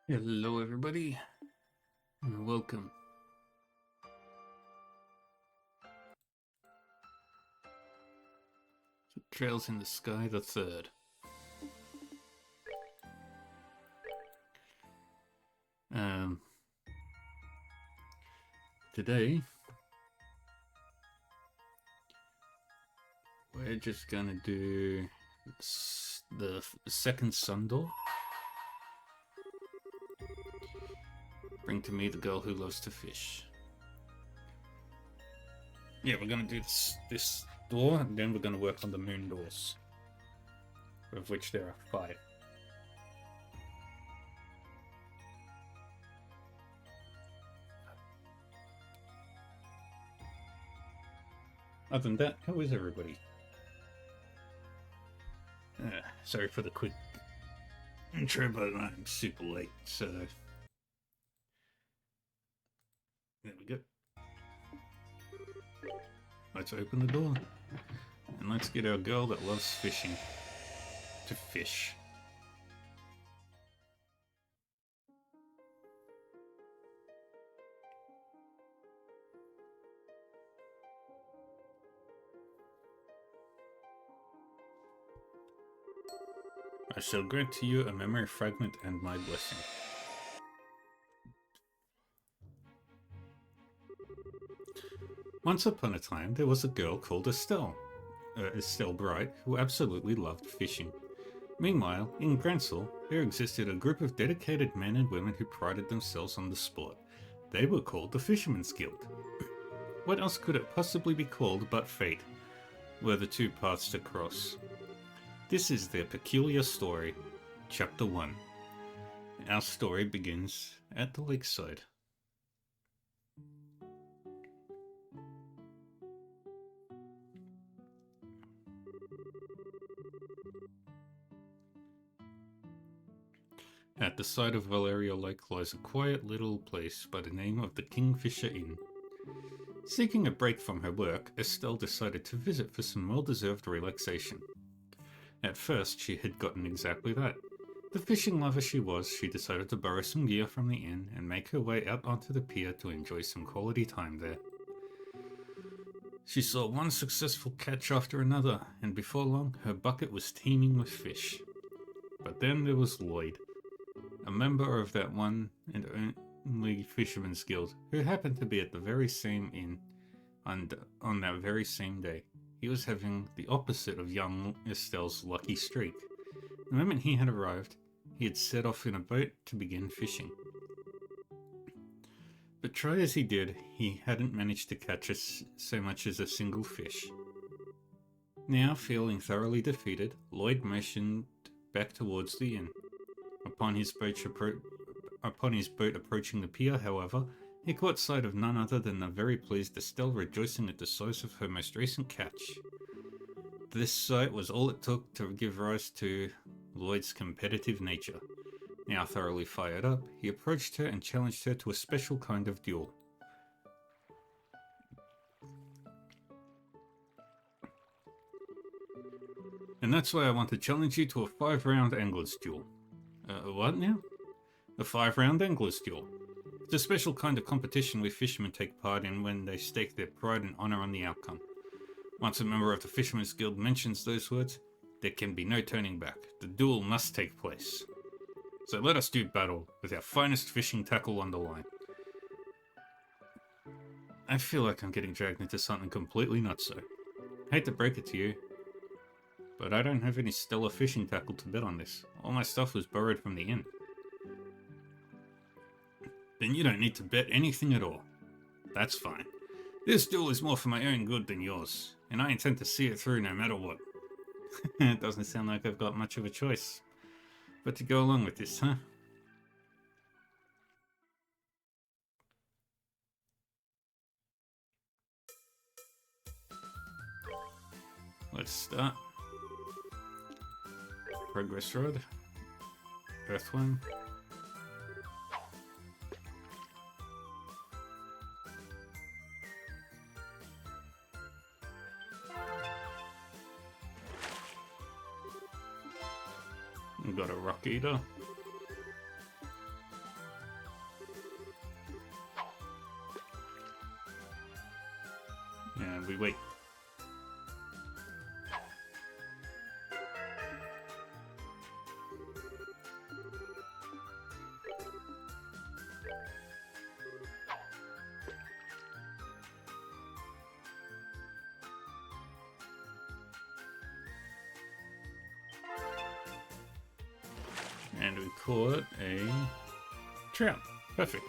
Hello, everybody, and welcome to Trails in the Sky the Third. Today we're just gonna do the second sun door. Bring to me the girl who loves to fish. Yeah, we're gonna do this door, and then we're gonna work on the moon doors, of which there are 5. Other than that, how is everybody? Sorry for the quick intro, but I'm super late, so there we go. Let's open the door, and let's get our girl that loves fishing to fish. I shall grant to you a memory fragment and my blessing. Once upon a time, there was a girl called Estelle Bright, who absolutely loved fishing. Meanwhile, in Gransel, there existed a group of dedicated men and women who prided themselves on the sport. They were called the Fishermen's Guild. What else could it possibly be called but fate, were the two paths to cross? This is their peculiar story, Chapter 1. Our story begins at the lakeside. At the side of Valeria Lake lies a quiet little place by the name of the Kingfisher Inn. Seeking a break from her work, Estelle decided to visit for some well-deserved relaxation. At first, she had gotten exactly that. The fishing lover she was, she decided to borrow some gear from the inn and make her way out onto the pier to enjoy some quality time there. She saw one successful catch after another, and before long, her bucket was teeming with fish. But then there was Lloyd, a member of that one and only Fisherman's Guild, who happened to be at the very same inn on that very same day. He was having the opposite of young Estelle's lucky streak. The moment he had arrived, he had set off in a boat to begin fishing. But try as he did, he hadn't managed to catch so much as a single fish. Now, feeling thoroughly defeated, Lloyd motioned back towards the inn. Upon his boat approaching the pier, however, he caught sight of none other than the very pleased Estelle rejoicing at the source of her most recent catch. This sight was all it took to give rise to Lloyd's competitive nature. Now thoroughly fired up, he approached her and challenged her to a special kind of duel. And that's why I want to challenge you to a 5-round Anglers duel. What now? A 5-round Anglers duel. It's a special kind of competition where fishermen take part in when they stake their pride and honor on the outcome. Once a member of the Fishermen's Guild mentions those words, there can be no turning back. The duel must take place. So let us do battle with our finest fishing tackle on the line. I feel like I'm getting dragged into something completely nutso. Hate to break it to you, but I don't have any stellar fishing tackle to bet on this. All my stuff was borrowed from the inn. Then you don't need to bet anything at all. That's fine. This duel is more for my own good than yours, and I intend to see it through no matter what. It doesn't sound like I've got much of a choice. But to go along with this, huh? Let's start. Progress Rod. Earthworm. We've got a Rock Eater. And we caught a trout. Perfect.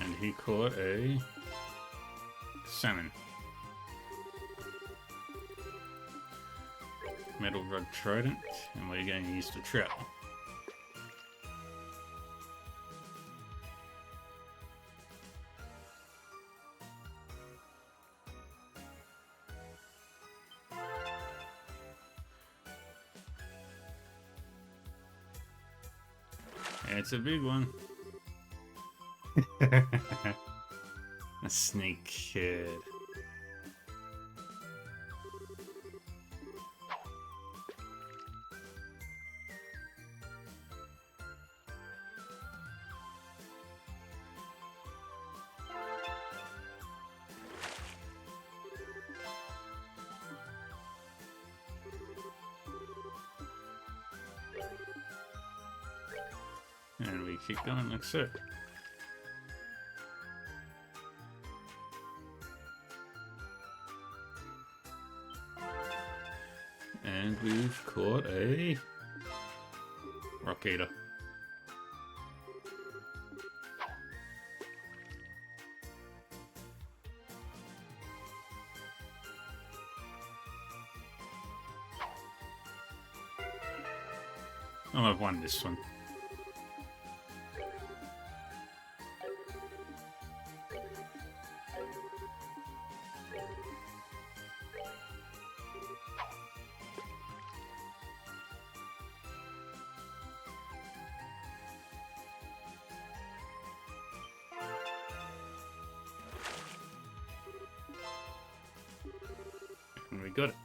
And he caught a salmon. Metal rod trident, and we're going to use the trout. It's a big one. A snake kid. And we keep going like so. And we've caught a rock eater. Oh, I've won this one. And we got it.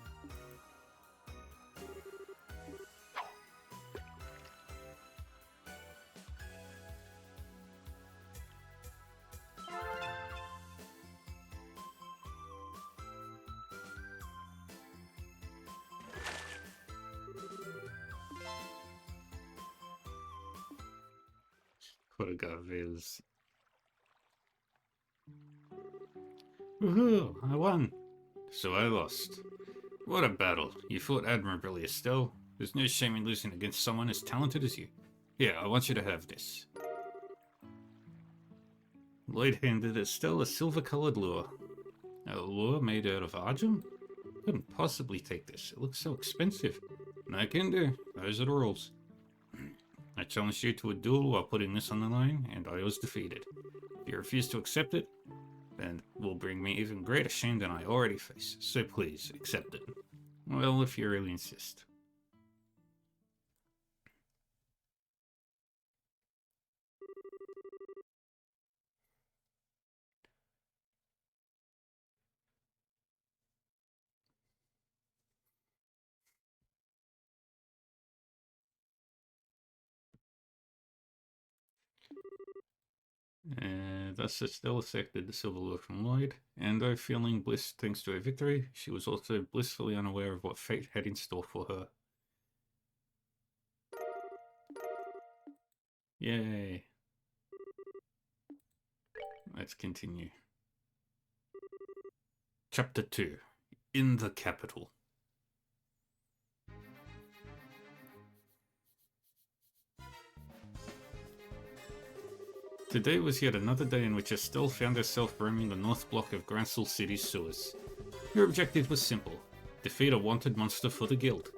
Portugal-Vez. Woohoo! I won! So I lost. What a battle. You fought admirably, Estelle. There's no shame in losing against someone as talented as you. Here, I want you to have this. Lloyd handed Estelle a silver-colored lure. A lure made out of argent? Couldn't possibly take this. It looks so expensive. I can do. Those are the rules. I challenged you to a duel while putting this on the line, and I was defeated. If you refuse to accept it, then it will bring me even greater shame than I already face. So please, accept it. Well, if you really insist. Thus Estelle accepted the silver lure from Lloyd, and though feeling bliss thanks to her victory, she was also blissfully unaware of what fate had in store for her. Yay! Let's continue. Chapter 2. In the Capital. Today was yet another day in which Estelle found herself roaming the north block of Grancel City's sewers. Her objective was simple: defeat a wanted monster for the guild.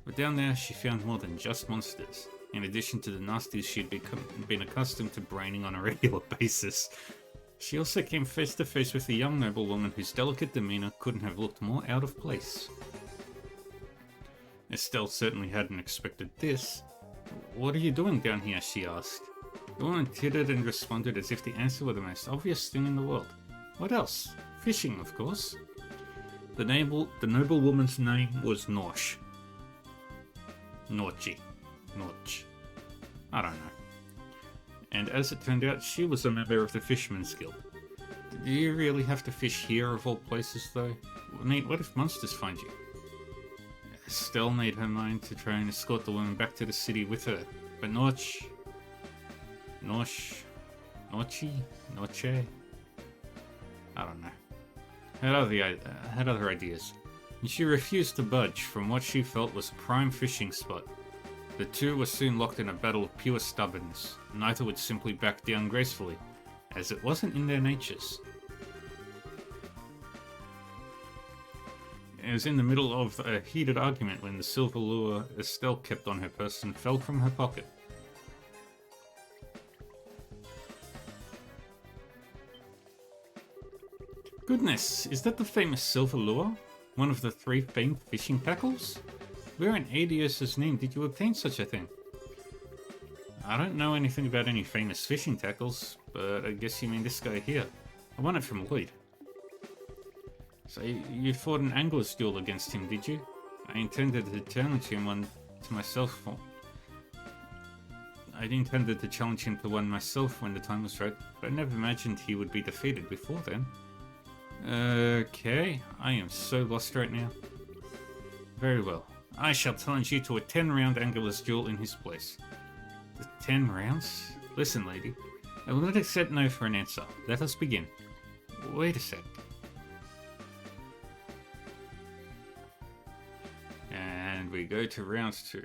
But down there she found more than just monsters. In addition to the nasties she'd been accustomed to braining on a regular basis, she also came face to face with a young noblewoman whose delicate demeanour couldn't have looked more out of place. Estelle certainly hadn't expected this. "What are you doing down here?" she asked. The woman tittered and responded as if the answer were the most obvious thing in the world. What else? Fishing, of course. The noblewoman's name was Norch. Norch. I don't know. And as it turned out, she was a member of the Fisherman's Guild. Do you really have to fish here of all places, though? I mean, what if monsters find you? Estelle made her mind to try and escort the woman back to the city with her, but Norch... Noche? Noche? I don't know. Had other ideas. And she refused to budge from what she felt was a prime fishing spot. The two were soon locked in a battle of pure stubbornness. Neither would simply back down gracefully, as it wasn't in their natures. It was in the middle of a heated argument when the silver lure Estelle kept on her person fell from her pocket. Goodness, is that the famous silver lure? One of the 3 famed fishing tackles? Where in Adios's name did you obtain such a thing? I don't know anything about any famous fishing tackles, but I guess you mean this guy here. I won it from Lloyd. So you fought an angler's duel against him, did you? I intended to challenge him to one myself when the time was right, but I never imagined he would be defeated before then. Okay, I am so lost right now. Very well. I shall challenge you to a 10-round angler's duel in his place. The 10 rounds? Listen, lady. I will not accept no for an answer. Let us begin. Wait a sec. And we go to round 2.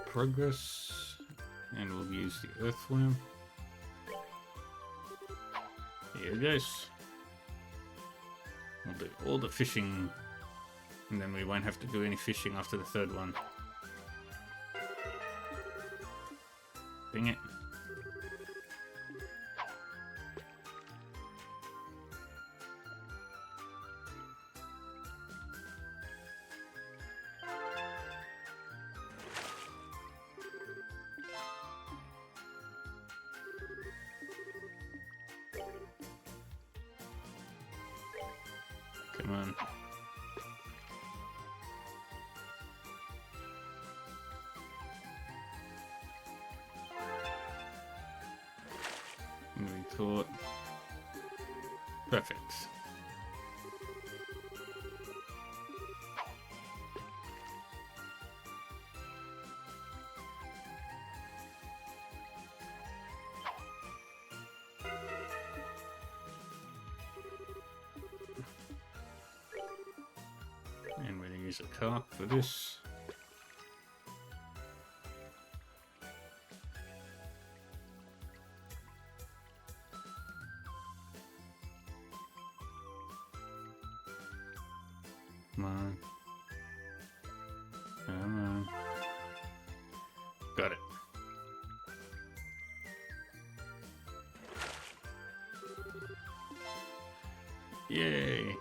Progress, and we'll use the earthworm. Here it goes. We'll do all the fishing, and then we won't have to do any fishing after the 3rd one. Dang it. Come on. And we caught. Perfect. And we're going to use a carp for this. Come on. Come on. Got it. Yay.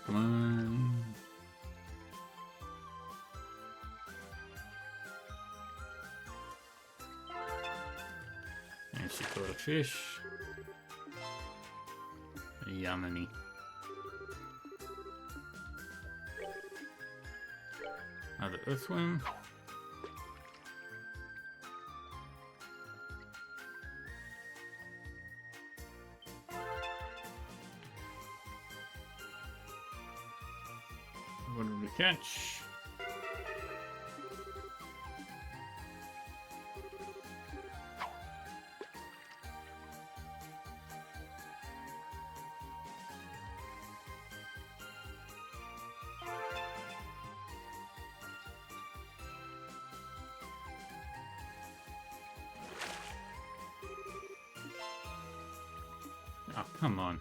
Come on. And she caught a fish. Yummy. Another earthworm. What did we catch? Oh, come on.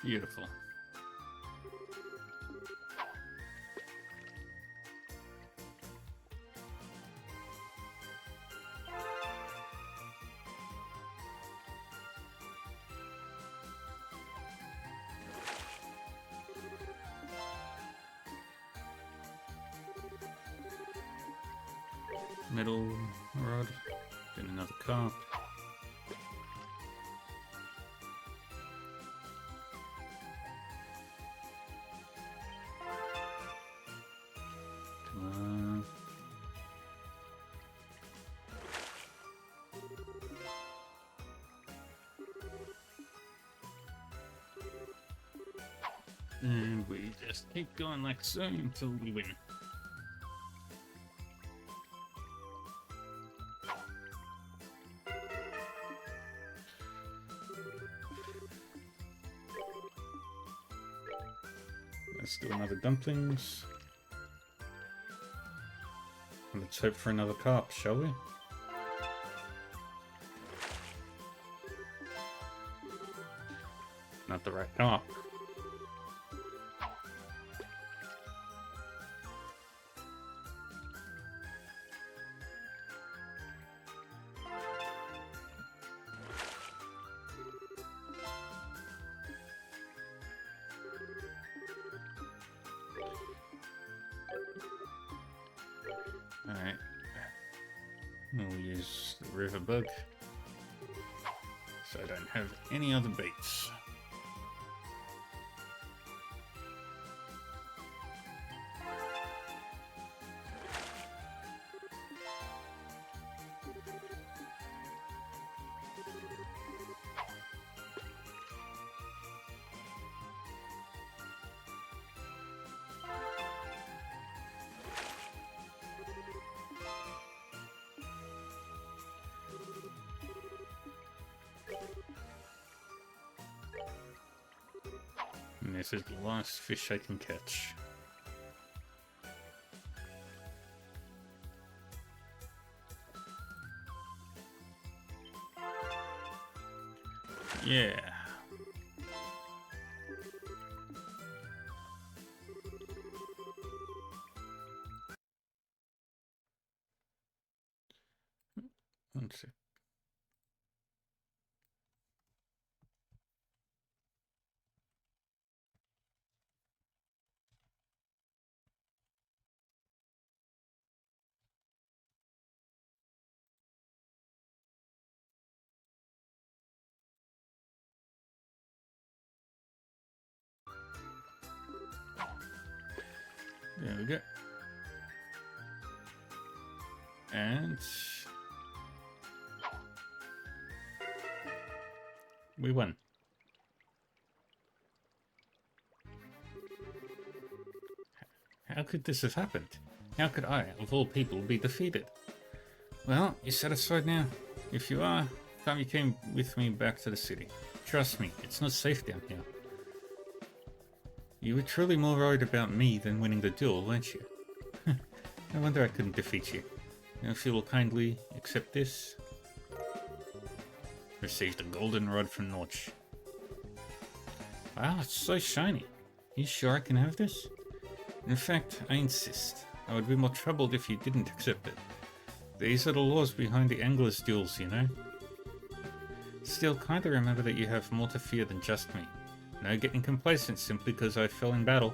Beautiful. Metal rod, then another carp. Come on. And we just keep going like so until we win. Let's do another dumplings. And let's hope for another carp, shall we? Not the right carp. Alright. We'll use the river bug. So I don't have any other baits. And this is the last fish I can catch. Yeah. One sec. There we go. And we won. How could this have happened? How could I, of all people, be defeated? Well, you satisfied now? If you are, come you came with me back to the city. Trust me, it's not safe down here. You were truly more worried about me than winning the duel, weren't you? No wonder I couldn't defeat you. Now if you will kindly accept this. Received a golden rod from Notch. Wow, it's so shiny. You sure I can have this? In fact, I insist. I would be more troubled if you didn't accept it. These are the laws behind the Anglers' duels, you know? Still, kinda remember that you have more to fear than just me. No getting complacent simply because I fell in battle.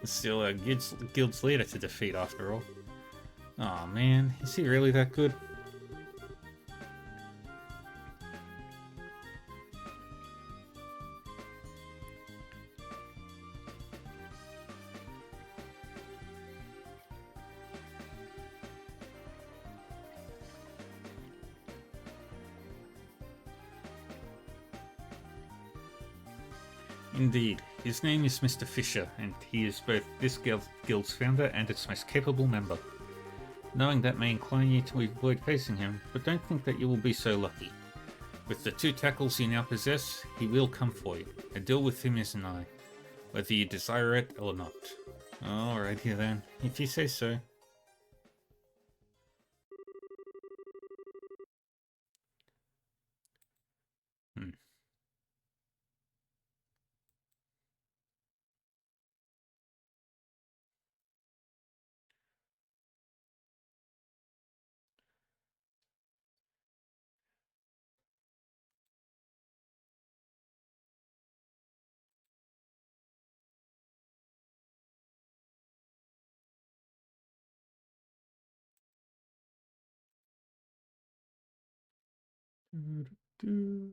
It's still a guild's leader to defeat, after all. Aw, man, is he really that good? Indeed, his name is Mr. Fisher, and he is both this guild's founder and its most capable member. Knowing that may incline you to avoid facing him, but don't think that you will be so lucky. With the 2 tackles you now possess, he will come for you. A deal with him is nigh, whether you desire it or not. Alrighty then, if you say so. Hmm.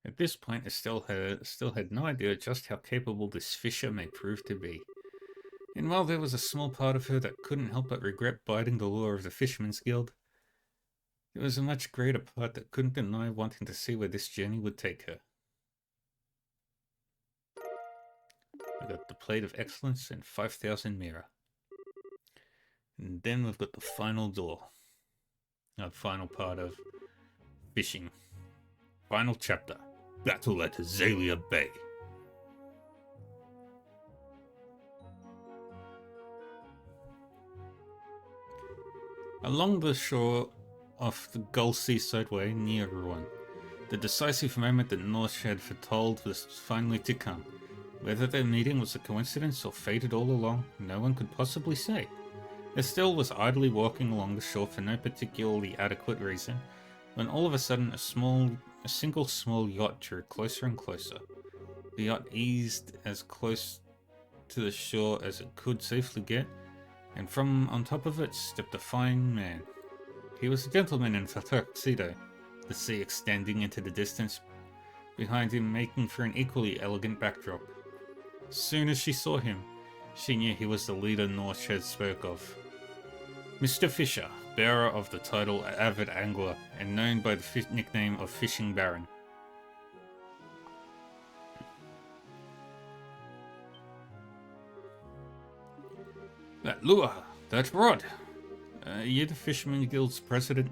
At this point, still had no idea just how capable this Fisher may prove to be. And while there was a small part of her that couldn't help but regret biting the law of the Fisherman's Guild, there was a much greater part that couldn't deny wanting to see where this journey would take her. We got the Plate of Excellence and 5,000 Mira. And then we've got the final door. Our final part of fishing. Final chapter. Battle at Azalea Bay. Along the shore of the Gull Seaside Way near Rouen, the decisive moment that Norse had foretold was finally to come. Whether their meeting was a coincidence or fated all along, no one could possibly say. Estelle was idly walking along the shore for no particularly adequate reason, when all of a sudden a single small yacht drew closer and closer. The yacht eased as close to the shore as it could safely get, and from on top of it stepped a fine man. He was a gentleman in a tuxedo, the sea extending into the distance behind him, making for an equally elegant backdrop. As soon as she saw him, she knew he was the leader Norshed spoke of. Mr. Fisher, bearer of the title Avid Angler and known by the nickname of Fishing Baron. That lure, that rod. You the Fisherman Guild's president?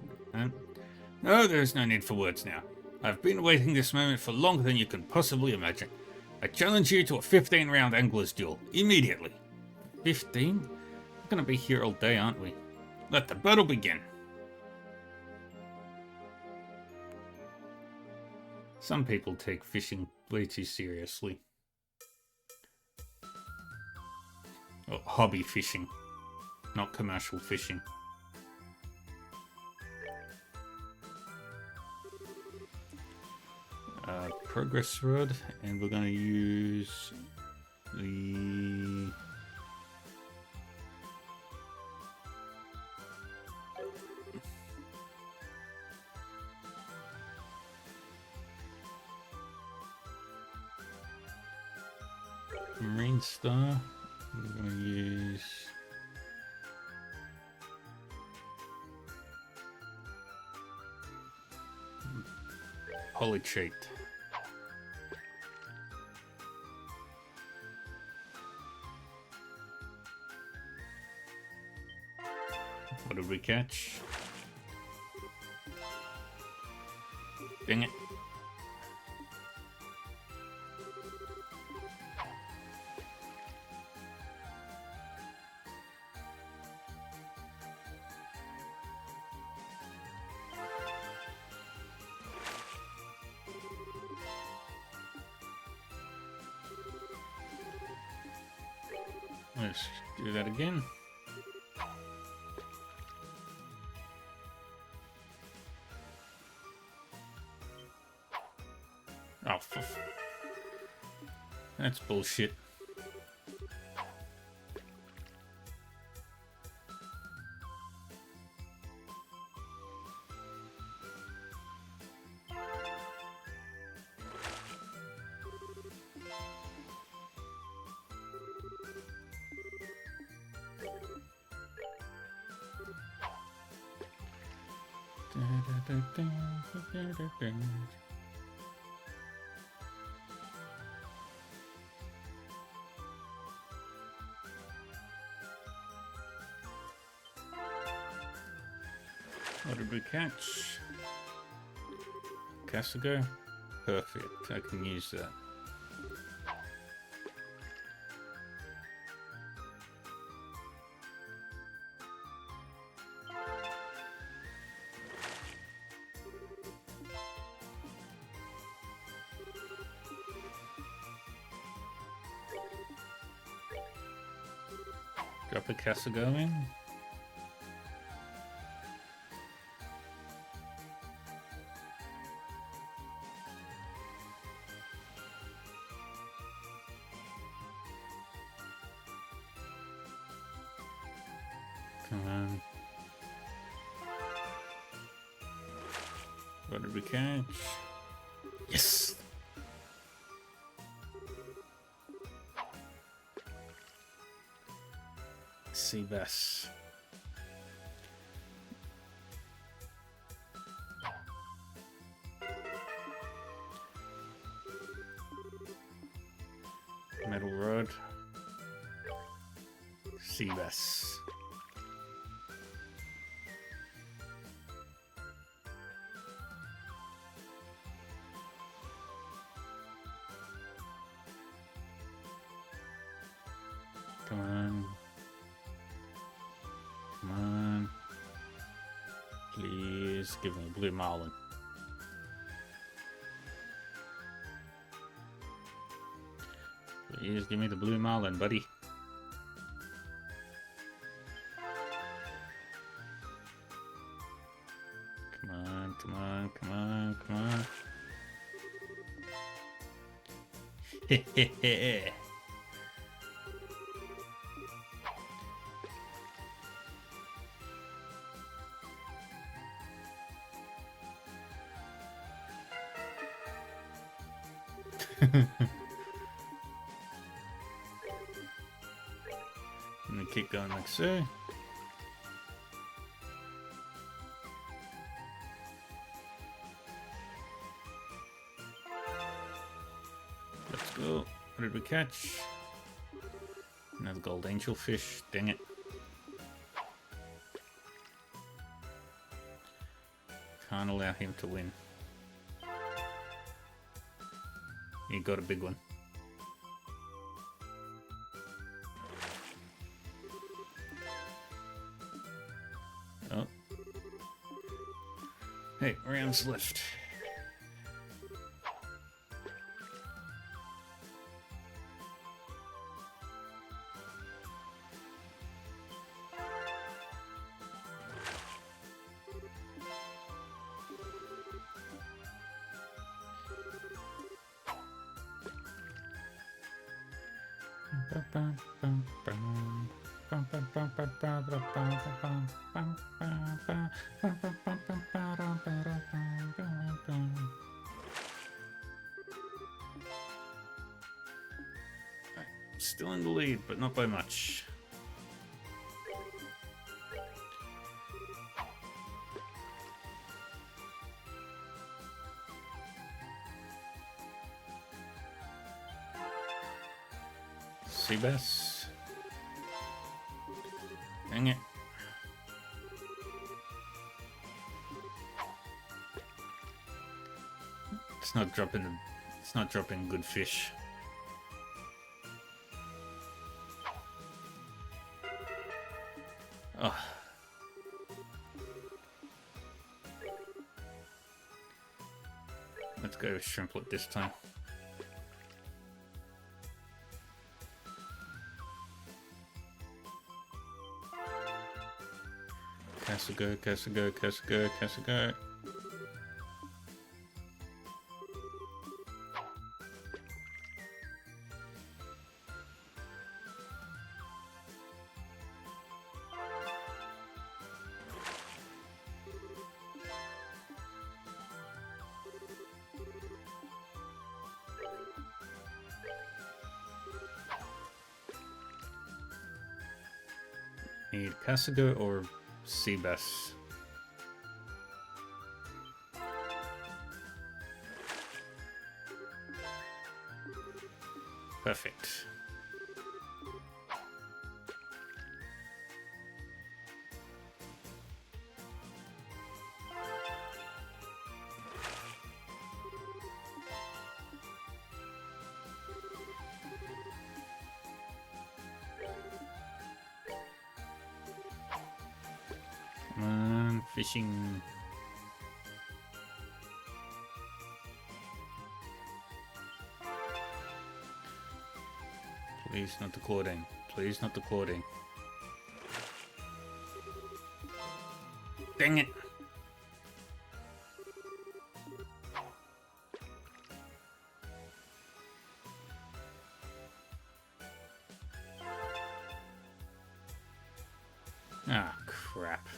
No, there's no need for words now. I've been waiting this moment for longer than you can possibly imagine. I challenge you to a 15-round angler's duel, immediately. 15? We're gonna be here all day, aren't we? Let the battle begin. Some people take fishing way too seriously. Oh, hobby fishing, not commercial fishing. Progress rod, and we're going to use the Marine Star. We're going to use Polychate. What did we catch? Dang it. Let's do that again. Oh, that's bullshit. What did we catch? Casago? Perfect. I can use that. Drop a Casago in. Come on. What did we catch? Yes! Sea bass. Metal rod. Sea bass. Come on. Come on. Please give me a blue marlin. Please give me the blue marlin, buddy. Come on, come on, come on, come on. Hehehe. And then keep going like so. Let's go. What did we catch? Another gold angelfish. Dang it. Can't allow him to win. He got a big one. Oh. Hey, rounds left. Still in the lead, but not by much. Sea bass. Dang it. It's not dropping good fish. Oh. Let's go with shrimplet this time. Casago, Casago, Casago, Casago. Need Casago or sea bass. Perfect. Come on, fishing. Please not the Claudine. Please not the Claudine. Dang it! Ah, crap.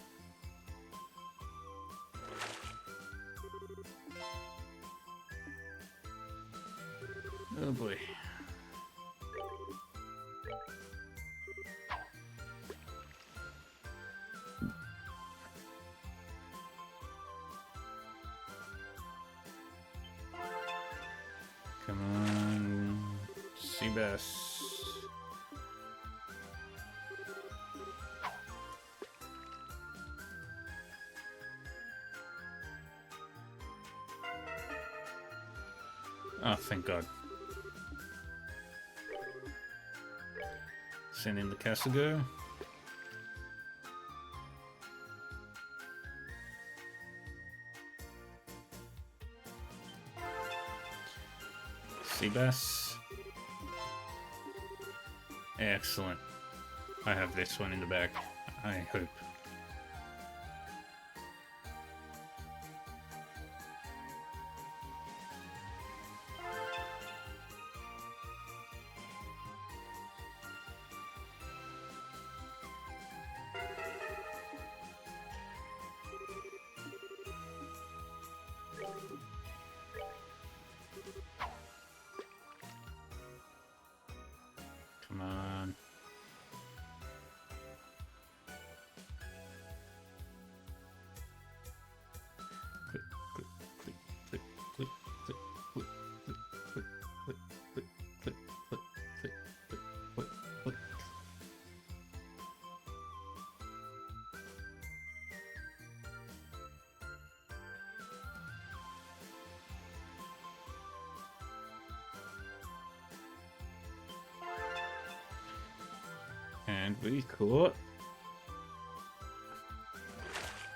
Oh boy. Come on, sea bass. Oh, thank God. Send in the Cassigo. Sea bass. Excellent. I have this one in the bag, I hope. Come on. Click, click, click, click, click, click, click, click, click, click, click, click, click, click, click, click. And we caught.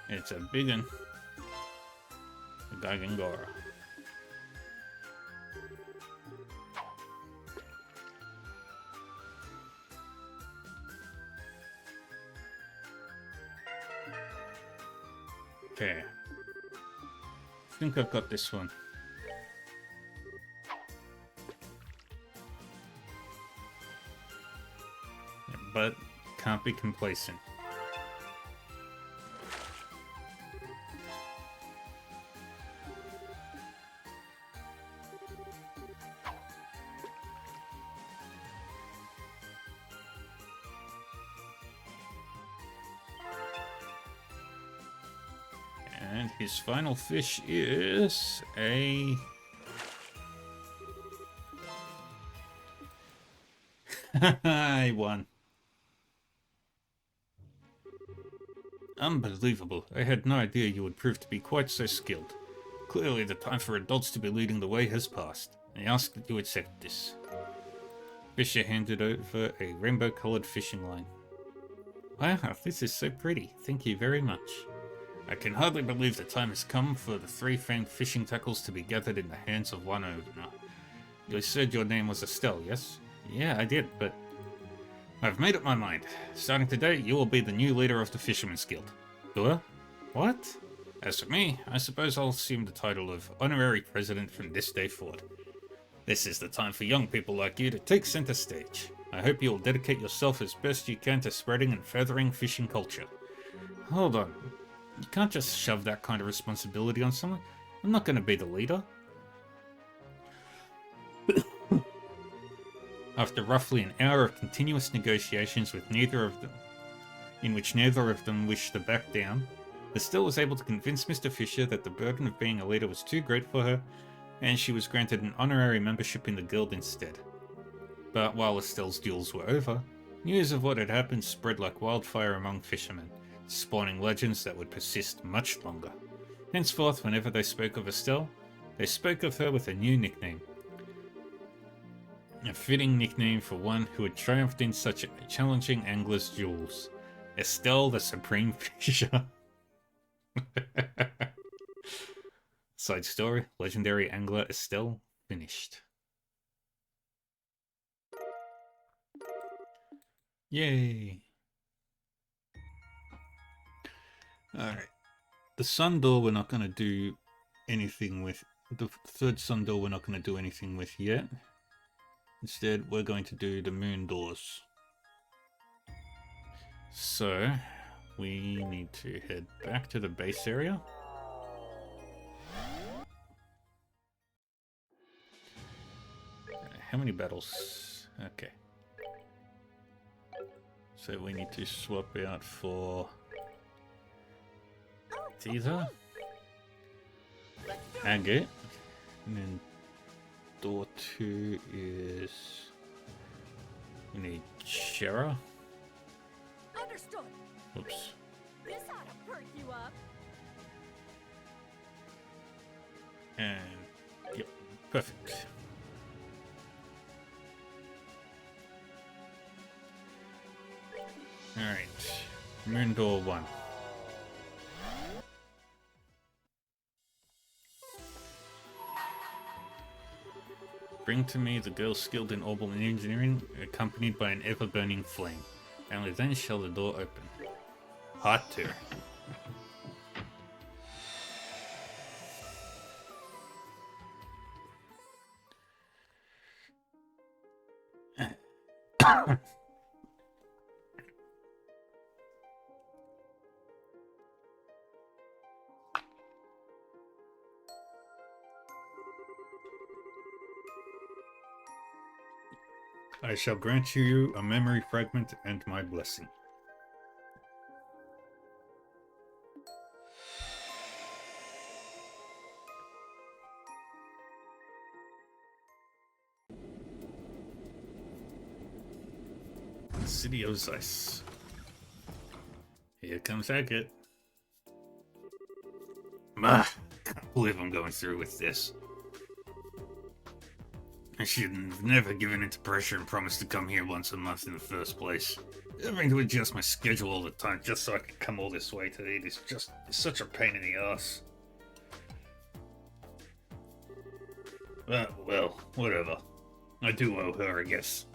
It's a big one. A Gigangora. Okay. I think I've got this one. But can't be complacent. And his final fish is a... I won. Unbelievable. I had no idea you would prove to be quite so skilled. Clearly the time for adults to be leading the way has passed. I ask that you accept this. Fisher handed over a rainbow-coloured fishing line. Wow, this is so pretty. Thank you very much. I can hardly believe the time has come for the three-fanged fishing tackles to be gathered in the hands of one owner. You said your name was Estelle, yes? Yeah, I did, but... I've made up my mind. Starting today, you will be the new leader of the Fisherman's Guild. What? As for me, I suppose I'll assume the title of Honorary President from this day forward. This is the time for young people like you to take center stage. I hope you will dedicate yourself as best you can to spreading and furthering fishing culture. Hold on. You can't just shove that kind of responsibility on someone. I'm not going to be the leader. After roughly an hour of continuous negotiations with neither of them, in which neither of them wished to back down, Estelle was able to convince Mr. Fisher that the burden of being a leader was too great for her, and she was granted an honorary membership in the guild instead. But while Estelle's duels were over, news of what had happened spread like wildfire among fishermen, spawning legends that would persist much longer. Henceforth, whenever they spoke of Estelle, they spoke of her with a new nickname. A fitting nickname for one who had triumphed in such challenging angler's duels. Estelle the Supreme Fisher. Side story, legendary angler Estelle finished. Yay! Alright. The sun door we're not going to do anything with. The third sun door we're not going to do anything with yet. Instead, we're going to do the moon doors. So, we need to head back to the base area. How many battles? Okay. So we need to swap out for Teaser, Agate, and then door 2 is... we need Shara. Understood. Oops. This ought to perk you up. And yep, perfect. Alright, Moon Door 1. Bring to me the girl skilled in orbital engineering, accompanied by an ever-burning flame. Only then shall the door open. Hot to. I shall grant you a memory fragment and my blessing. City of Zeiss. Here comes Agate. Ah, can't believe I'm going through with this. I should have never given in to pressure and promised to come here once a month in the first place. Having to adjust my schedule all the time just so I can come all this way to it is just such a pain in the ass. Well, whatever. I do owe her, I guess.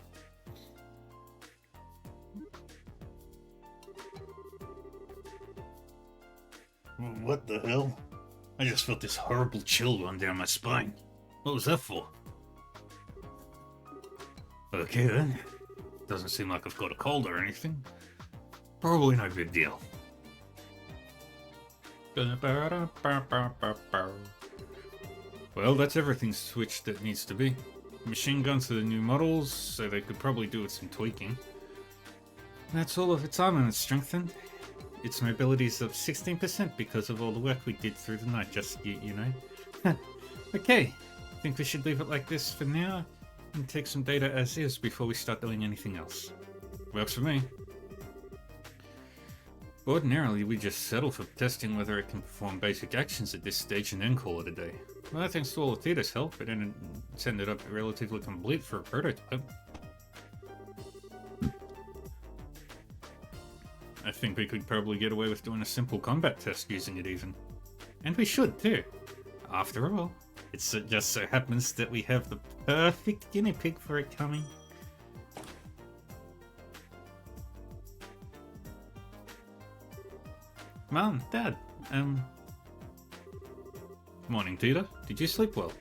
What the hell? I just felt this horrible chill run down my spine. What was that for? Okay then. Doesn't seem like I've got a cold or anything. Probably no big deal. Well, that's everything switched that needs to be. Machine guns are the new models, so they could probably do with some tweaking. That's all of its armament strengthened. Its mobility is up 16% because of all the work we did through the night, just, you know. Okay, I think we should leave it like this for now, and take some data as is before we start doing anything else. Works for me. Ordinarily, we just settle for testing whether it can perform basic actions at this stage and then call it a day. Well, thanks to all of Theta's help, it ended up relatively complete for a prototype. I think we could probably get away with doing a simple combat test using it even. And we should too. After all, it just so happens that we have the perfect guinea pig for it coming. Mom, Dad, Morning, Tita. Did you sleep well?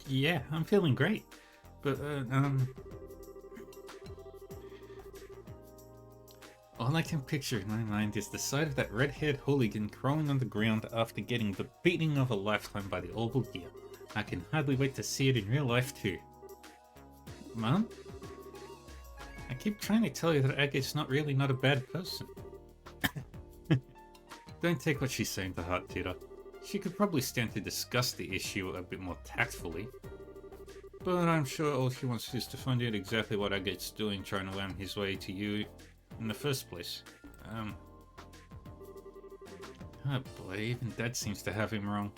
Yeah, I'm feeling great. But, all I can picture in my mind is the sight of that red-haired hooligan crawling on the ground after getting the beating of a lifetime by the Orbital Gear. I can hardly wait to see it in real life too. Mom? I keep trying to tell you that Agate's not a bad person. Don't take what she's saying to heart, Tita. She could probably stand to discuss the issue a bit more tactfully. But I'm sure all she wants is to find out exactly what Agate's doing trying to lam his way to you in the first place. Oh boy, even Dad seems to have him wrong.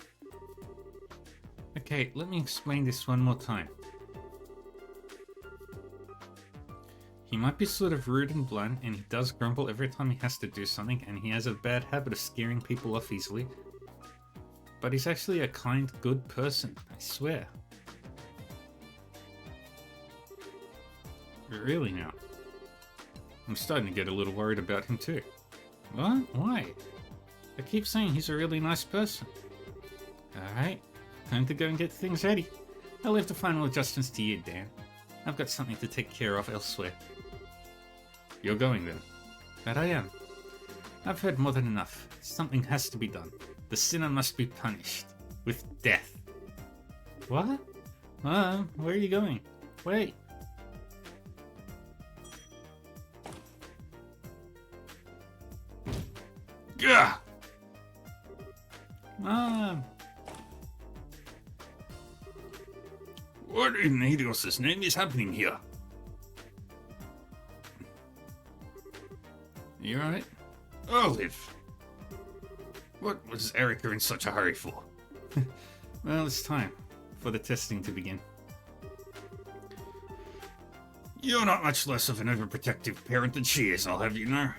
Okay, let me explain this one more time. He might be sort of rude and blunt, and he does grumble every time he has to do something, and he has a bad habit of scaring people off easily. But he's actually a kind, good person, I swear. Really now. I'm starting to get a little worried about him too. What? Why? I keep saying he's a really nice person. Alright, time to go and get things ready. I'll leave the final adjustments to you, Dan. I've got something to take care of elsewhere. You're going then? That I am. I've heard more than enough. Something has to be done. The sinner must be punished. With death. What? Where are you going? Wait. Gah! Mom! What in Helios' name is happening here? You alright? Olive! What was Erica in such a hurry for? Well, it's time for the testing to begin. You're not much less of an overprotective parent than she is, I'll have you know.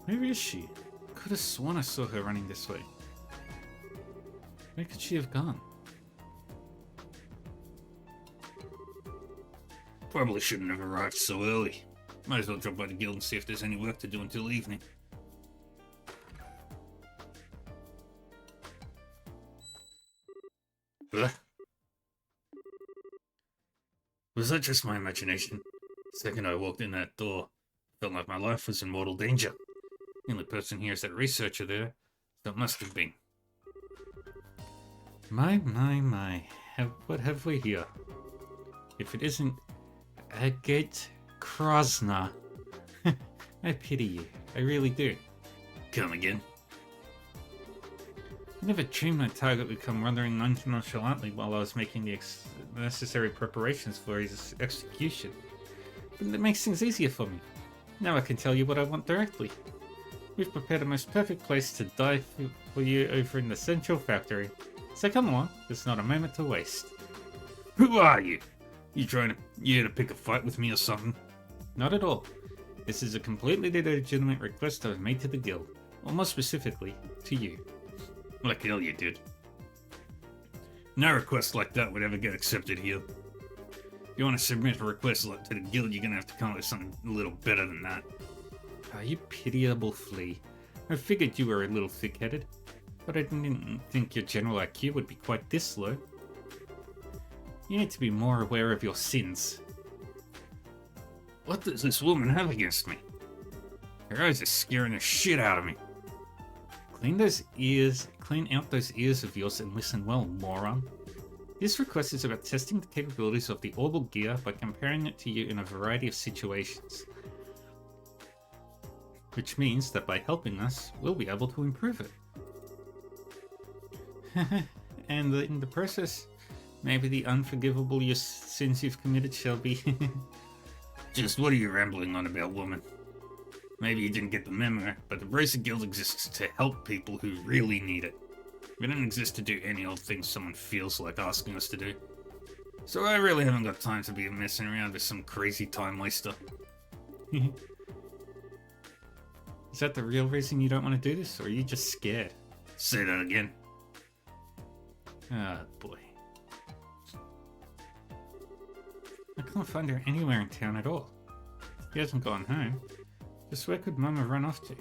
Where is she? Could have sworn I saw her running this way. Where could she have gone? Probably shouldn't have arrived so early. Might as well drop by the guild and see if there's any work to do until evening. Huh? Was that just my imagination? The second I walked in that door, felt like my life was in mortal danger. The only person here is that researcher there, so it must have been. My. What have we here? If it isn't Agate Krasna. I pity you. I really do. Come again? I never dreamed my target would come wandering nonchalantly while I was making the necessary preparations for his execution. But it makes things easier for me. Now I can tell you what I want directly. We've prepared the most perfect place to die for you over in the Central Factory. So come along, there's not a moment to waste. Who are you? You here to pick a fight with me or something? Not at all. This is a completely legitimate request I've made to the guild, or more specifically, to you. Like hell you did. No request like that would ever get accepted here. If you want to submit a request like to the guild, you're gonna have to come up with something a little better than that. Ah, you pitiable flea. I figured you were a little thick-headed, but I didn't think your general IQ would be quite this low. You need to be more aware of your sins. What does this woman have against me? Her eyes are scaring the shit out of me. Clean out those ears of yours and listen well, moron. This request is about testing the capabilities of the Orbital Gear by comparing it to you in a variety of situations. Which means that by helping us, we'll be able to improve it. And in the process, maybe the unforgivable sins you've committed shall be... Just what are you rambling on about, woman? Maybe you didn't get the memo, but the Bracer Guild exists to help people who really need it. We don't exist to do any old thing someone feels like asking us to do. So I really haven't got time to be messing around with some crazy time waster. Is that the real reason you don't want to do this, or are you just scared? Say that again. Ah, boy. I can't find her anywhere in town at all. She hasn't gone home. Just where could Mama run off to?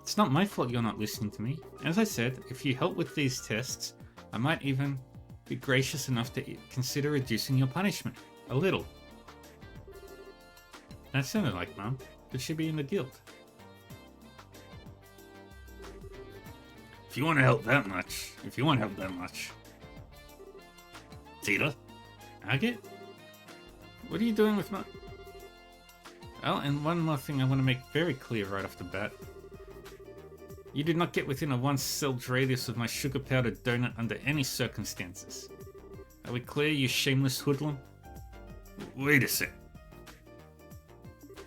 It's not my fault you're not listening to me. As I said, if you help with these tests, I might even be gracious enough to consider reducing your punishment. A little. That sounded like Mum. Could she be in the guild? If you want to help that much. Tita? Agate? What are you doing with my... Oh, and one more thing I want to make very clear right off the bat. You did not get within a 1-celled radius of my sugar-powdered donut under any circumstances. Are we clear, you shameless hoodlum? Wait a sec.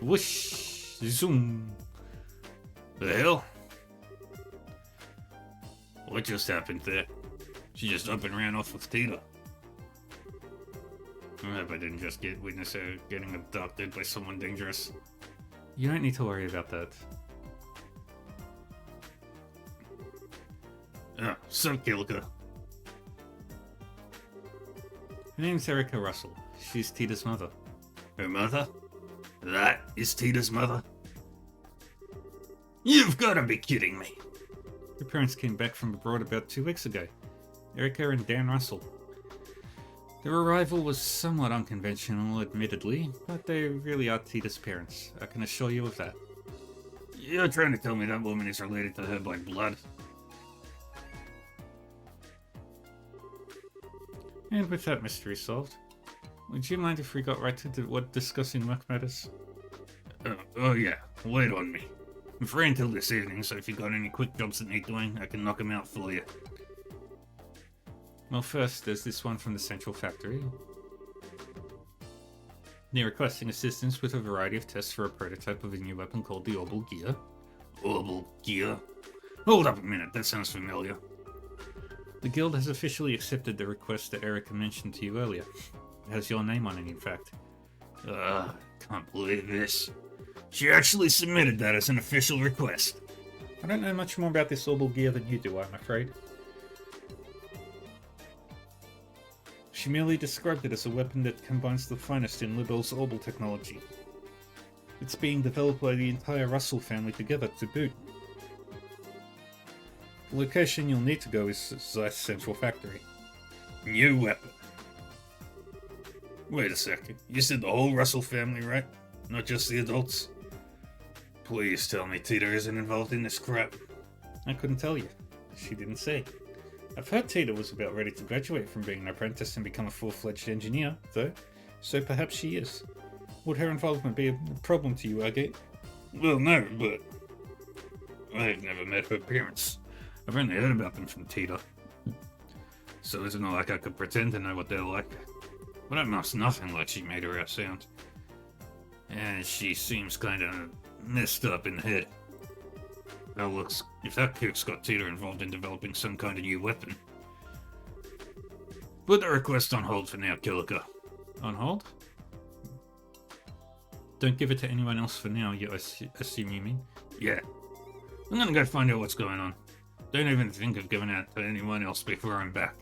Whoosh! Zoom! The hell? What just happened there? She just up and ran off with Tita. I hope I didn't just witness her getting abducted by someone dangerous. You don't need to worry about that. So Kilika. Her name's Erica Russell. She's Tita's mother. Her mother? That is Tita's mother? You've gotta be kidding me. Her parents came back from abroad about 2 weeks ago. Erica and Dan Russell. Their arrival was somewhat unconventional, admittedly, but they really are Tita's parents. I can assure you of that. You're trying to tell me that woman is related to her by blood? And with that mystery solved, would you mind if we got right to discussing work matters? Oh yeah, wait on me. I'm free until this evening, so if you got any quick jobs that need doing, I can knock them out for you. Well, first, there's this one from the Central Factory. They're requesting assistance with a variety of tests for a prototype of a new weapon called the Orbital Gear. Orbital Gear? Hold up a minute, that sounds familiar. The Guild has officially accepted the request that Erica mentioned to you earlier. It has your name on it, in fact. Can't believe this. She actually submitted that as an official request. I don't know much more about this Orbital Gear than you do, I'm afraid. She merely described it as a weapon that combines the finest in Libel's Orbital technology. It's being developed by the entire Russell family together to boot. The location you'll need to go is Zeiss Central Factory. New weapon. Wait a second, you said the whole Russell family, right? Not just the adults? Please tell me Tita isn't involved in this crap. I couldn't tell you. She didn't say. I've heard Tita was about ready to graduate from being an apprentice and become a full-fledged engineer, though, so perhaps she is. Would her involvement be a problem to you, Agate? Well, no, but I've never met her parents. I've only heard about them from Tita. So it's not like I could pretend to know what they're like. But I'm most nothing like she made her out sound. And she seems kinda messed up in the head. That looks, if that cook's got Tita involved in developing some kind of new weapon. Put the request on hold for now, Kilika. On hold? Don't give it to anyone else for now, you assume you mean? Yeah. I'm gonna go find out what's going on. Don't even think of giving it to anyone else before I'm back.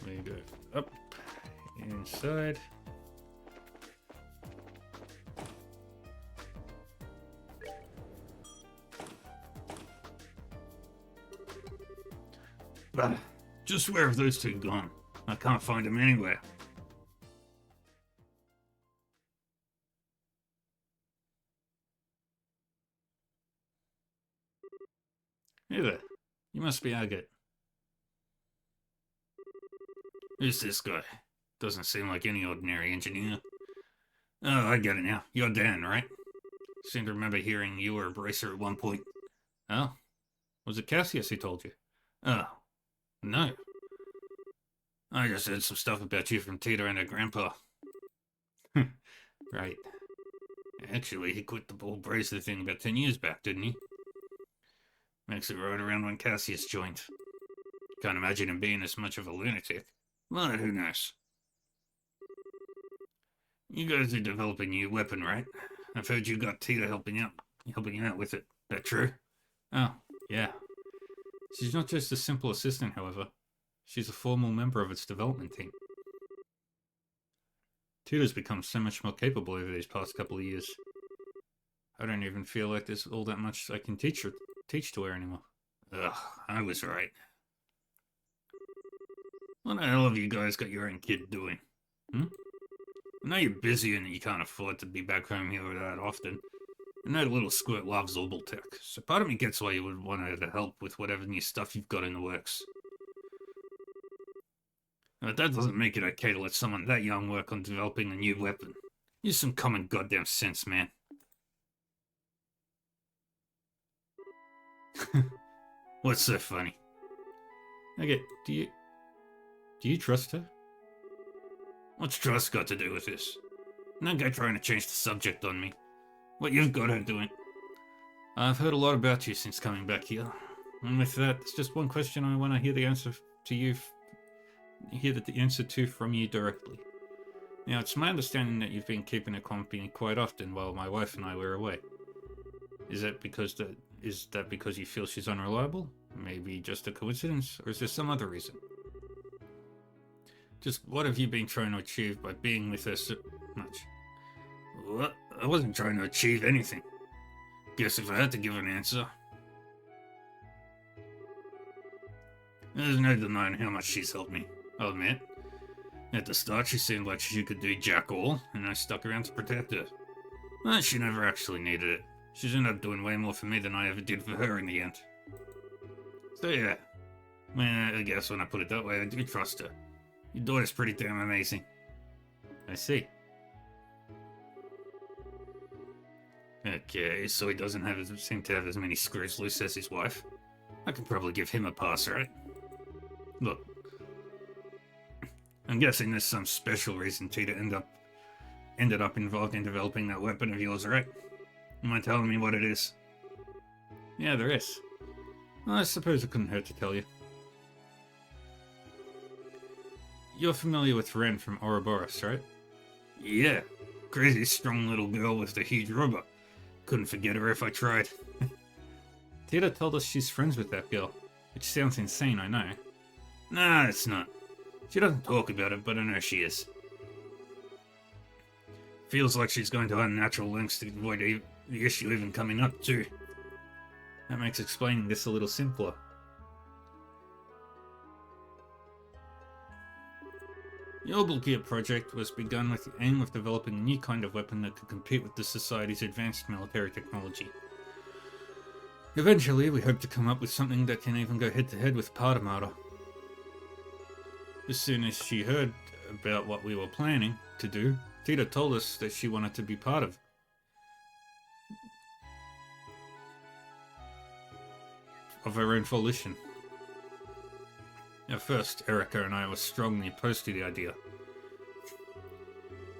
We go up, inside. Just where have those two gone? I can't find them anywhere. Hey there, you must be Agate. Who's this guy? Doesn't seem like any ordinary engineer. Oh, I get it now. You're Dan, right? Seem to remember hearing you were a bracer at one point. Oh? Was it Cassius who told you? Oh. No. I just heard some stuff about you from Tita and her grandpa. Right. Actually, he quit the whole bracer thing about 10 years back, didn't he? Makes it right around when Cassius joined. Can't imagine him being as much of a lunatic. But who knows? You guys are developing a new weapon, right? I've heard you got Tita helping you out with it. That true? Oh, yeah. She's not just a simple assistant, however. She's a formal member of its development team. Tita's become so much more capable over these past couple of years. I don't even feel like there's all that much I can teach to her anymore. Ugh, I was right. What the hell have you guys got your own kid doing? I know you're busy and you can't afford to be back home here that often. And that little squirt loves Orbital tech, so part of me gets why you would want her to help with whatever new stuff you've got in the works. But that doesn't make it okay to let someone that young work on developing a new weapon. Use some common goddamn sense, man. What's so funny? Okay, do you trust her? What's trust got to do with this? That guy trying to change the subject on me. What you've got her doing? I've heard a lot about you since coming back here. And with that, there's just one question I want to hear the answer to you. Hear the answer to from you directly. Now, it's my understanding that you've been keeping her company quite often while my wife and I were away. Is that because you feel she's unreliable? Maybe just a coincidence, or is there some other reason? Just what have you been trying to achieve by being with her so much? What? I wasn't trying to achieve anything. Guess if I had to give an answer... There's no denying how much she's helped me, I'll admit. At the start, she seemed like she could do jack all, and I stuck around to protect her. But she never actually needed it. She's ended up doing way more for me than I ever did for her in the end. So yeah, I guess when I put it that way, I do trust her. Your daughter's pretty damn amazing. I see. Okay, so he doesn't seem to have as many screws loose as his wife. I can probably give him a pass, right? Look, I'm guessing there's some special reason Tita ended up involved in developing that weapon of yours, right? You mind telling me what it is? Yeah, there is. Well, I suppose it couldn't hurt to tell you. You're familiar with Ren from Ouroboros, right? Yeah, crazy strong little girl with the huge robot. Couldn't forget her if I tried. Tita told us she's friends with that girl, which sounds insane, I know. Nah, it's not. She doesn't talk about it, but I know she is. Feels like she's going to unnatural lengths to avoid the issue even coming up, too. That makes explaining this a little simpler. The Orbital Gear project was begun with the aim of developing a new kind of weapon that could compete with the Society's advanced military technology. Eventually, we hope to come up with something that can even go head-to-head with Partamata. As soon as she heard about what we were planning to do, Tita told us that she wanted to be part of her own volition. At first, Erica and I were strongly opposed to the idea.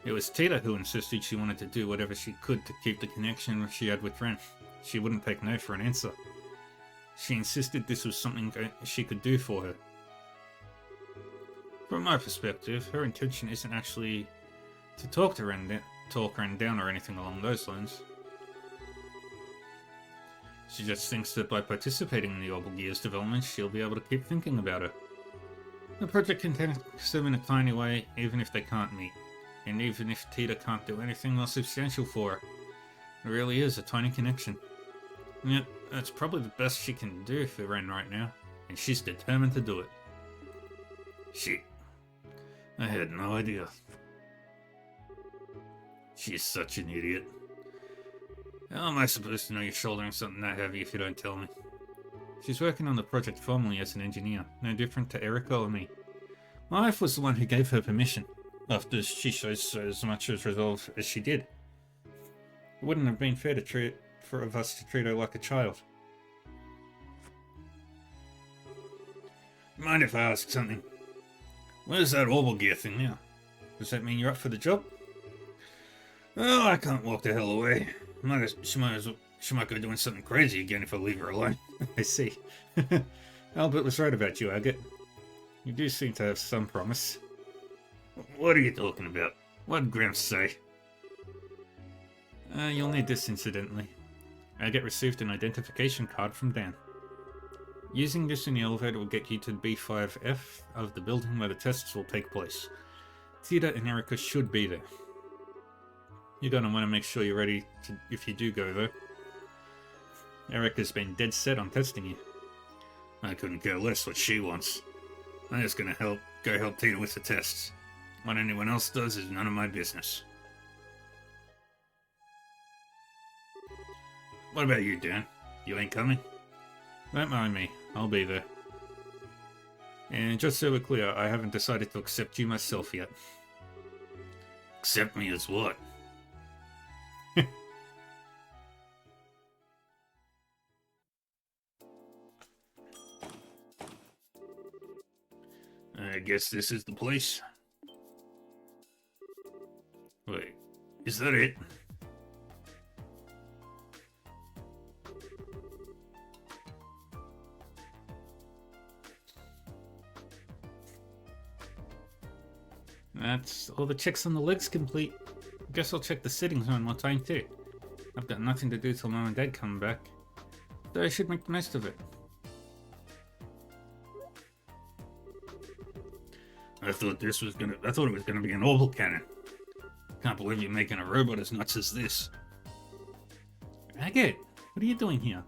It was Tita who insisted she wanted to do whatever she could to keep the connection she had with Ren. She wouldn't take no for an answer. She insisted this was something she could do for her. From my perspective, her intention isn't actually to talk Ren down or anything along those lines. She just thinks that by participating in the Orbital Gear's development, she'll be able to keep thinking about her. The project connects them in a tiny way, even if they can't meet. And even if Tita can't do anything more substantial for her. It really is a tiny connection. Yep, that's probably the best she can do for Ren right now, and she's determined to do it. Shit. I had no idea. She's such an idiot. How am I supposed to know you're shouldering something that heavy if you don't tell me? She's working on the project formally as an engineer, no different to Erica or me. My wife was the one who gave her permission, after she shows as much as resolve as she did. It wouldn't have been fair for us to treat her like a child. Mind if I ask something? Where's that Orbital Gear thing now? Does that mean you're up for the job? Oh, I can't walk the hell away. She might go doing something crazy again if I leave her alone. I see. Albert was right about you, Agate. You do seem to have some promise. What are you talking about? What did Gramps say? You'll need this incidentally. Agate received an identification card from Dan. Using this in the elevator will get you to B5F of the building where the tests will take place. Tita and Erica should be there. You're gonna want to make sure you're ready if you do go there. Erica's been dead set on testing you. I couldn't care less what she wants. I'm just gonna go help Tita with the tests. What anyone else does is none of my business. What about you, Dan? You ain't coming? Don't mind me. I'll be there. And just so we're clear, I haven't decided to accept you myself yet. Accept me as what? I guess this is the place. Wait, is that it? That's all the checks on the legs complete. Guess I'll check the settings one more time too. I've got nothing to do till Mom and Dad come back, so I should make the most of it. I thought it was gonna be an orbital cannon. Can't believe you're making a robot as nuts as this. Agate, what are you doing here?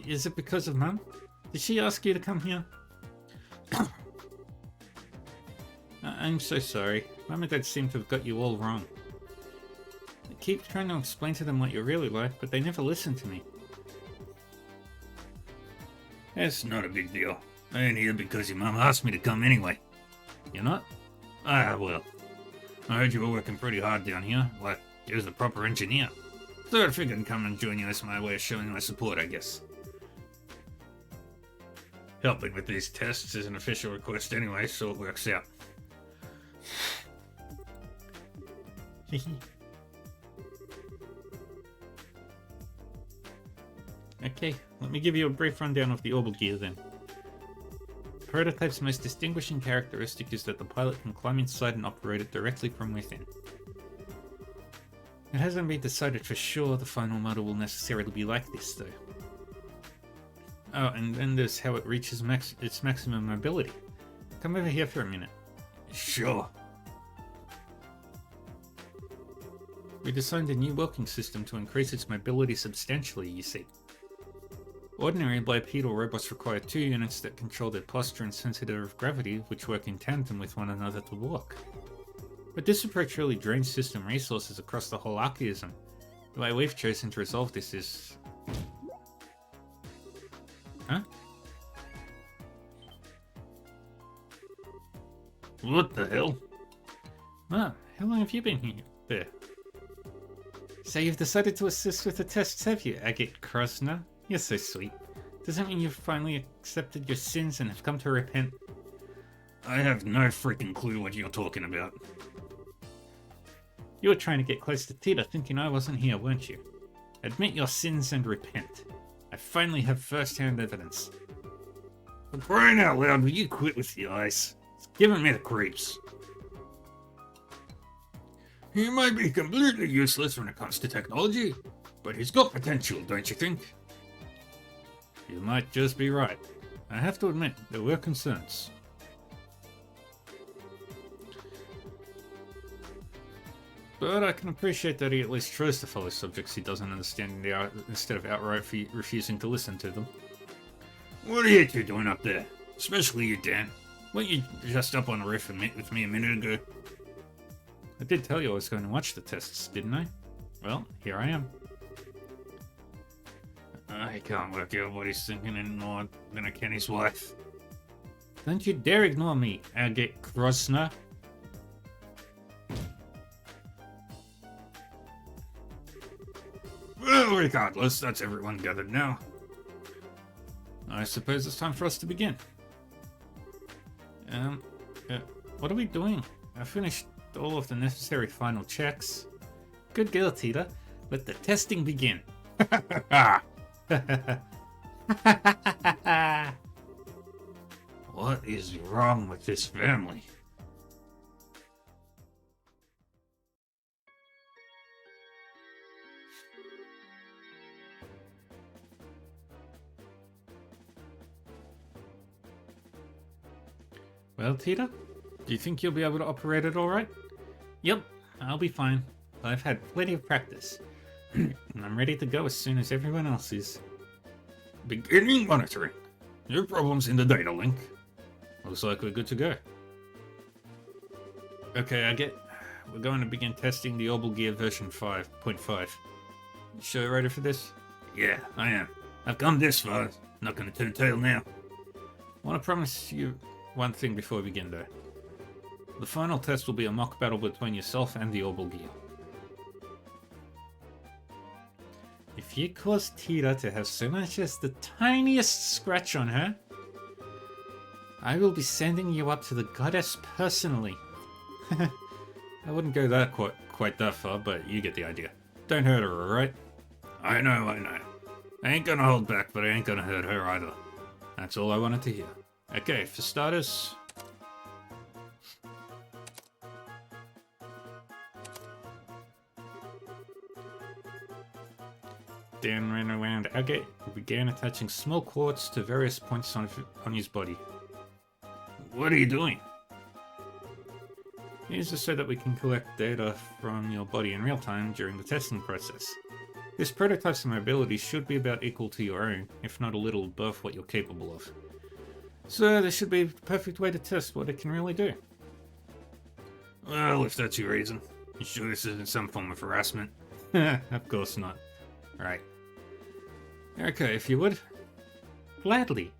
Is it because of Mum? Did she ask you to come here? I'm so sorry. Mum and Dad seem to have got you all wrong. I keep trying to explain to them what you're really like, but they never listen to me. It's not a big deal. I ain't here because your mum asked me to come anyway. You're not? Ah, well. I heard you were working pretty hard down here, like you're the proper engineer. So I figured I'd come and join you as my way of showing my support, I guess. Helping with these tests is an official request anyway, so it works out. Okay, let me give you a brief rundown of the orbital gear then. The prototype's most distinguishing characteristic is that the pilot can climb inside and operate it directly from within. It hasn't been decided for sure the final model will necessarily be like this though. Oh, and then there's how it reaches its maximum mobility. Come over here for a minute. Sure. We designed a new working system to increase its mobility substantially, you see. Ordinary bipedal robots require 2 units that control their posture and center of gravity, which work in tandem with one another to walk. But this approach really drains system resources across the whole archaism. The way we've chosen to resolve this is... Huh? What the hell? Ah, how long have you been here? There. So you've decided to assist with the tests, have you, Agate Krosner? You're so sweet. Does that mean you've finally accepted your sins and have come to repent? I have no freaking clue what you're talking about. You were trying to get close to Tita thinking I wasn't here, weren't you? Admit your sins and repent. I finally have first-hand evidence. For crying out loud, will you quit with the ice? It's giving me the creeps. He might be completely useless when it comes to technology, but he's got potential, don't you think? You might just be right. I have to admit, there were concerns. But I can appreciate that he at least tries to follow subjects he doesn't understand instead of outright refusing to listen to them. What are you two doing up there? Especially you, Dan. Weren't you just up on the roof with me a minute ago? I did tell you I was going to watch the tests, didn't I? Well, here I am. I can't work out what he's thinking any more than I can his wife. Don't you dare ignore me, Agate Krosner. Well, regardless, that's everyone gathered now. I suppose it's time for us to begin. What are we doing? I finished all of the necessary final checks. Good girl, Tita. Let the testing begin. What is wrong with this family? Well, Tita, do you think you'll be able to operate it all right? Yep, I'll be fine. I've had plenty of practice. And I'm ready to go as soon as everyone else is. Beginning monitoring. No problems in the data link. Looks like we're good to go. Okay, we're going to begin testing the Orbital Gear version 5.5. You sure ready for this? Yeah, I am. I've come this far. Not going to turn tail now. I want to promise you one thing before we begin though. The final test will be a mock battle between yourself and the Orbital Gear. If you cause Tita to have so much as the tiniest scratch on her, I will be sending you up to the goddess personally. I wouldn't go that quite that far, but you get the idea. Don't hurt her, alright? I know. I ain't gonna hold back, but I ain't gonna hurt her either. That's all I wanted to hear. Okay, for starters... Dan ran around Agate and began attaching small quartz to various points on his body. What are you doing? This is so that we can collect data from your body in real time during the testing process. This prototype's mobility should be about equal to your own, if not a little above what you're capable of. So this should be the perfect way to test what it can really do. Well, if that's your reason. You sure this isn't some form of harassment? Of course not. Right. Okay, if you would. Gladly.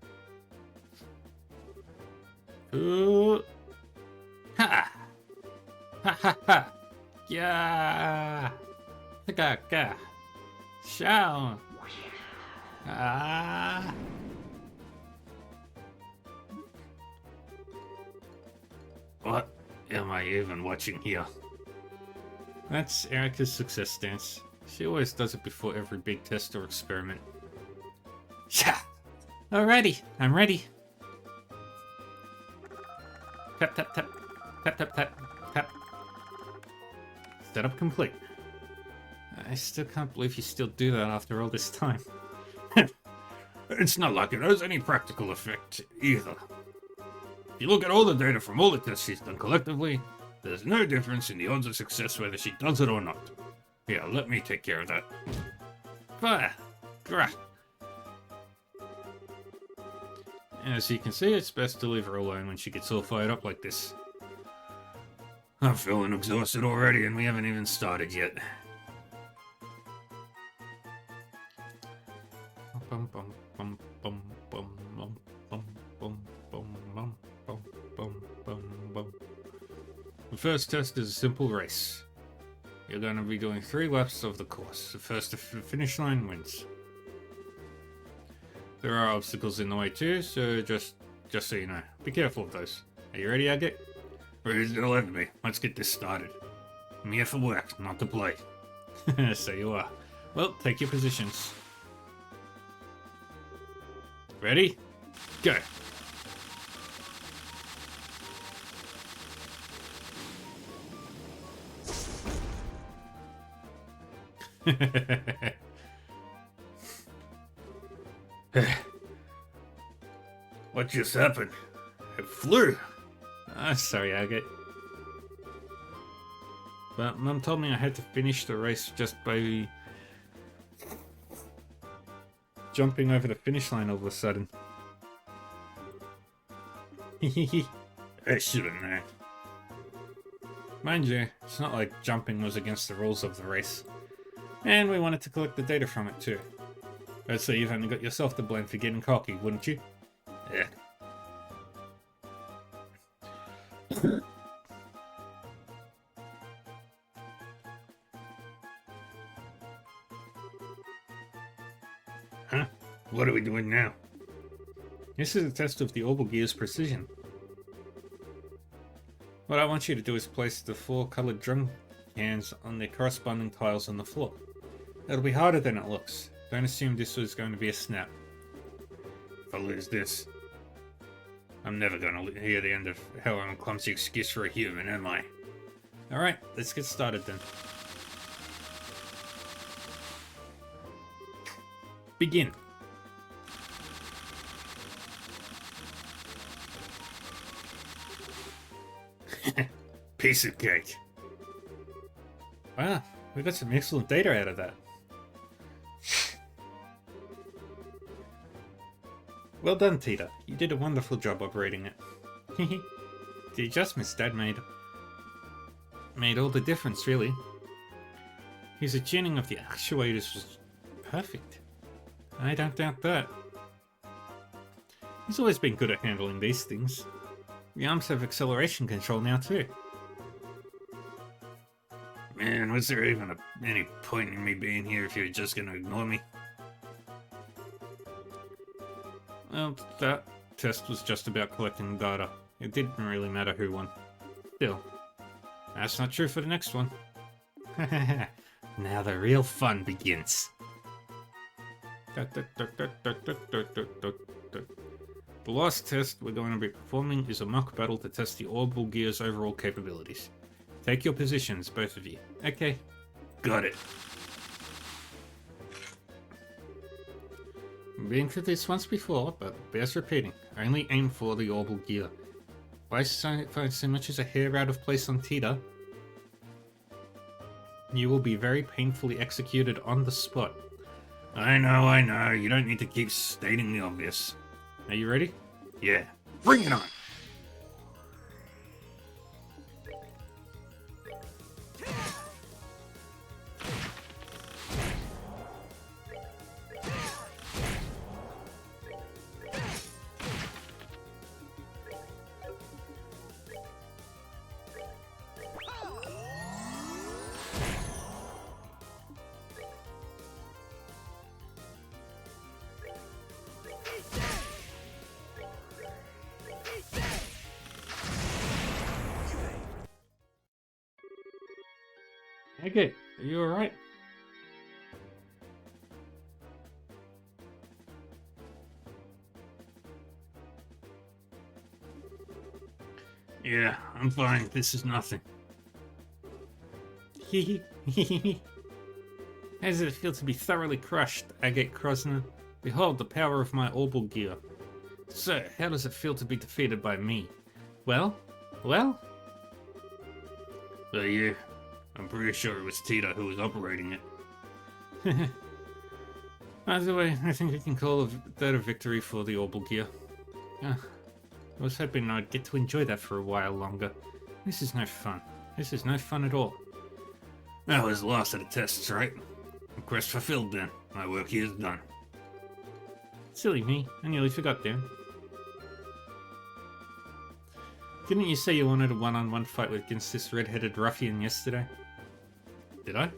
Ooh. Ha! Ha ha ha! Yeah! Ga ga! Shao! Ah! What am I even watching here? That's Erica's success dance. She always does it before every big test or experiment. Yeah! Alrighty, I'm ready. Tap tap tap. Tap tap tap. Tap. Setup complete. I still can't believe you still do that after all this time. It's not like it has any practical effect either. If you look at all the data from all the tests she's done collectively, there's no difference in the odds of success whether she does it or not. Here, let me take care of that. Fire! Grah! As you can see, it's best to leave her alone when she gets all fired up like this. I'm feeling exhausted already and we haven't even started yet. The first test is a simple race. You're going to be doing 3 laps of the course. The first to finish line wins. There are obstacles in the way too, so just so you know. Be careful of those. Are you ready, Agate? Ready to deliver me. Let's get this started. I'm here for work, not to play. So you are. Well, take your positions. Ready? Go! What just happened? It flew. Sorry, Agate. But Mum told me I had to finish the race just by jumping over the finish line all of a sudden. I should have known. Mind you, it's not like jumping was against the rules of the race. And we wanted to collect the data from it too. So you've only got yourself to blame for getting cocky, wouldn't you? Yeah. Huh? What are we doing now? This is a test of the Orbital Gear's precision. What I want you to do is place the 4 coloured drum cans on their corresponding tiles on the floor. It'll be harder than it looks. Don't assume this was going to be a snap. If I lose this, I'm never going to hear the end of how I'm a clumsy excuse for a human, am I? Alright, let's get started then. Begin. Piece of cake. Wow, we got some excellent data out of that. Well done, Tita. You did a wonderful job operating it. The adjustments Dad made all the difference, really. His tuning of the actuators was perfect. I don't doubt that. He's always been good at handling these things. The arms have acceleration control now too. Man, was there even any point in me being here if you were just gonna ignore me? Well, test was just about collecting data. It didn't really matter who won. Still, that's not true for the next one. Now the real fun begins. The last test we're going to be performing is a mock battle to test the Orbital Gear's overall capabilities. Take your positions, both of you. Okay. Got it. I've been through this once before, but bears repeating. Only aim for the Orbital Gear. If I find so much as a hair out of place on Tita, you will be very painfully executed on the spot. I know. You don't need to keep stating the obvious. Are you ready? Yeah. Bring it on! Okay, are you alright? Yeah, I'm fine. This is nothing. Hee hee. How does it feel to be thoroughly crushed, Agate Krosner? Behold the power of my Orbital Gear. So, how does it feel to be defeated by me? Well? Yeah, I'm pretty sure it was Tita who was operating it. By the way, I think we can call that a victory for the Orbital Gear. I was hoping I'd get to enjoy that for a while longer. This is no fun. This is no fun at all. I was lost at the tests, right? Quest fulfilled then. My work here is done. Silly me. I nearly forgot then. Didn't you say you wanted a one-on-one fight against this red-headed ruffian yesterday? Did I?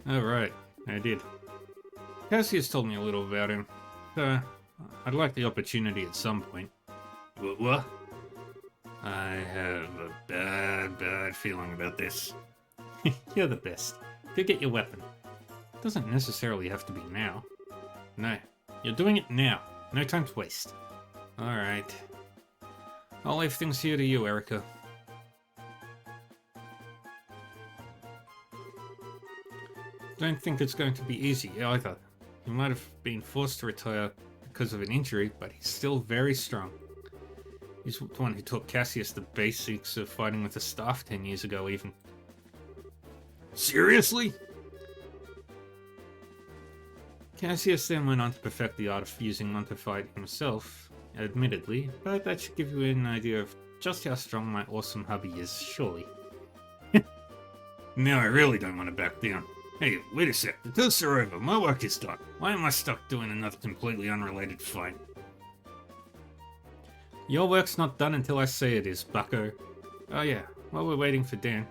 Oh, right. I did. Cassius told me a little about him. I'd like the opportunity at some point. What? I have a bad feeling about this. You're the best. Go get your weapon. Doesn't necessarily have to be now. No, you're doing it now. No time to waste. Alright. I'll leave things here to you, Erica. Don't think it's going to be easy either. He might have been forced to retire because of an injury, but he's still very strong. He's the one who taught Cassius the basics of fighting with the staff 10 years ago even. Seriously? Cassius then went on to perfect the art of using one to fight himself, admittedly, but that should give you an idea of just how strong my awesome hubby is, surely. Now I really don't want to back down. Hey, wait a sec, the tests are over, my work is done. Why am I stuck doing another completely unrelated fight? Your work's not done until I say it is, bucko. Oh yeah, while we're waiting for Dan,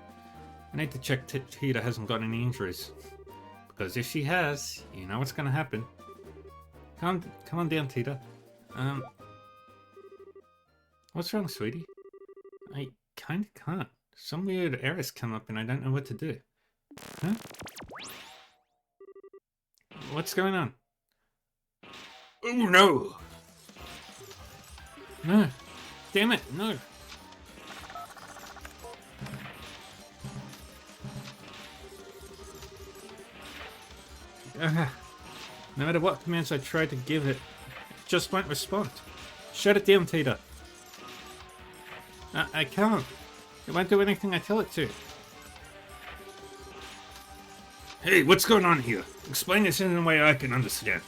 I need to check Tita hasn't got any injuries. Because if she has, you know what's gonna happen. Come on down, Tita. What's wrong, sweetie? I kinda can't. Some weird errors come up and I don't know what to do. Huh? What's going on? Oh no! No! Damn it, no! No matter what commands I tried to give it, it just won't respond. Shut it down, Tita. I can't. It won't do anything I tell it to. Hey, what's going on here? Explain this in a way I can understand.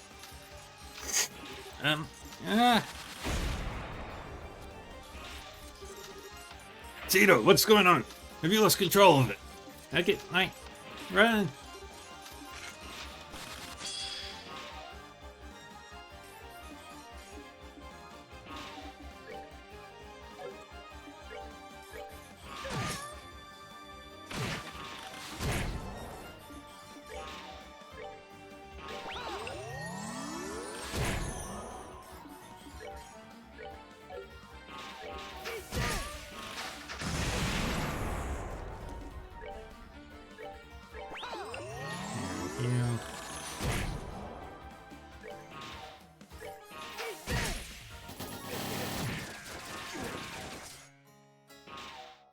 Tito, what's going on? Have you lost control of it? Run!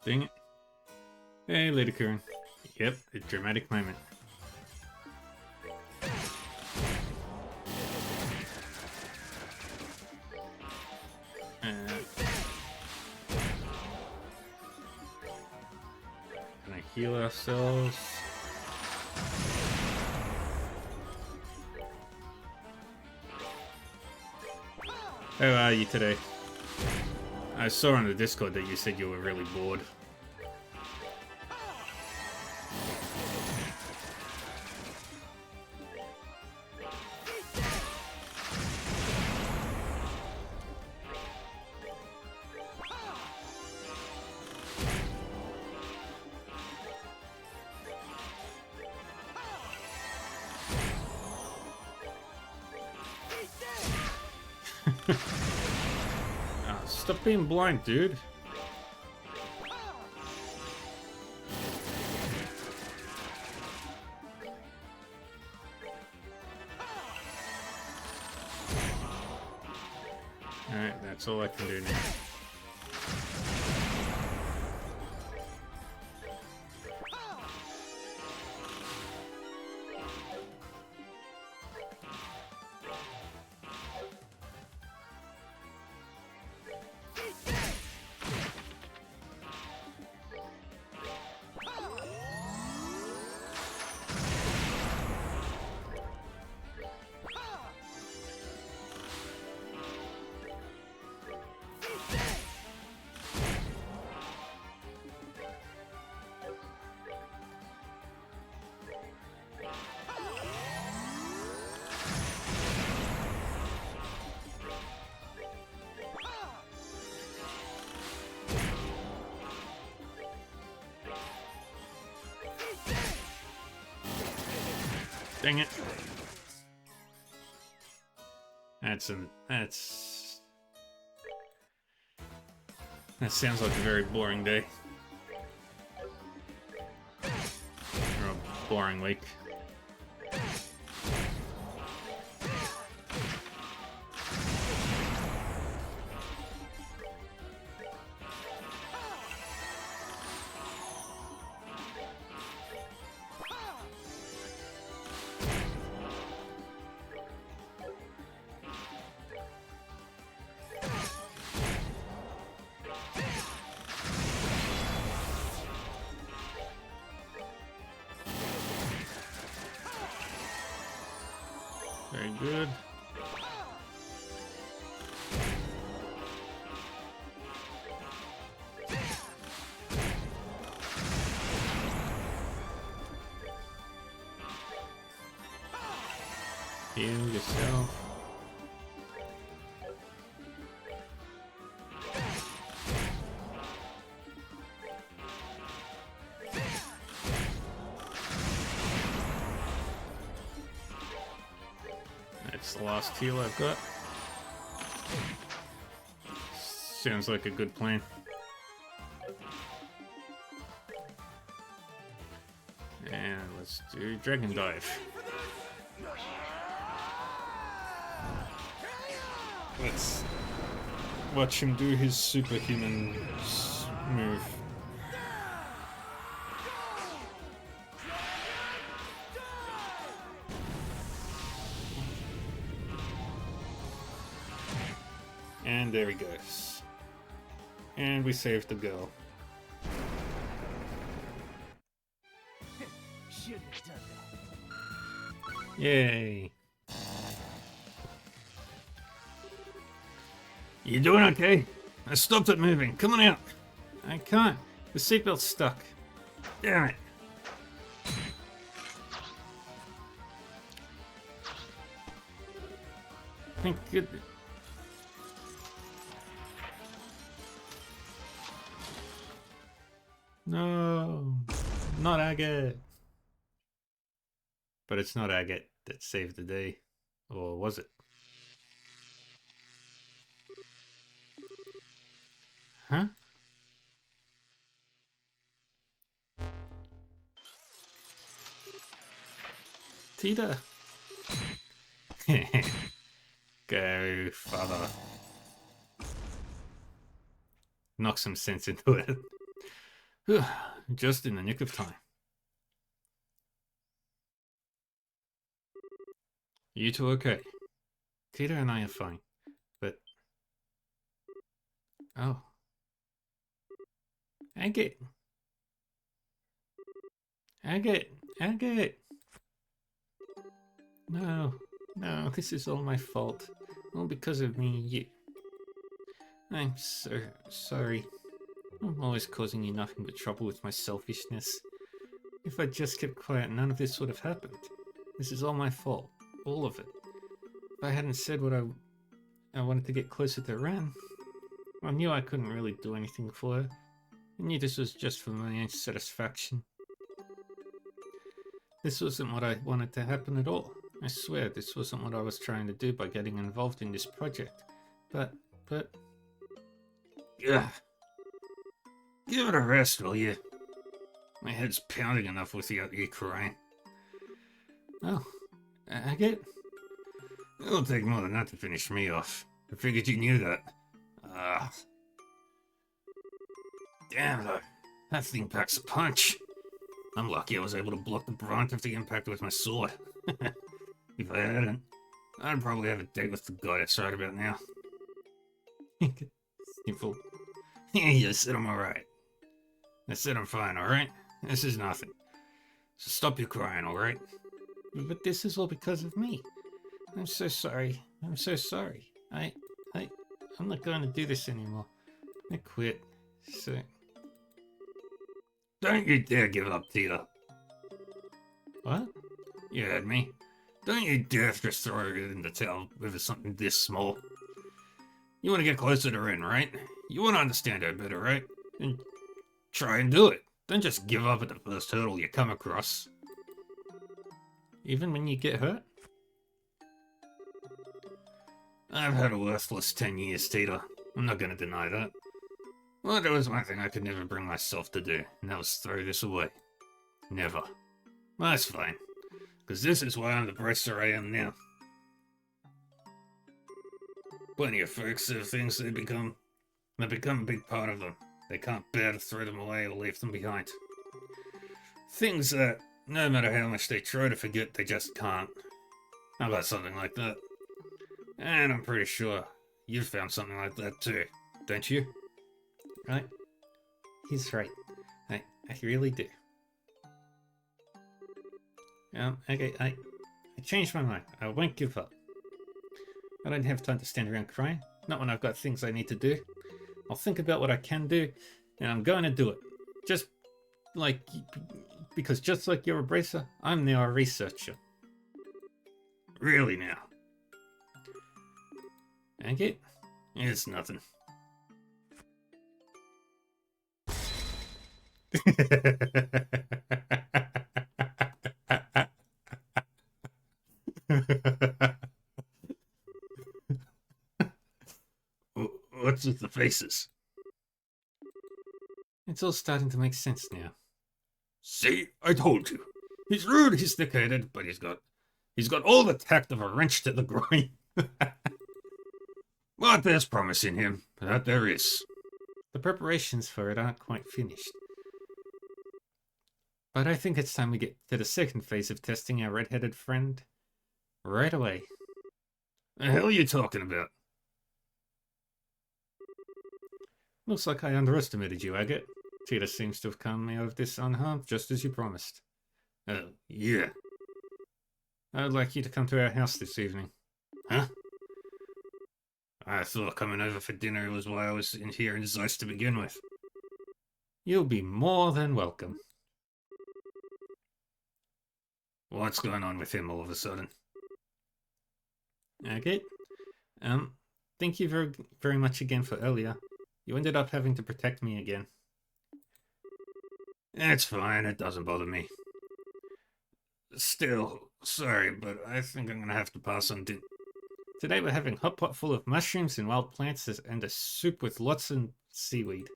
Dang it. Hey, Lady Kurin. Yep, a dramatic moment. Gonna heal ourselves. How are you today? I saw on the Discord that you said you were really bored. Stop being blind, dude. Alright, that's all I can do now. Dang it. That sounds like a very boring day. Or a boring week. Very good. Heal yourself. That's the last heal I've got. Sounds like a good plan. And let's do Dragon Dive. Let's watch him do his superhuman move. And there he goes. And we saved the girl. Shouldn't have done that. Yay. You doing okay? I stopped it moving. Come on out. I can't. The seatbelt's stuck. Damn it. Thank goodness. No, not Agate. But it's not Agate that saved the day. Or was it? Huh? Tita. Go, father. Knock some sense into it. Whew, just in the nick of time. You two okay? Tita and I are fine, but... Oh. Agate! Agate! Agate! No, no, this is all my fault. All because of me. I'm so sorry. I'm always causing you nothing but trouble with my selfishness. If I just kept quiet, none of this would have happened. This is all my fault. All of it. If I hadn't said what I wanted to get closer to Ren, I knew I couldn't really do anything for her. I knew this was just for my own satisfaction. This wasn't what I wanted to happen at all. I swear this wasn't what I was trying to do by getting involved in this project. But... Ugh. Give it a rest, will you? My head's pounding enough without you crying. Oh, Agate? It'll take more than that to finish me off. I figured you knew that. Damn though, that thing packs a punch. I'm lucky I was able to block the brunt of the impact with my sword. If I hadn't, I'd probably have a date with the goddess right about now. Simple. Yeah, you said I'm alright. I said I'm fine, alright? This is nothing. So stop your crying, alright? But this is all because of me. I'm so sorry. I'm so sorry. I'm not going to do this anymore. I quit. So... Don't you dare give up, Tita. What? You heard me. Don't you dare just throw it in the towel over something this small. You want to get closer to Ren, right? You want to understand her better, right? And try and do it. Don't just give up at the first hurdle you come across. Even when you get hurt? I've had a worthless 10 years, Tita. I'm not going to deny that. Well, there was one thing I could never bring myself to do, and that was throw this away. Never. Well, that's fine. Because this is why I'm the bracer I am now. Plenty of folks have things they become a big part of them. They can't bear to throw them away or leave them behind. Things that, no matter how much they try to forget, they just can't. How about something like that? And I'm pretty sure you've found something like that too, don't you? Right? He's right. I really do. Okay, I changed my mind. I won't give up. I don't have time to stand around crying. Not when I've got things I need to do. I'll think about what I can do, and I'm going to do it. Because just like you're a bracer, I'm now a researcher. Really now? Okay? It's nothing. What's with the faces? It's all starting to make sense now. See, I told you. He's rude, he's thick-headed, but he's got all the tact of a wrench to the groin. But there's promise in him, that there is. The preparations for it aren't quite finished. But I think it's time we get to the second phase of testing our red-headed friend. Right away. The hell are you talking about? Looks like I underestimated you, Agate. Tita seems to have come out of this unharmed, just as you promised. Oh, yeah. I'd like you to come to our house this evening. Huh? I thought coming over for dinner was why I was in here in Zeiss to begin with. You'll be more than welcome. What's going on with him all of a sudden? Agate? Thank you very, very much again for earlier. You ended up having to protect me again. It's fine, it doesn't bother me. Still, sorry, but I think I'm gonna have to pass on dinner. Today we're having a hot pot full of mushrooms and wild plants and a soup with lots of seaweed.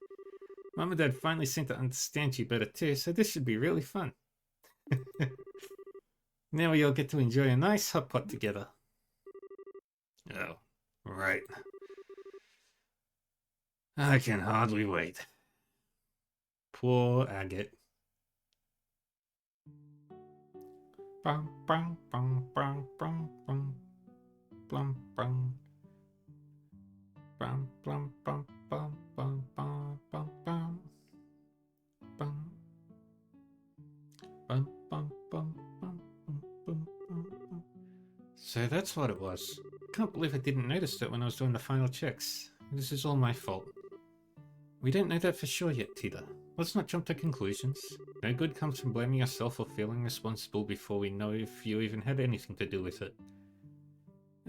Mum and Dad finally seem to understand you better too, so this should be really fun. Now we all get to enjoy a nice hot pot together. Oh, right. I can hardly wait. Poor Agate. Bum, bum, bum, bum, bum, bum, bum, bum. Bum, bum, bum, bum, bum, bum, bum, bum. Bum. Bum, bum, bum, bum, bum, bum, bum, bum. So that's what it was. Can't believe I didn't notice it when I was doing the final checks. This is all my fault. We don't know that for sure yet, Tita. Let's not jump to conclusions. No good comes from blaming yourself or feeling responsible before we know if you even had anything to do with it.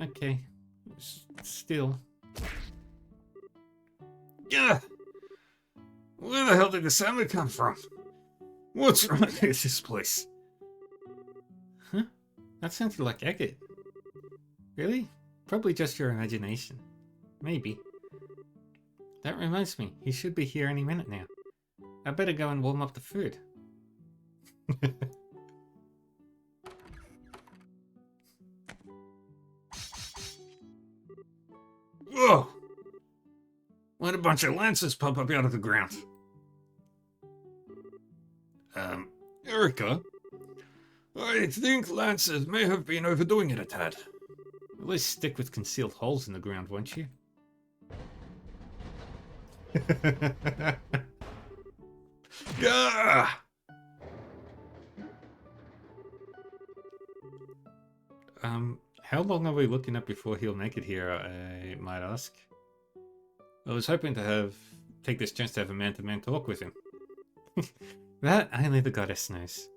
Okay. Still. Yeah! Where the hell did the salmon come from? What's wrong with this place? Huh? That sounded like Agate. Really? Probably just your imagination. Maybe. That reminds me, he should be here any minute now. I better go and warm up the food. Whoa! Why'd a bunch of lances pop up out of the ground? Erica? I think lances may have been overdoing it a tad. At least stick with concealed holes in the ground, won't you? Gah! How long are we looking at before he'll make it here, I might ask? I was hoping to take this chance to have a man-to-man talk with him. That only the goddess knows.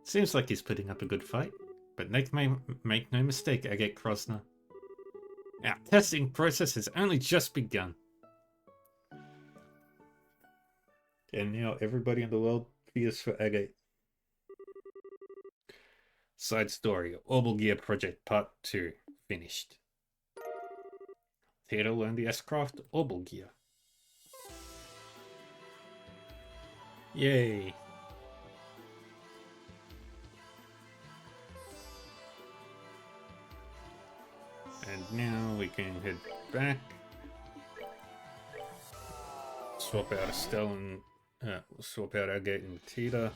Seems like he's putting up a good fight, but make no mistake, Agate Krosner. Our testing process has only just begun. And now everybody in the world fears for Agate. Side story, Orbital Gear Project Part 2 finished. Theodore learned the S-Craft Orbital Gear. Yay! And now we can head back. Swap out Estelle and swap out Agate and Tita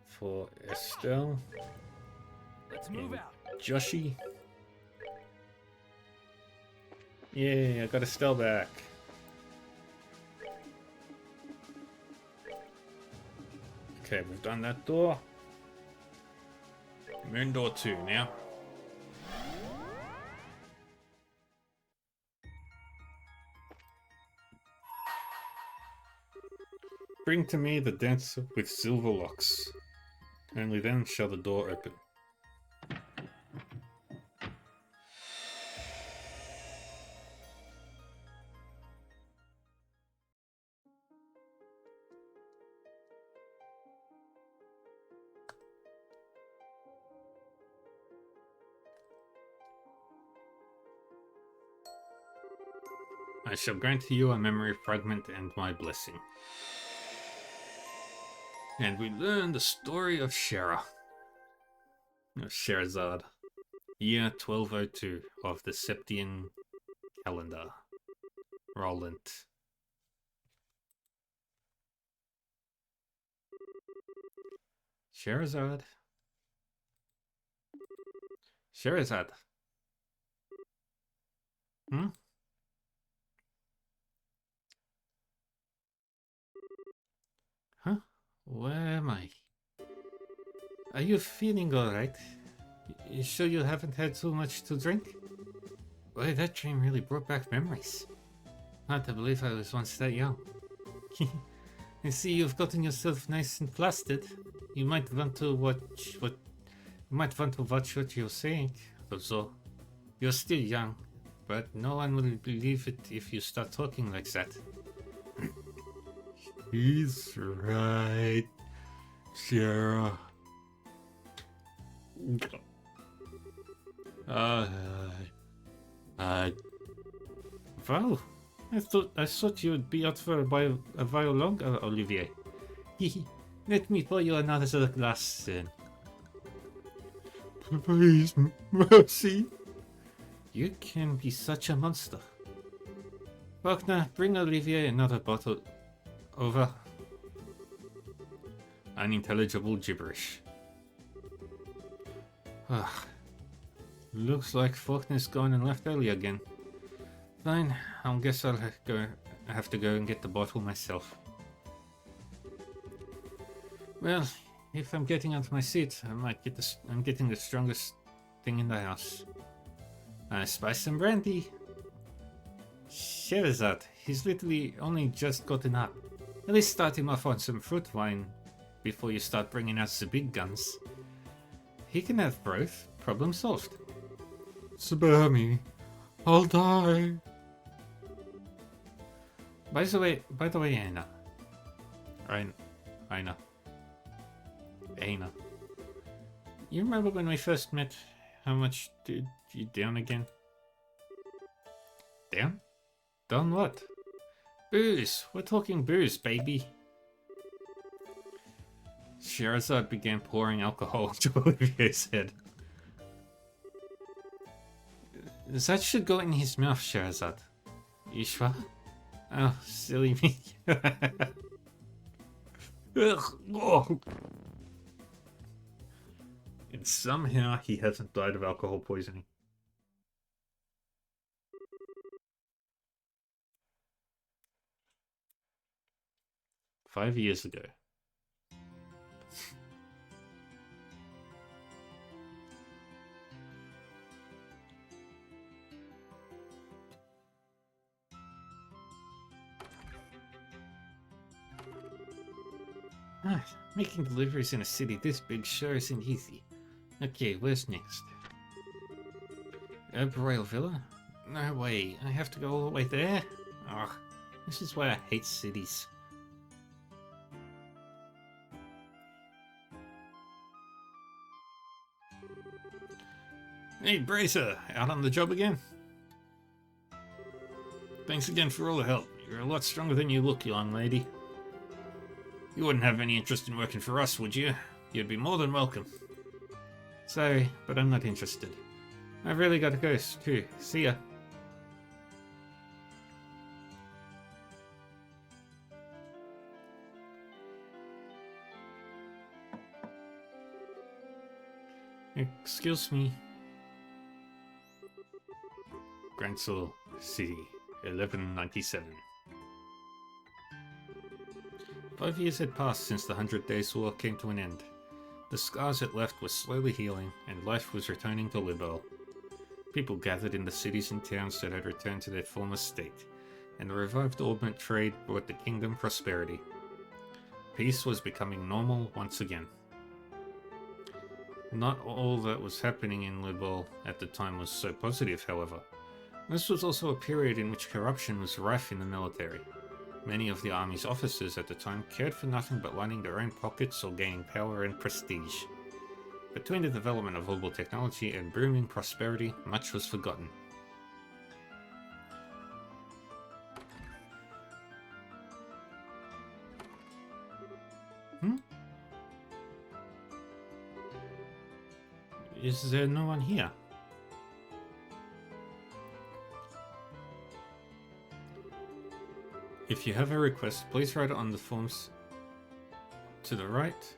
for Estelle. Let's move out. Joshi. Yay, I got Estelle back. Okay, we've done that door. Moon door 2 now. Bring to me the dancer with silver locks. Only then shall the door open. I shall grant to you a memory fragment and my blessing. And we learn the story of Shera. Of Sherazade. Year 1202 of the Septian calendar. Roland. Sherazade. Sherazade. Hmm? Huh? Where am I? Are you feeling alright? You sure you haven't had too much to drink? Boy, that dream really brought back memories. Hard to believe I was once that young. I see you've gotten yourself nice and plastered. You might want to watch what you're saying. Also, you're still young, but no one will believe it if you start talking like that. He's right, Shera. Wow, I thought you would be out for a while longer, Olivier. Let me pour you another glass then. Please, mercy. You can be such a monster. Faulkner, bring Olivier another bottle. Over. Unintelligible gibberish. Looks like Faulkner's gone and left early again. Fine, I guess I'll have to go and get the bottle myself. Well, if I'm getting onto my seat, I'm getting the strongest thing in the house. Spice some brandy. Sherazad, he's literally only just gotten up. At least start him off on some fruit wine before you start bringing out the big guns. He can have both. Problem solved. Spare me. I'll die. By the way, Anna. Aina. You remember when we first met? How much did you down again? Down? Down what? Booze! We're talking booze, baby! Sherazad began pouring alcohol into Olivier's head. That should go in his mouth, Sherazad. You sure? Oh, silly me. And somehow he hasn't died of alcohol poisoning. "5 years ago. Making deliveries in a city this big sure isn't easy. Okay, where's next? Royal Villa? No way, I have to go all the way there? Ugh, this is why I hate cities. Hey, Bracer, out on the job again? Thanks again for all the help. You're a lot stronger than you look, young lady. You wouldn't have any interest in working for us, would you? You'd be more than welcome. Sorry, but I'm not interested. I've really got to go too. See ya. Excuse me. Gransel City, 1197. 5 years had passed since the 100 Days War came to an end. The scars it left were slowly healing, and life was returning to Libel. People gathered in the cities and towns that had returned to their former state, and the revived Orbment trade brought the kingdom prosperity. Peace was becoming normal once again. Not all that was happening in Libel at the time was so positive, however. This was also a period in which corruption was rife in the military. Many of the army's officers at the time cared for nothing but lining their own pockets or gaining power and prestige. Between the development of mobile technology and booming prosperity, much was forgotten. Is there no one here? If you have a request, please write it on the forms to the right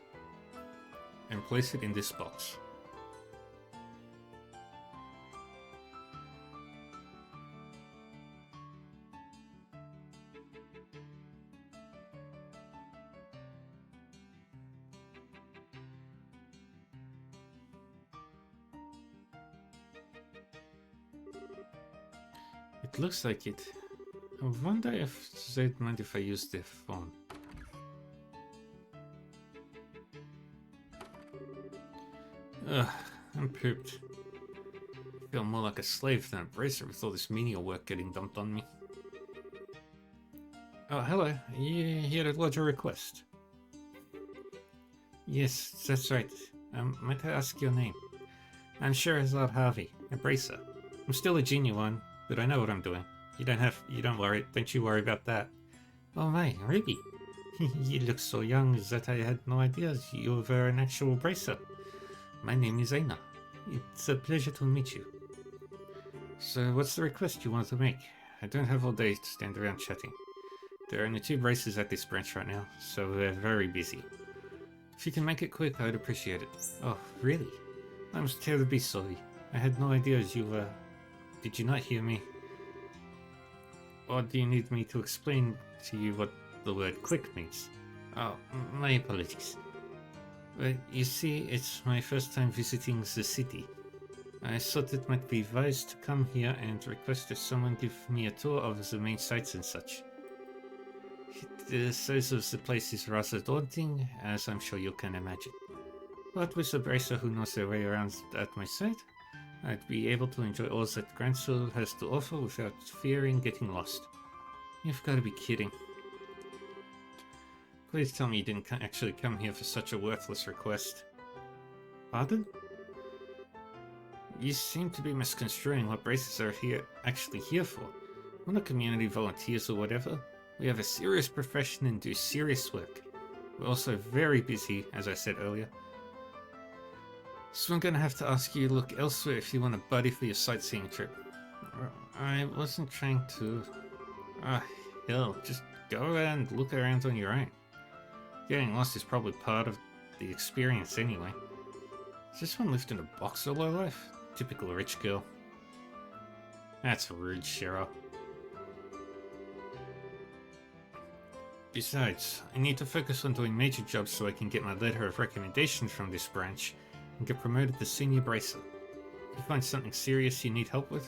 and place it in this box. It looks like it. I wonder if they'd mind if I use their phone. Ugh, I'm pooped. I feel more like a slave than a bracer with all this menial work getting dumped on me. Oh, hello. You here to lodge a request? Yes, that's right. Might I ask your name? I'm Sherazad Harvey, a bracer. I'm still a genuine, but I know what I'm doing. Don't worry about that. Oh my, Ruby. You look so young that I had no idea you were an actual bracer. My name is Aina. It's a pleasure to meet you. So, what's the request you want to make? I don't have all day to stand around chatting. There are only 2 braces at this branch right now, so we're very busy. If you can make it quick, I'd appreciate it. Oh, really? I'm terribly sorry. I had no idea you were... Did you not hear me? Or do you need me to explain to you what the word quick means? Oh, my apologies. Well, you see, it's my first time visiting the city. I thought it might be wise to come here and request that someone give me a tour of the main sites and such. The size of the place is rather daunting, as I'm sure you can imagine. But with a bracer who knows their way around at my side, I'd be able to enjoy all that Grand Soul has to offer without fearing getting lost. You've got to be kidding. Please tell me you didn't actually come here for such a worthless request. Pardon? You seem to be misconstruing what braces are actually here for. We're not community volunteers or whatever. We have a serious profession and do serious work. We're also very busy, as I said earlier. So I'm gonna have to ask you to look elsewhere if you want a buddy for your sightseeing trip. I wasn't trying to... hell, just go around and look around on your own. Getting lost is probably part of the experience anyway. Is this one lived in a box all her life? Typical rich girl. That's rude, Cheryl. Besides, I need to focus on doing major jobs so I can get my letter of recommendation from this branch and get promoted to senior bracer. If you find something serious you need help with,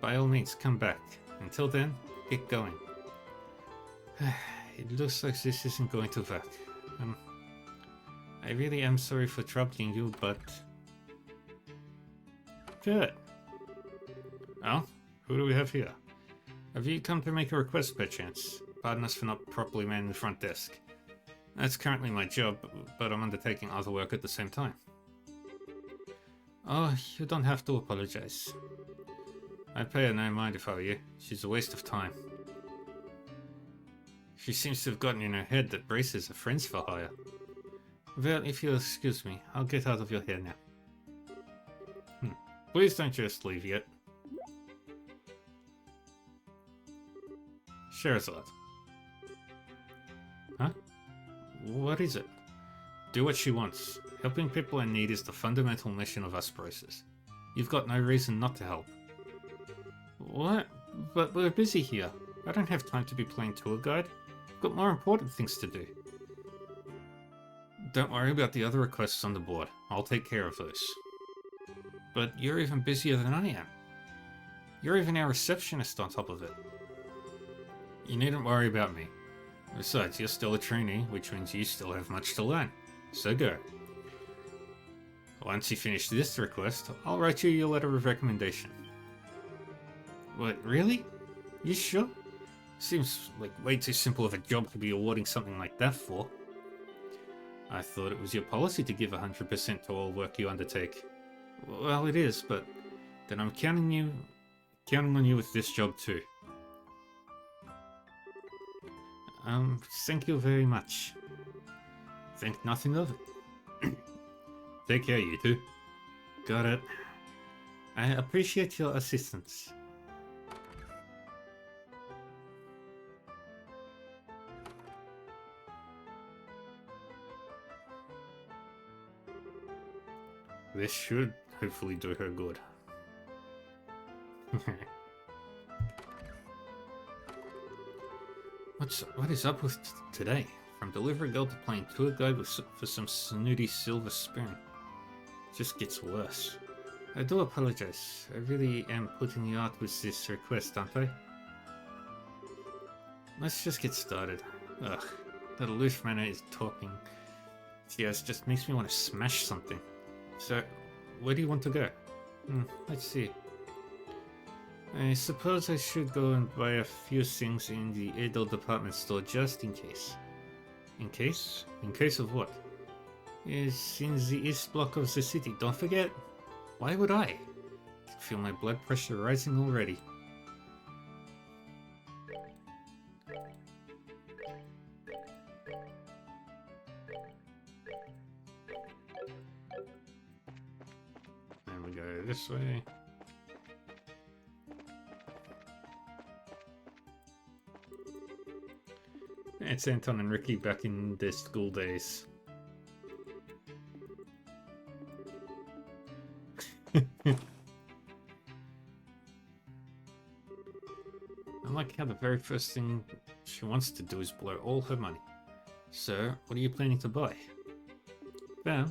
by all means come back. Until then, get going. It looks like this isn't going to work. I really am sorry for troubling you, but... Good. Oh, who do we have here? Have you come to make a request, perchance? Pardon us for not properly manning the front desk. That's currently my job, but I'm undertaking other work at the same time. Oh, you don't have to apologize. I'd pay her no mind if I were you. She's a waste of time. She seems to have gotten in her head that braces are friends for hire. Well, if you'll excuse me, I'll get out of your hair now. Please don't just leave yet. Sherazade. Huh? What is it? Do what she wants. Helping people in need is the fundamental mission of us bracers. You've got no reason not to help. What? But we're busy here. I don't have time to be playing tour guide. I've got more important things to do. Don't worry about the other requests on the board. I'll take care of those. But you're even busier than I am. You're even our receptionist on top of it. You needn't worry about me. Besides, you're still a trainee, which means you still have much to learn. So go. Once you finish this request, I'll write you your letter of recommendation. What, really? You sure? Seems like way too simple of a job to be awarding something like that for. I thought it was your policy to give 100% to all work you undertake. Well, it is, but then I'm counting on you with this job too. Thank you very much. Think nothing of it. Take care, you two. Got it. I appreciate your assistance. This should hopefully do her good. What is up with today? From delivery girl to playing tour guide for some snooty silver spoon. It just gets worse. I do apologize. I really am putting you out with this request, aren't I? Let's just get started. Ugh, that aloof manner is talking. Yes, just makes me want to smash something. So, where do you want to go? Let's see. I suppose I should go and buy a few things in the Edo department store just in case. In case? In case of what? It's in the east block of the city, don't forget. Why would I? I feel my blood pressure rising already. There we go, this way. It's Anton and Ricky back in their school days. I like how the very first thing she wants to do is blow all her money. So, what are you planning to buy? Well,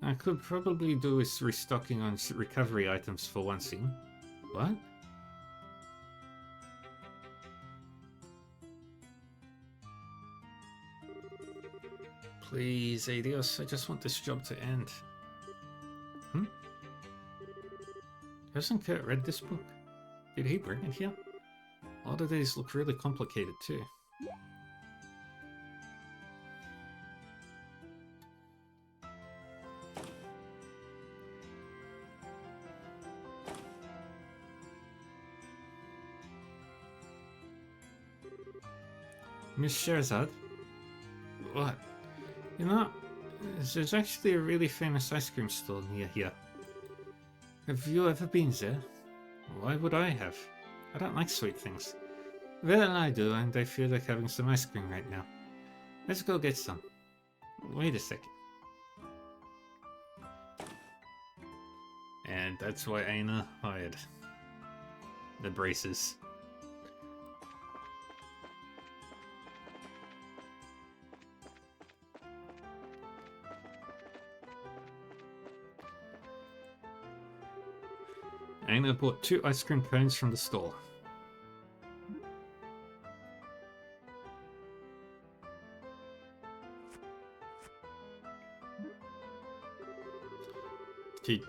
I could probably do with restocking on recovery items for one thing. What? Please, Adios, I just want this job to end. Hasn't Kurt read this book? Did he bring it here? A lot of these look really complicated too. Miss Sherzad? What? You know, there's actually a really famous ice cream store near here. Have you ever been there? Why would I have? I don't like sweet things. Well, I do, and I feel like having some ice cream right now. Let's go get some. Wait a second. And that's why Aina hired the braces. Aina bought 2 ice cream cones from the store. Did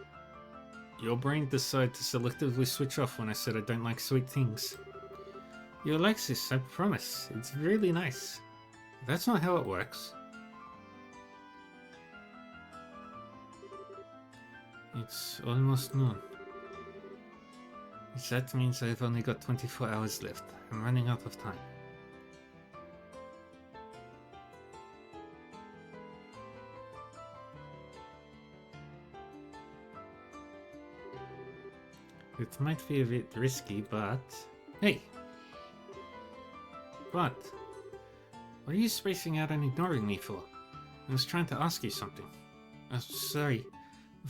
your brain decide to selectively switch off when I said I don't like sweet things? You'll like this, I promise. It's really nice. That's not how it works. It's almost noon. That means I've only got 24 hours left. I'm running out of time. It might be a bit risky, but... Hey! What? What are you spacing out and ignoring me for? I was trying to ask you something. Sorry.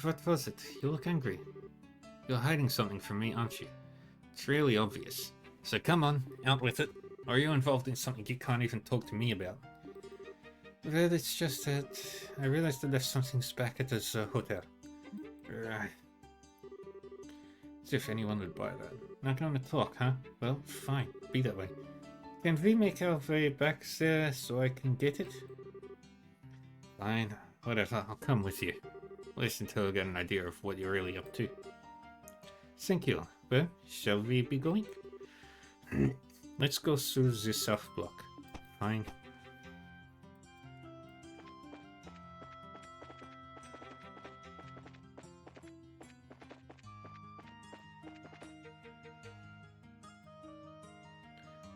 What was it? You look angry. You're hiding something from me, aren't you? It's really obvious. So come on, out with it. Or are you involved in something you can't even talk to me about? Well, it's just that I realized I left some things back at this hotel. As if anyone would buy that. Not gonna talk, huh? Well, fine. Be that way. Can we make our way back there so I can get it? Fine. Whatever. I'll come with you. At least until I get an idea of what you're really up to. Thank you. Well, shall we be going? Let's go through the south block. Fine.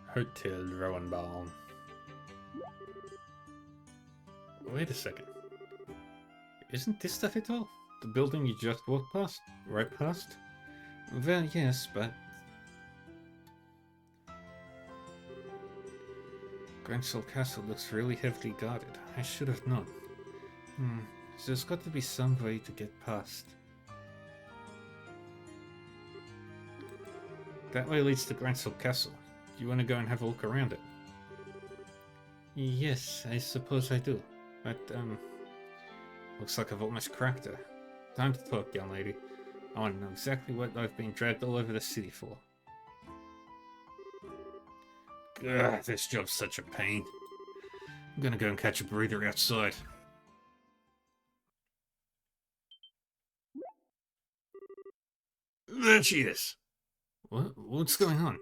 Hotel Rowenbaum. Wait a second. Isn't this the hotel? The building you just walked past? Right past? Well, yes, but... Grensel Castle looks really heavily guarded. I should have known. There's got to be some way to get past. That way leads to Grensel Castle. Do you want to go and have a look around it? Yes, I suppose I do. But, looks like I've almost cracked her. Time to talk, young lady. I want to know exactly what I've been dragged all over the city for. Ugh, this job's such a pain. I'm gonna go and catch a breather outside. There she is! What's going on?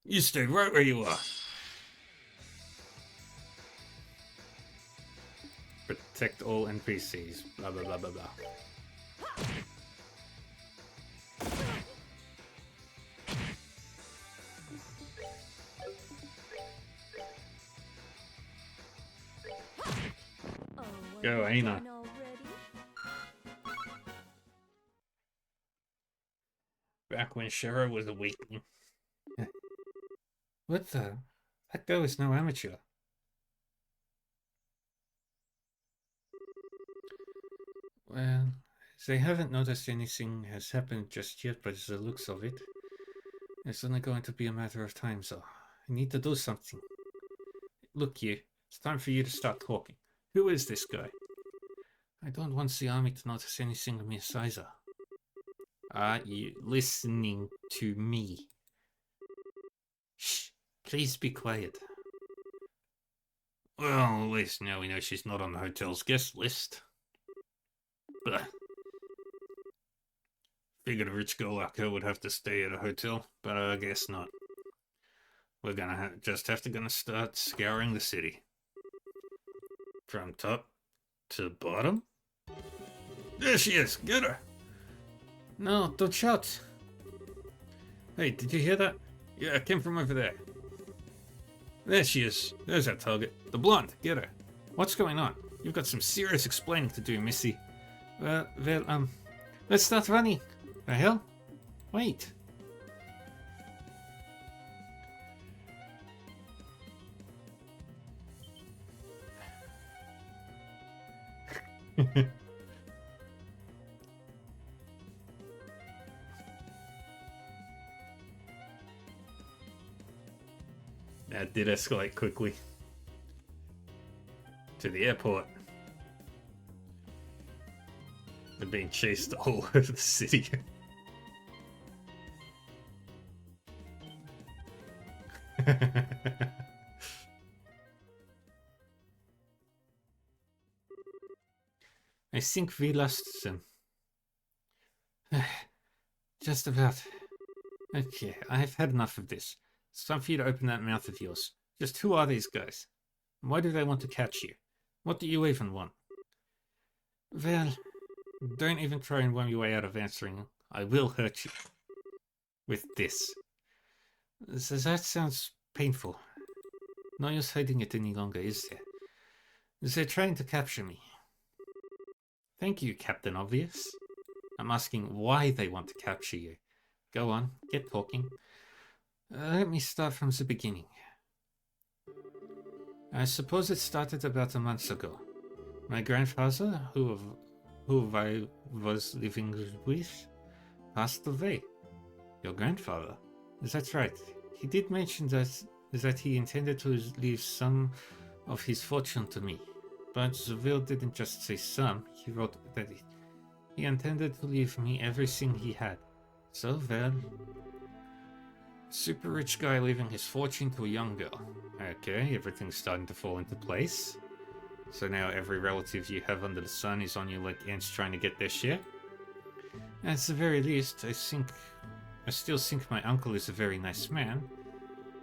You stay right where you are. Protect all NPCs. Blah blah blah blah blah. Go, Aina. Back when Shara was awakening. What the? That girl is no amateur. Well, they haven't noticed anything has happened just yet, but the looks of it, it's only going to be a matter of time, so I need to do something. Look, you, it's time for you to start talking. Who is this guy? I don't want the army to notice anything of Miss Isa. Are you listening to me? Shh, please be quiet. Well, at least now we know she's not on the hotel's guest list. But figured a rich girl like her would have to stay at a hotel, but I guess not. We're gonna gonna start scouring the city. From top to bottom? There she is! Get her! No, don't shout! Hey, did you hear that? Yeah, it came from over there. There she is. There's our target. The blonde. Get her. What's going on? You've got some serious explaining to do, Missy. Well, let's start running. The hell? Wait. That did escalate quickly. To the airport. They're being chased all over the city. I think we lost them. Just about. Okay, I've had enough of this. It's time for you to open that mouth of yours. Just who are these guys? Why do they want to catch you? What do you even want? Well, don't even try and worm your way out of answering. I will hurt you. With this. That sounds painful. No use hiding it any longer, is there? They're trying to capture me. Thank you, Captain Obvious. I'm asking why they want to capture you. Go on, get talking. Let me start from the beginning. I suppose it started about a month ago. My grandfather, who I was living with, passed away. Your grandfather? That's right. He did mention that he intended to leave some of his fortune to me. But the will didn't just say some, he wrote that he intended to leave me everything he had. So, well, super rich guy leaving his fortune to a young girl. Okay, everything's starting to fall into place. So now every relative you have under the sun is on you like ants trying to get their share? At the very least, I still think my uncle is a very nice man.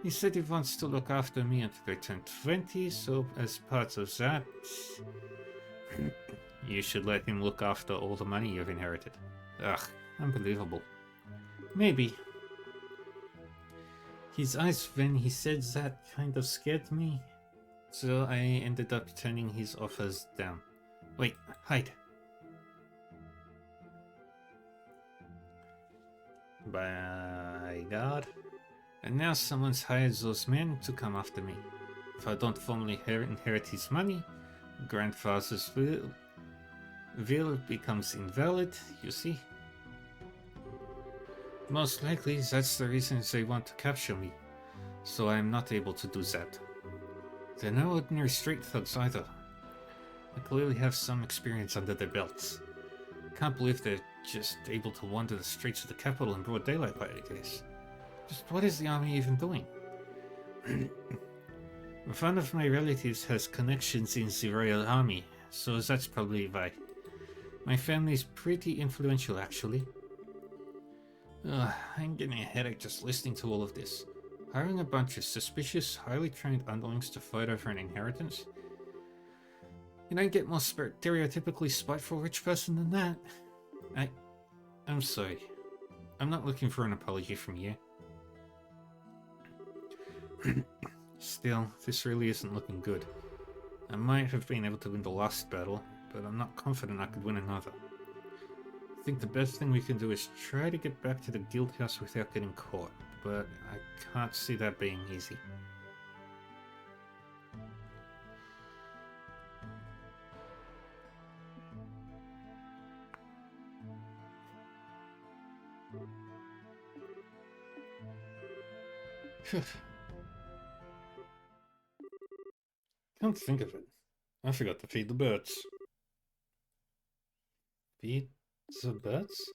He said he wants to look after me until I turn 20, so as part of that, you should let him look after all the money you've inherited. Ugh, unbelievable. Maybe. His eyes when he said that kind of scared me, so I ended up turning his offers down. Wait, hide. By God. And now someone's hired those men to come after me. If I don't formally inherit his money, grandfather's will becomes invalid, you see? Most likely that's the reason they want to capture me, so I am not able to do that. They're no ordinary street thugs either. They clearly have some experience under their belts. Can't believe they're just able to wander the streets of the capital in broad daylight like this. Just what is the army even doing? One of my relatives has connections in the Royal Army, so that's probably why. My family's pretty influential, actually. I'm getting a headache just listening to all of this. Hiring a bunch of suspicious, highly trained underlings to fight over an inheritance? You don't get more stereotypically spiteful rich person than that. I'm sorry. I'm not looking for an apology from you. Still, this really isn't looking good. I might have been able to win the last battle, but I'm not confident I could win another. I think the best thing we can do is try to get back to the guild house without getting caught, but I can't see that being easy. Can't think of it. I forgot to feed the birds. Feed the birds?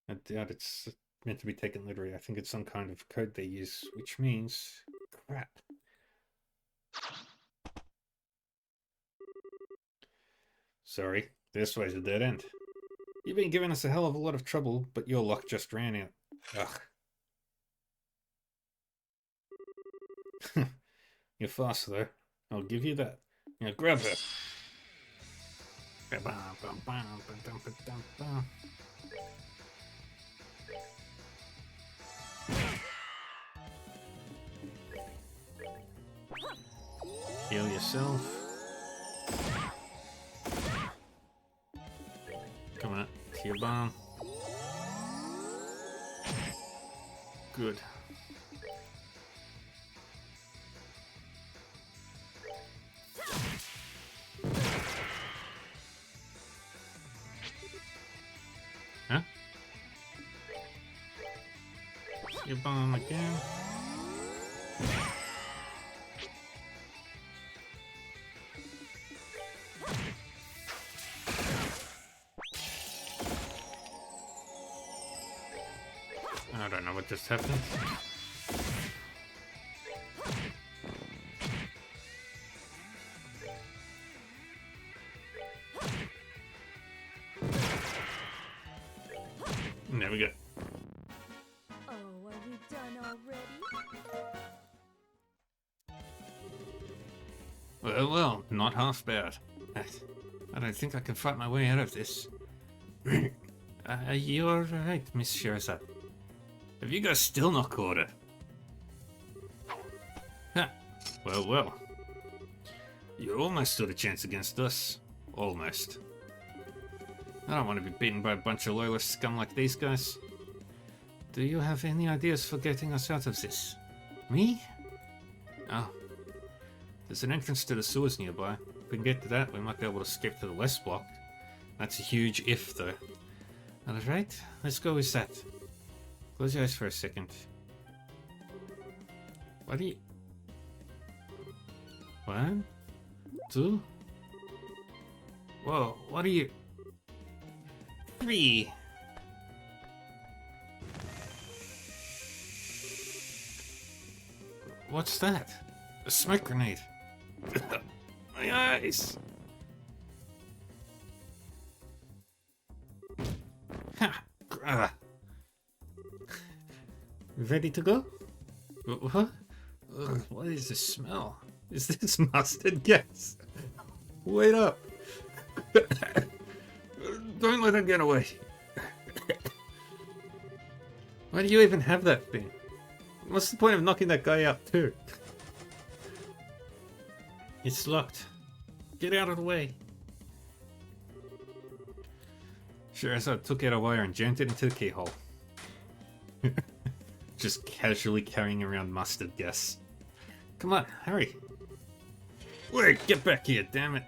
I doubt it's meant to be taken literally. I think it's some kind of code they use, which means... crap. Sorry, this way's a dead end. You've been giving us a hell of a lot of trouble, but your luck just ran out. Ugh. You're fast, though. I'll give you that. Now grab her. Heal yourself. Come on, to your bomb. Good. Huh? Your bomb again. I don't know what just happened. There we go. Oh, are we done already? Well, not half bad. I don't think I can fight my way out of this. You're right, Miss Scheherazade. Have you guys still not caught her? Ha! Well. You almost stood a chance against us. Almost. I don't want to be beaten by a bunch of loyalist scum like these guys. Do you have any ideas for getting us out of this? Me? Oh. There's an entrance to the sewers nearby. If we can get to that, we might be able to escape to the west block. That's a huge if, though. Alright, let's go with that. Close your eyes for a second. What are you... 1, 2... Whoa, what are you... 3... What's that? A smoke grenade. My eyes! Ha! Ready to go? What? Ugh, what is the smell? Is this mustard gas? Wait up! Don't let him get away. Why do you even have that thing? What's the point of knocking that guy out too? It's locked. Get out of the way. Scheherazade took out a wire and jammed it into the keyhole. Just casually carrying around mustard gas. Come on, hurry. Wait, get back here, damn it.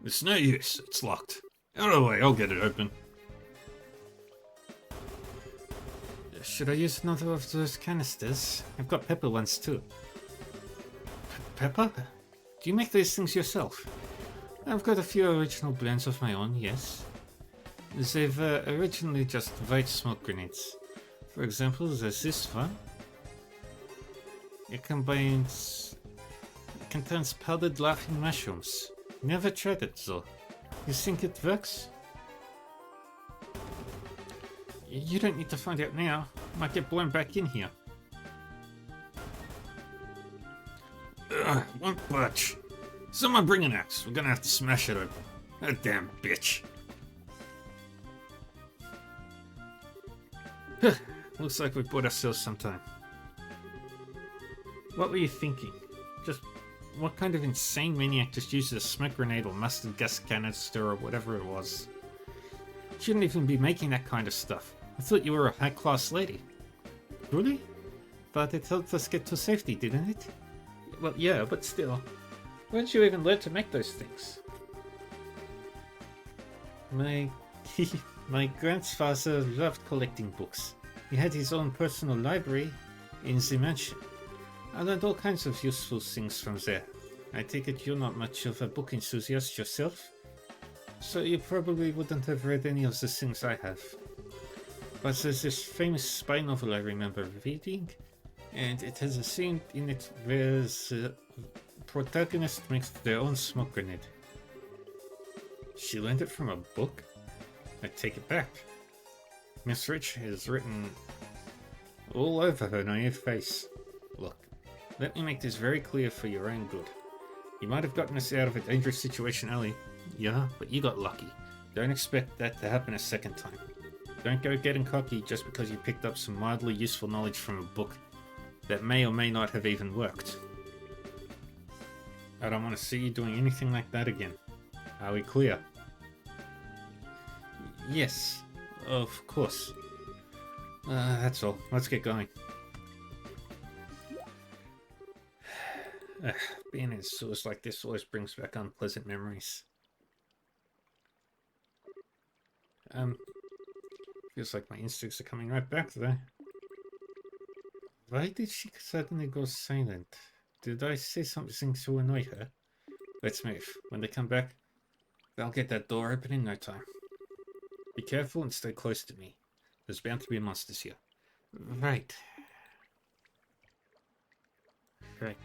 It's no use, it's locked. Out of the way, I'll get it open. Should I use another of those canisters? I've got pepper ones too. Pepper? Do you make those things yourself? I've got a few original blends of my own, yes. They've originally just white smoke grenades. For example, there's this one. It contains powdered laughing mushrooms. Never tried it though. You think it works? You don't need to find out now. Might get blown back in here. Ugh, one punch. Someone bring an axe. We're gonna have to smash it open. That damn bitch. Looks like we bought ourselves some time. What were you thinking? Just what kind of insane maniac just uses a smoke grenade or mustard gas canister or whatever it was? Shouldn't even be making that kind of stuff. I thought you were a high-class lady. Really? But it helped us get to safety, didn't it? Well, yeah, but still. Where'd you even learn to make those things? My my grandfather loved collecting books. He had his own personal library in the mansion. I learned all kinds of useful things from there. I take it you're not much of a book enthusiast yourself, so you probably wouldn't have read any of the things I have. But there's this famous spy novel I remember reading, and it has a scene in it where the protagonist makes their own smoke grenade. She learned it from a book? I take it back. Miss Rich has written all over her naive face. Look, let me make this very clear for your own good. You might have gotten us out of a dangerous situation early, yeah, but you got lucky. Don't expect that to happen a second time. Don't go getting cocky just because you picked up some mildly useful knowledge from a book that may or may not have even worked. I don't want to see you doing anything like that again. Are we clear? Yes, of course. That's all. Let's get going. Being in sewers like this always brings back unpleasant memories. Feels like my instincts are coming right back though. Why did she suddenly go silent? Did I say something to annoy her? Let's move. When they come back, they'll get that door open in no time. Be careful and stay close to me. There's bound to be monsters here. Right. Right.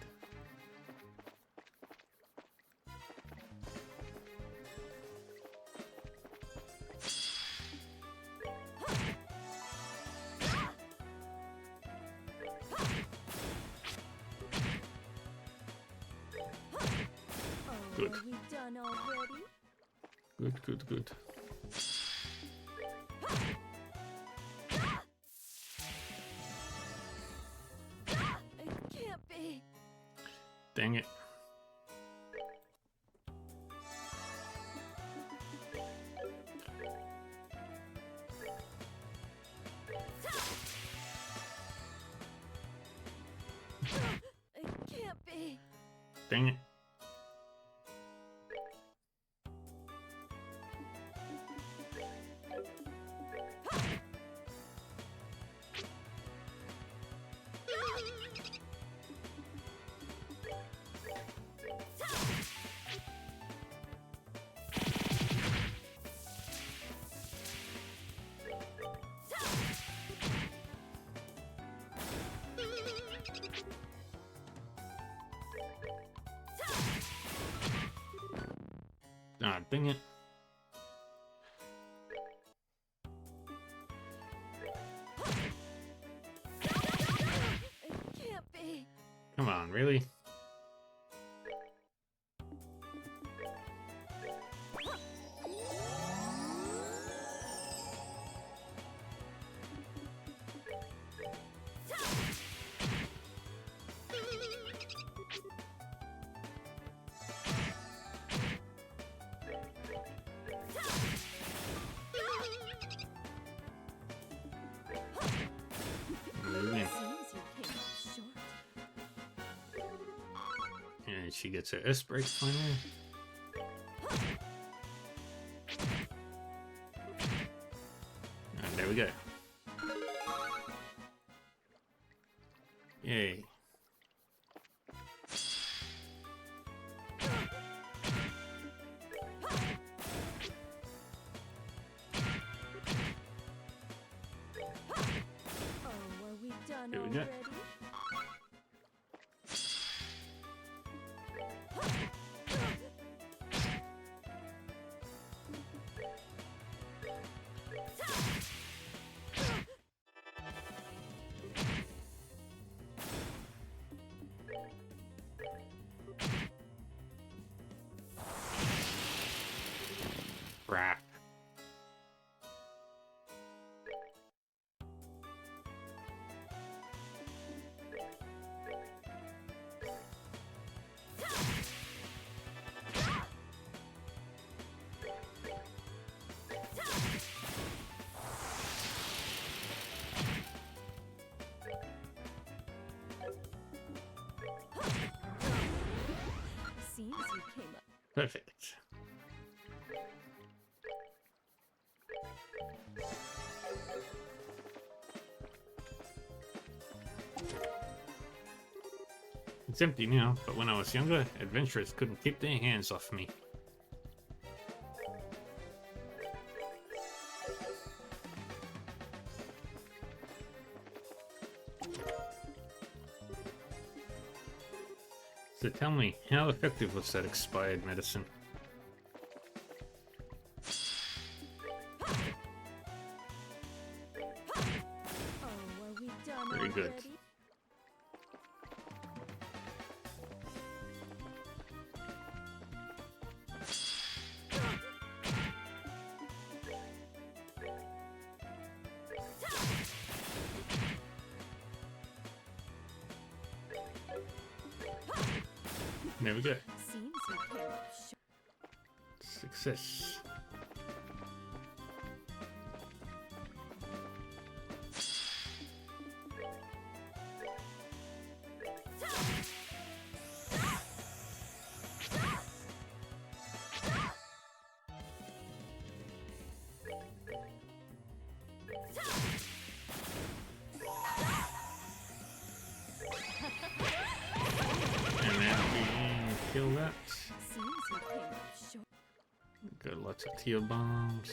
Good. Are we done already? Good, good, good. It can't be. Dang it. It can't be. Dang it. Ah, dang it. It can't be. Come on, really? Really? Seems you came up short. And she gets her S break finally. And there we go. Yay. Oh, are we done Here we go. already? Crap. Seems you came up. Perfect. It's empty now, but when I was younger, adventurers couldn't keep their hands off me. So tell me, how effective was that expired medicine? Oh, are we done Very good. already? There we go. Seems you came up short. Success. And now we kill that. Seems you came up short. Got lots of tear bombs.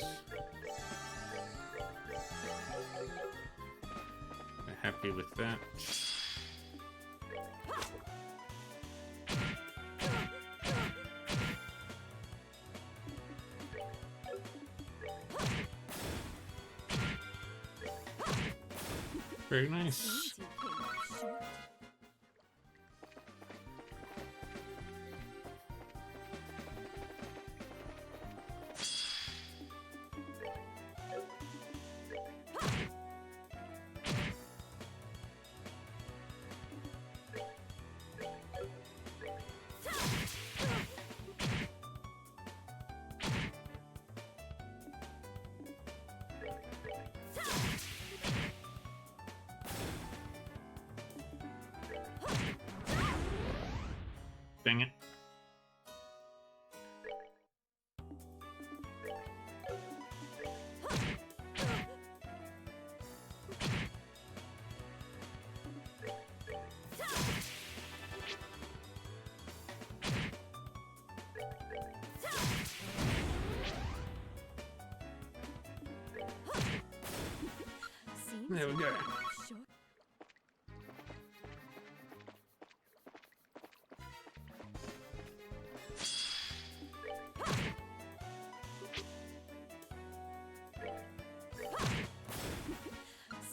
We're happy with that. Very nice. Seems you came up short. Dang it. Seems There we you go. came up short.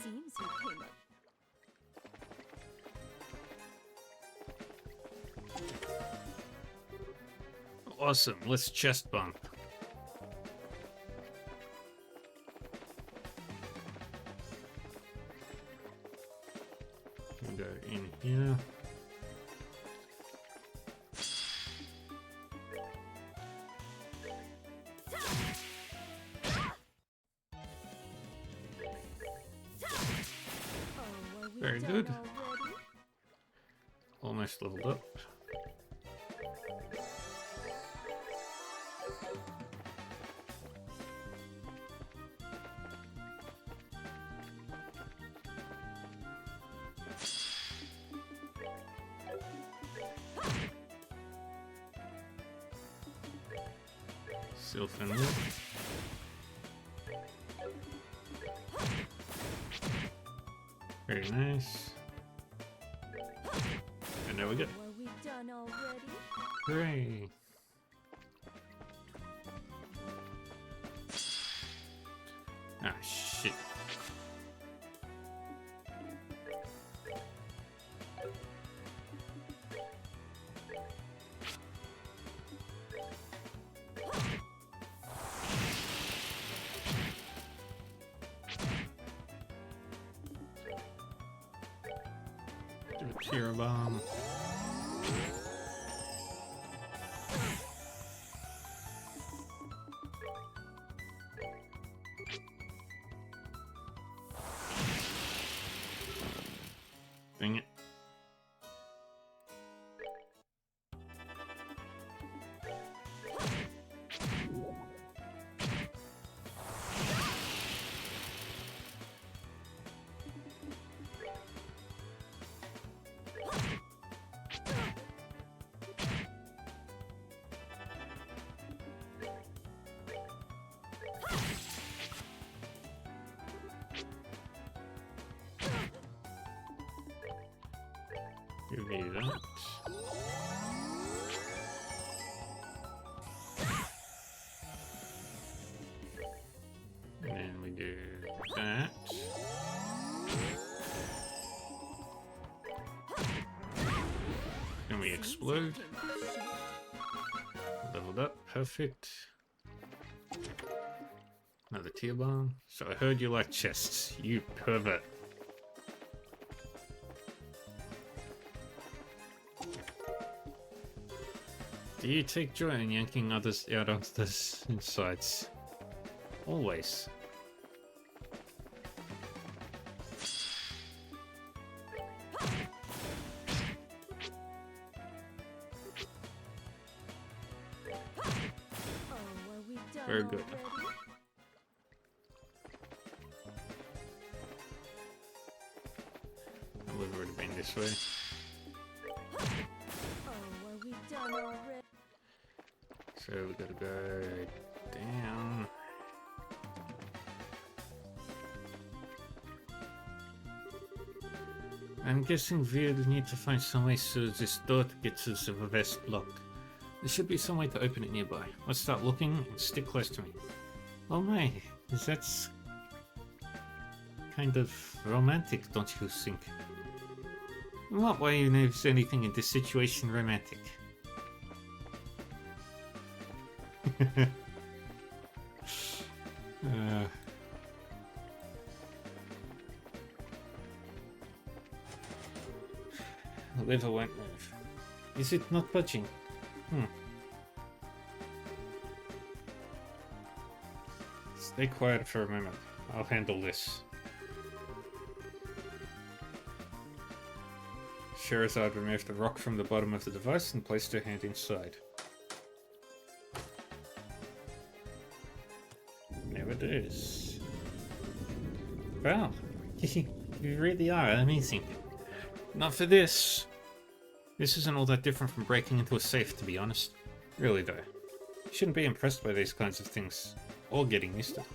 Seems you came up. Awesome. Let's chest bump. Go in here. Oh, are we Very done good. already? Almost leveled up. Sylphin. Very nice. And there we go. Oh, are we done already? Hooray! Ah, shit. Do a tear bomb. Dang it. Give me that. And then we do that. Then we explode. Leveled up, perfect. Another tier bomb. So I heard you like chests, you pervert. Do you take joy in yanking others out of the insides? Always. Very good. I would have already been this way. So we gotta go down. I'm guessing we'll need to find some way so this door to get to the west block. There should be some way to open it nearby. Let's start looking and stick close to me. Oh my, that's kind of romantic, don't you think? In what way is anything in this situation romantic? The lever won't move. Is it not budging? Stay quiet for a moment. I'll handle this. Sherazade removed the rock from the bottom of the device and placed her hand inside. There it is. Wow, you really are amazing. Not for this. This isn't all that different from breaking into a safe, to be honest. Really though. You shouldn't be impressed by these kinds of things. Or getting used to them.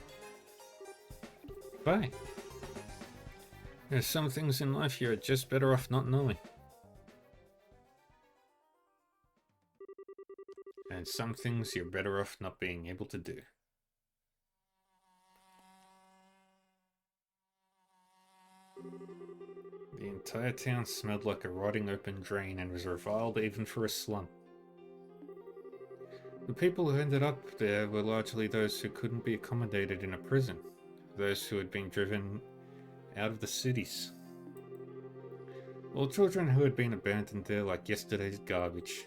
Bye. There's some things in life you're just better off not knowing. And some things you're better off not being able to do. The entire town smelled like a rotting open drain and was reviled even for a slum. The people who ended up there were largely those who couldn't be accommodated in a prison, those who had been driven out of the cities, or children who had been abandoned there like yesterday's garbage.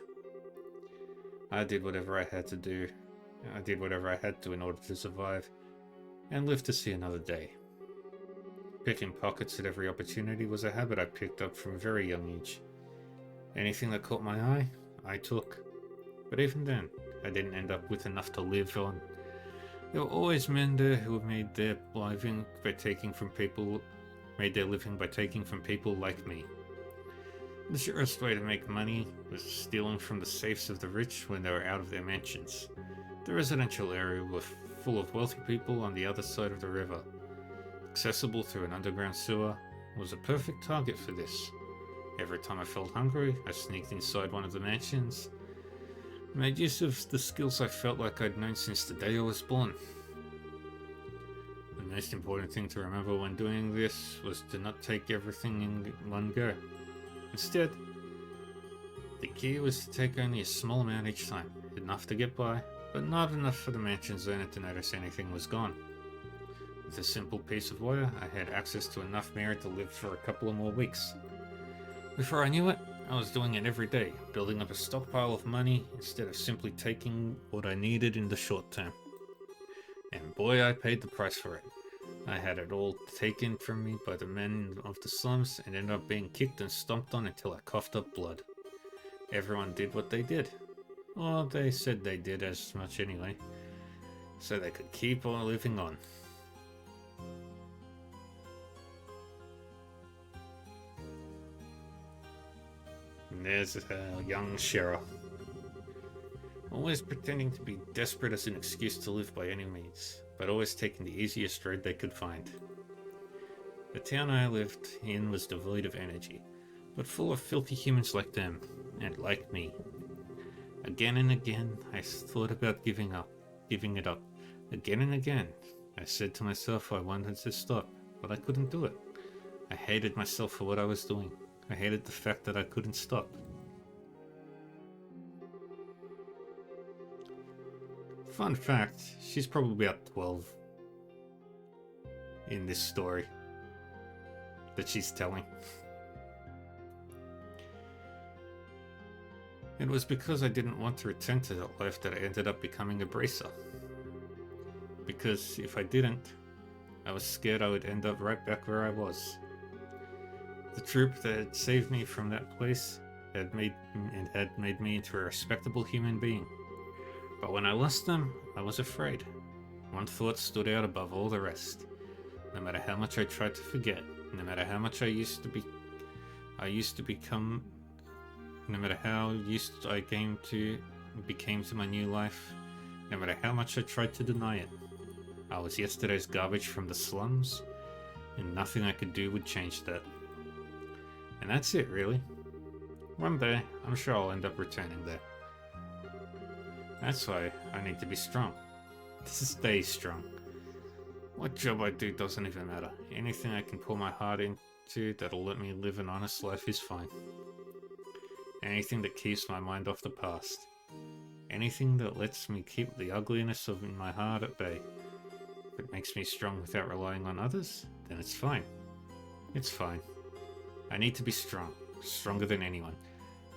I did whatever I had to do. I did whatever I had to in order to survive, and live to see another day. Picking pockets at every opportunity was a habit I picked up from a very young age. Anything that caught my eye, I took. But even then, I didn't end up with enough to live on. There were always men there who made their living by taking from people like me. The surest way to make money was stealing from the safes of the rich when they were out of their mansions. The residential area was full of wealthy people on the other side of the river. Accessible through an underground sewer, was a perfect target for this. Every time I felt hungry, I sneaked inside one of the mansions, made use of the skills I felt like I'd known since the day I was born. The most important thing to remember when doing this was to not take everything in one go. Instead, the key was to take only a small amount each time, enough to get by, but not enough for the mansion's owner to notice anything was gone. With a simple piece of wire, I had access to enough merit to live for a couple of more weeks. Before I knew it, I was doing it every day, building up a stockpile of money instead of simply taking what I needed in the short term. And boy, I paid the price for it. I had it all taken from me by the men of the slums and ended up being kicked and stomped on until I coughed up blood. Everyone did what they did. Or they said they did as much anyway. So they could keep on living on. And there's young Cheryl. Always pretending to be desperate as an excuse to live by any means, but always taking the easiest road they could find. The town I lived in was devoid of energy. but full of filthy humans like them, and like me. Again and again, I thought about giving it up. Again and again, I said to myself I wanted to stop, but I couldn't do it. I hated myself for what I was doing. I hated the fact that I couldn't stop. Fun fact, she's probably about 12 in this story that she's telling. It was because I didn't want to return to that life that I ended up becoming a bracer. Because if I didn't, I was scared I would end up right back where I was. The troop that had saved me from that place had made me into a respectable human being. But when I lost them, I was afraid. One thought stood out above all the rest. No matter how much I tried to forget, no matter how much I used to become, no matter how used I became to my new life, no matter how much I tried to deny it, I was yesterday's garbage from the slums, and nothing I could do would change that. And that's it, really. One day, I'm sure I'll end up returning there. That's why I need to be strong. To stay strong. What job I do doesn't even matter. Anything I can pour my heart into that'll let me live an honest life is fine. Anything that keeps my mind off the past. Anything that lets me keep the ugliness in my heart at bay. If it makes me strong without relying on others, then it's fine. It's fine. I need to be strong. Stronger than anyone.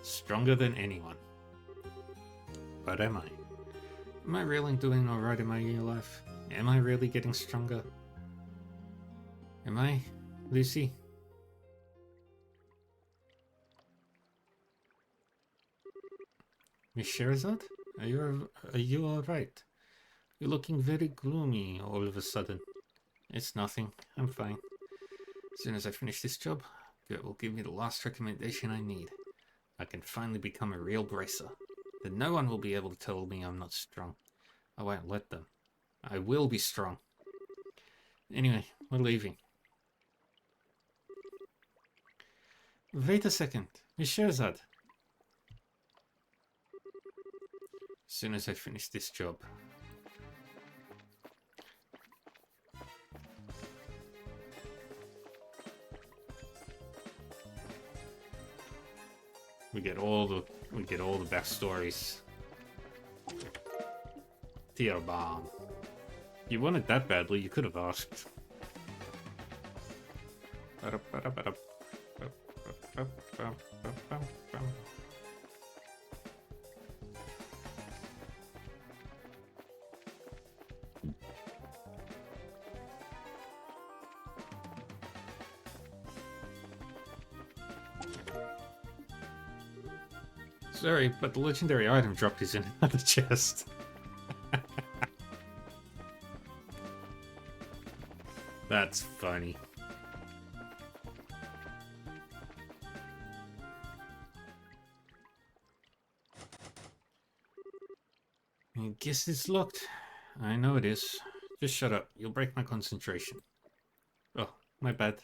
Stronger than anyone. But am I? Am I really doing alright in my new life? Am I really getting stronger? Am I, Lucy? Miss Sherazade? Are you alright? You're looking very gloomy all of a sudden. It's nothing. I'm fine. As soon as I finish this job, Gert will give me the last recommendation I need. I can finally become a real bracer. Then no one will be able to tell me I'm not strong. I won't let them. I will be strong. Anyway, we're leaving. Wait a second. Miss Sherazade. As soon as I finish this job. We get all the backstories. Tearbalm. You wanted that badly, you could have asked. Sorry, but the legendary item drop is in another chest. That's funny. I guess it's locked. I know it is. Just shut up. You'll break my concentration. Oh, my bad.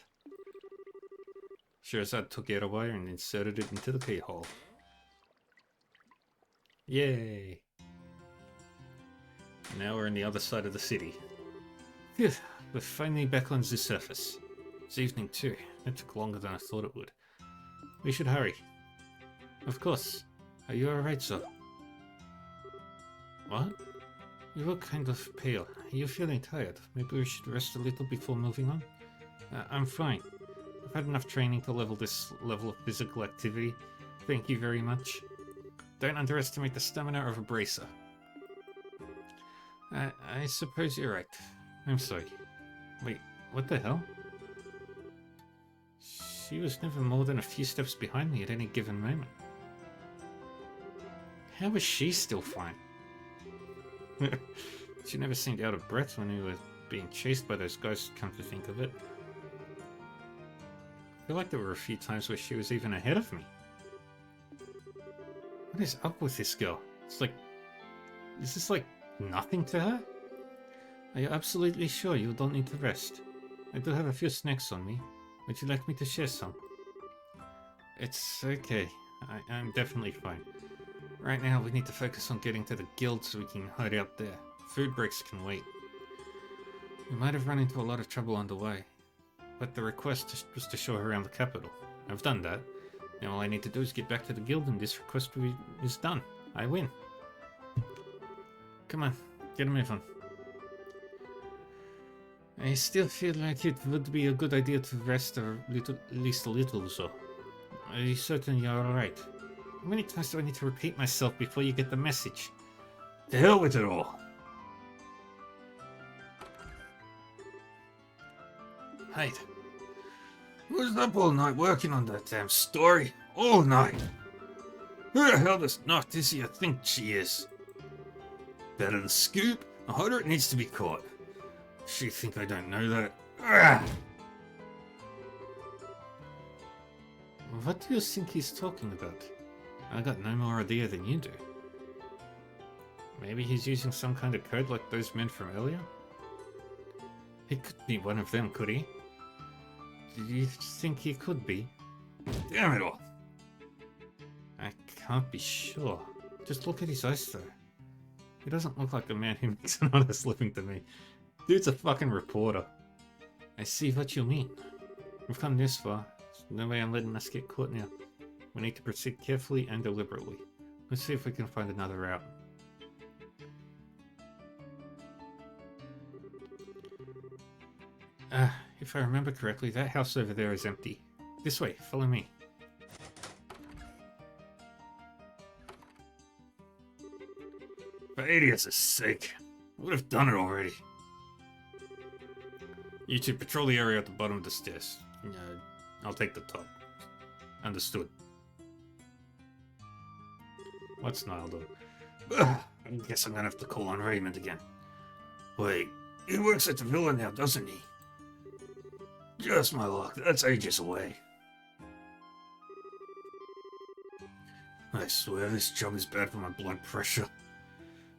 Sherazade took out a wire and inserted it into the keyhole. Yay! Now we're on the other side of the city. Phew, we're finally back on the surface. It's evening too. It took longer than I thought it would. We should hurry. Of course. Are you alright, sir? What? You look kind of pale. Are you feeling tired? Maybe we should rest a little before moving on? I'm fine. I've had enough training to level this level of physical activity. Thank you very much. Don't underestimate the stamina of a bracer. I suppose you're right. I'm sorry. Wait, what the hell? She was never more than a few steps behind me at any given moment. How was she still fine? She never seemed out of breath when we were being chased by those ghosts, come to think of it. I feel like there were a few times where she was even ahead of me. What is up with this girl? It's like... Is this like nothing to her? Are you absolutely sure you don't need to rest? I do have a few snacks on me. Would you like me to share some? It's okay. I'm definitely fine. Right now, we need to focus on getting to the guild so we can hide out there. Food breaks can wait. We might have run into a lot of trouble on the way, but the request was to show her around the capital. I've done that. Now all I need to do is get back to the guild and this request is done. I win. Come on, get a move on. I still feel like it would be a good idea to rest at least a little or so. Are you certain you're alright? How many times do I need to repeat myself before you get the message? To hell with it all! Hyde. Who was up all night working on that damn story? All night! Who the hell does Noctisia think she is? Better than Scoop? A Hyder needs to be caught. She think I don't know that? Ugh. What do you think he's talking about? I got no more idea than you do. Maybe he's using some kind of code like those men from earlier? He could be one of them, could he? Do you think he could be? Damn it all! I can't be sure. Just look at his eyes though. He doesn't look like a man who makes an honest living to me. Dude's a fucking reporter. I see what you mean. We've come this far. There's no way I'm letting us get caught now. We need to proceed carefully and deliberately. Let's see if we can find another route. If I remember correctly, that house over there is empty. This way, follow me. For idiots' sake, I would have done it already. You two patrol the area at the bottom of the stairs. I'll take the top. Understood. What's Nildo? I guess I'm gonna have to call on Raymond again. Wait, he works at the villa now, doesn't he? Just my luck, that's ages away. I swear this job is bad for my blood pressure.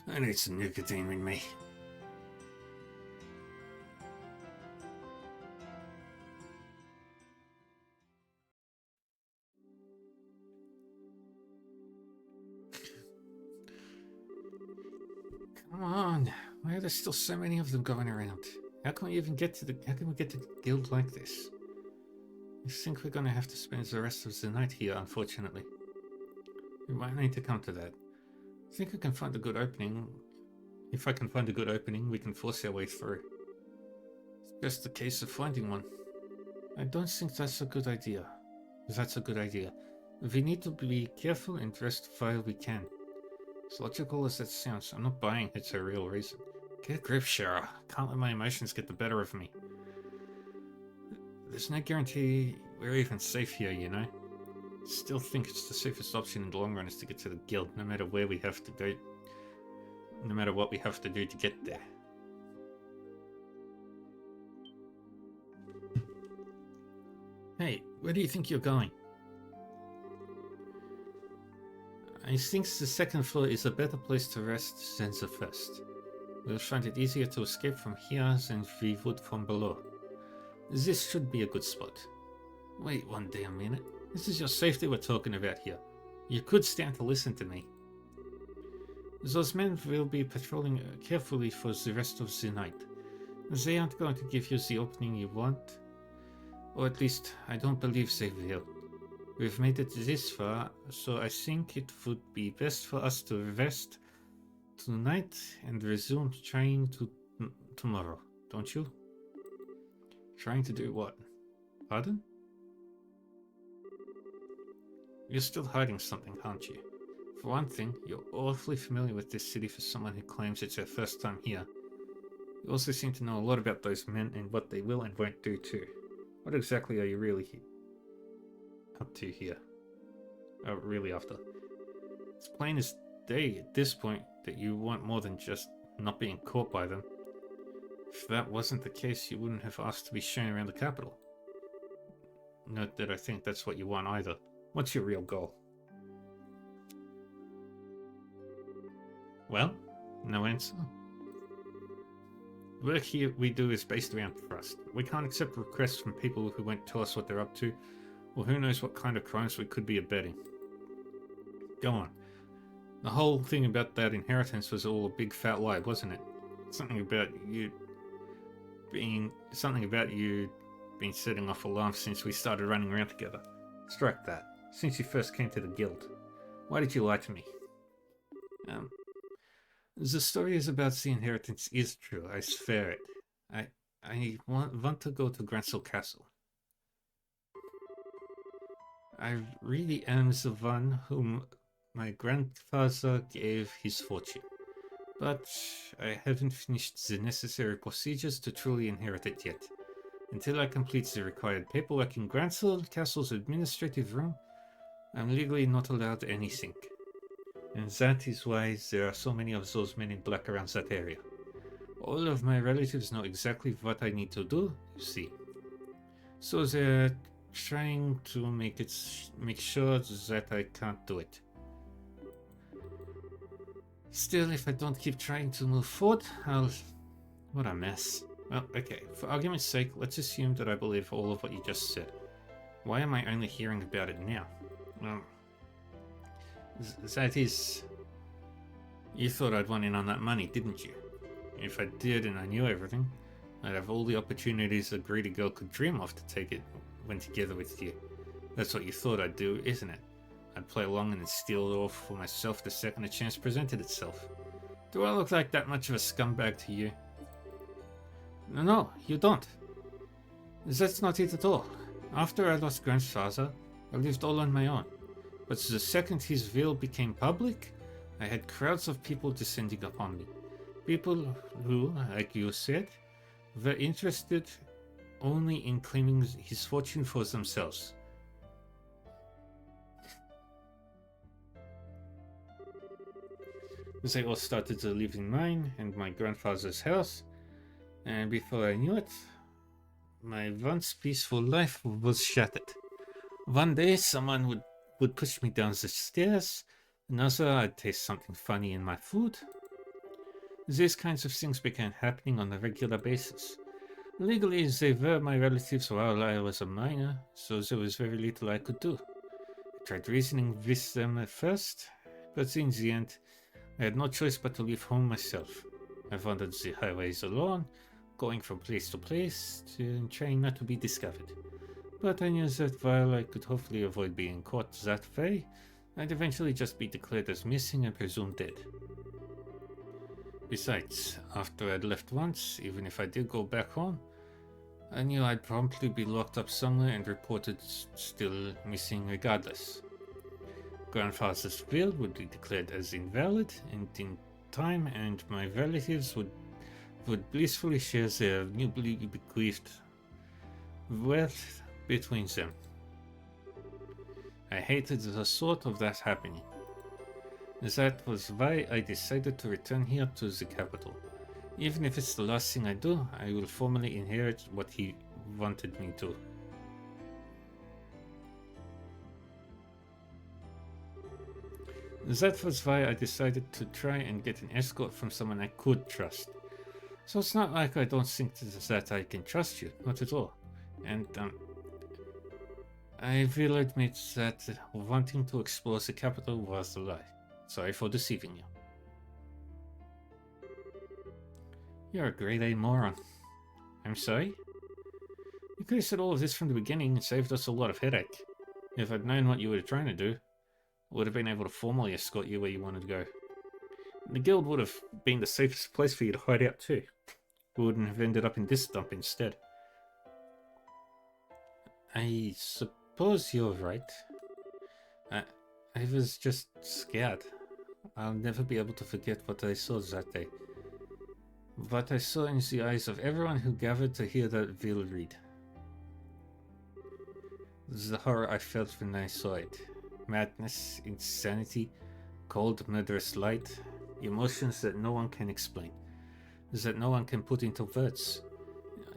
I need some nicotine in me. Come on, why are there still so many of them going around? How can we get to the guild like this? I think we're gonna have to spend the rest of the night here, unfortunately. We might need to come to that. I think I can find a good opening. If I can find a good opening, we can force our way through. It's just a case of finding one. I don't think that's a good idea. We need to be careful and rest while we can. As logical as that sounds, I'm not buying it's a real reason. Get a grip, Shara. Can't let my emotions get the better of me. There's no guarantee we're even safe here, you know? Still think it's the safest option in the long run is to get to the guild, no matter where we have to go. No matter what we have to do to get there. Hey, where do you think you're going? I think the second floor is a better place to rest than the first. We'll find it easier to escape from here than we would from below. This should be a good spot. Wait one damn minute. This is your safety we're talking about here. You could stand to listen to me. Those men will be patrolling carefully for the rest of the night. They aren't going to give you the opening you want. Or at least, I don't believe they will. We've made it this far, so I think it would be best for us to rest tonight and resume trying tomorrow, don't you? Trying to do what? Pardon? You're still hiding something, aren't you? For one thing, you're awfully familiar with this city for someone who claims it's their first time here. You also seem to know a lot about those men and what they will and won't do too. What exactly are you really up to here? Oh, really after? It's plain as day at this point that you want more than just not being caught by them. If that wasn't the case, you wouldn't have asked to be shown around the capital. Not that I think that's what you want either. What's your real goal? Well, no answer. Work here we do is based around trust. We can't accept requests from people who won't tell us what they're up to, Or who knows what kind of crimes we could be abetting. Go on. The whole thing about that inheritance was all a big fat lie, wasn't it? Something about you being setting off alarms since we started running around together. Strike that. Since you first came to the guild. Why did you lie to me? The story is about the inheritance is true, I swear it. I want to go to Grancel Castle. I really am the one whom my grandfather gave his fortune. But I haven't finished the necessary procedures to truly inherit it yet. Until I complete the required paperwork in Grancel Castle's administrative room, I'm legally not allowed anything. And that is why there are so many of those men in black around that area. All of my relatives know exactly what I need to do, you see. So they're trying to make sure that I can't do it. Still, if I don't keep trying to move forward, what a mess. Well, okay, for argument's sake, let's assume that I believe all of what you just said. Why am I only hearing about it now? Well, that is... You thought I'd want in on that money, didn't you? If I did and I knew everything, I'd have all the opportunities a greedy girl could dream of to take it when together with you. That's what you thought I'd do, isn't it? I'd play along and then steal it all for myself the second a chance presented itself. Do I look like that much of a scumbag to you? No, you don't. That's not it at all. After I lost grandfather, I lived all on my own. But the second his will became public, I had crowds of people descending upon me. People who, like you said, were interested only in claiming his fortune for themselves. They all started to live in mine and my grandfather's house, and before I knew it, my once peaceful life was shattered. One day someone would push me down the stairs, another I'd taste something funny in my food. These kinds of things began happening on a regular basis. Legally, they were my relatives while I was a minor, so there was very little I could do. I tried reasoning with them at first, but in the end, I had no choice but to leave home myself. I wandered the highways alone, going from place to place, trying not to be discovered. But I knew that while I could hopefully avoid being caught that way, I'd eventually just be declared as missing and presumed dead. Besides, after I'd left once, even if I did go back home, I knew I'd promptly be locked up somewhere and reported still missing regardless. Grandfather's will would be declared as invalid, and in time, and my relatives would blissfully share their newly bequeathed wealth between them. I hated the thought of that happening. That was why I decided to return here to the capital. Even if it's the last thing I do, I will formally inherit what he wanted me to. That was why I decided to try and get an escort from someone I could trust. So it's not like I don't think that I can trust you, not at all. And I will admit that wanting to explore the capital was a lie. Sorry for deceiving you. You're a grade A moron. I'm sorry? You could have said all of this from the beginning and saved us a lot of headache. If I'd known what you were trying to do, I would have been able to formally escort you where you wanted to go. The guild would have been the safest place for you to hide out too. We wouldn't have ended up in this dump instead. I suppose you're right. I was just scared. I'll never be able to forget what I saw that day. What I saw in the eyes of everyone who gathered to hear that will read. The horror I felt when I saw it. Madness, insanity, cold, murderous light. Emotions that no one can explain. That no one can put into words.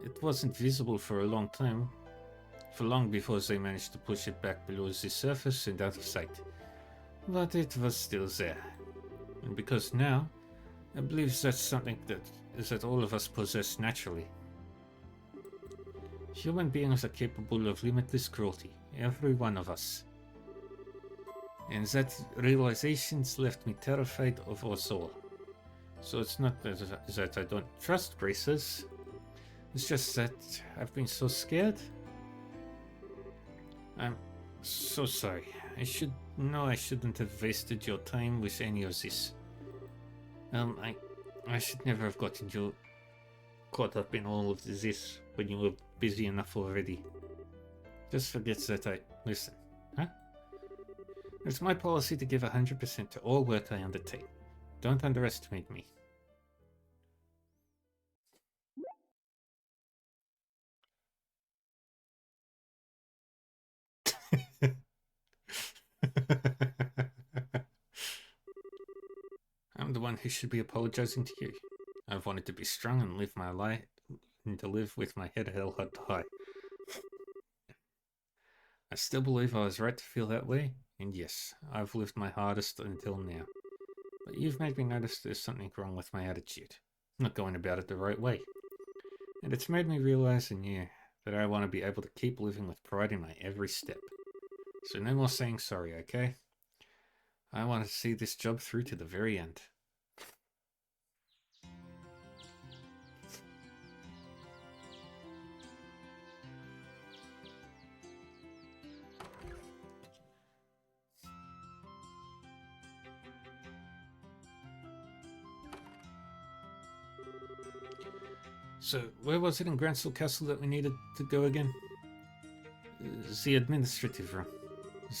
It wasn't visible for a long time. For long before they managed to push it back below the surface and out of sight. But it was still there. And because now, I believe that's something that all of us possess naturally. Human beings are capable of limitless cruelty, every one of us. And that realization's left me terrified of us all. So it's not that I don't trust Graces. It's just that I've been so scared. I'm so sorry. I shouldn't have wasted your time with any of this. I should never have gotten you caught up in all of this when you were busy enough already. Just forget that listen, huh? It's my policy to give 100% to all work I undertake. Don't underestimate me. I'm the one who should be apologizing to you. I've wanted to be strong and live my life, and to live with my head held high. I still believe I was right to feel that way, and yes, I've lived my hardest until now. But you've made me notice there's something wrong with my attitude. I'm not going about it the right way. And it's made me realize anew that I want to be able to keep living with pride in my every step. So no more saying sorry, okay? I want to see this job through to the very end. So, where was it in Gransel Castle that we needed to go again? The administrative room.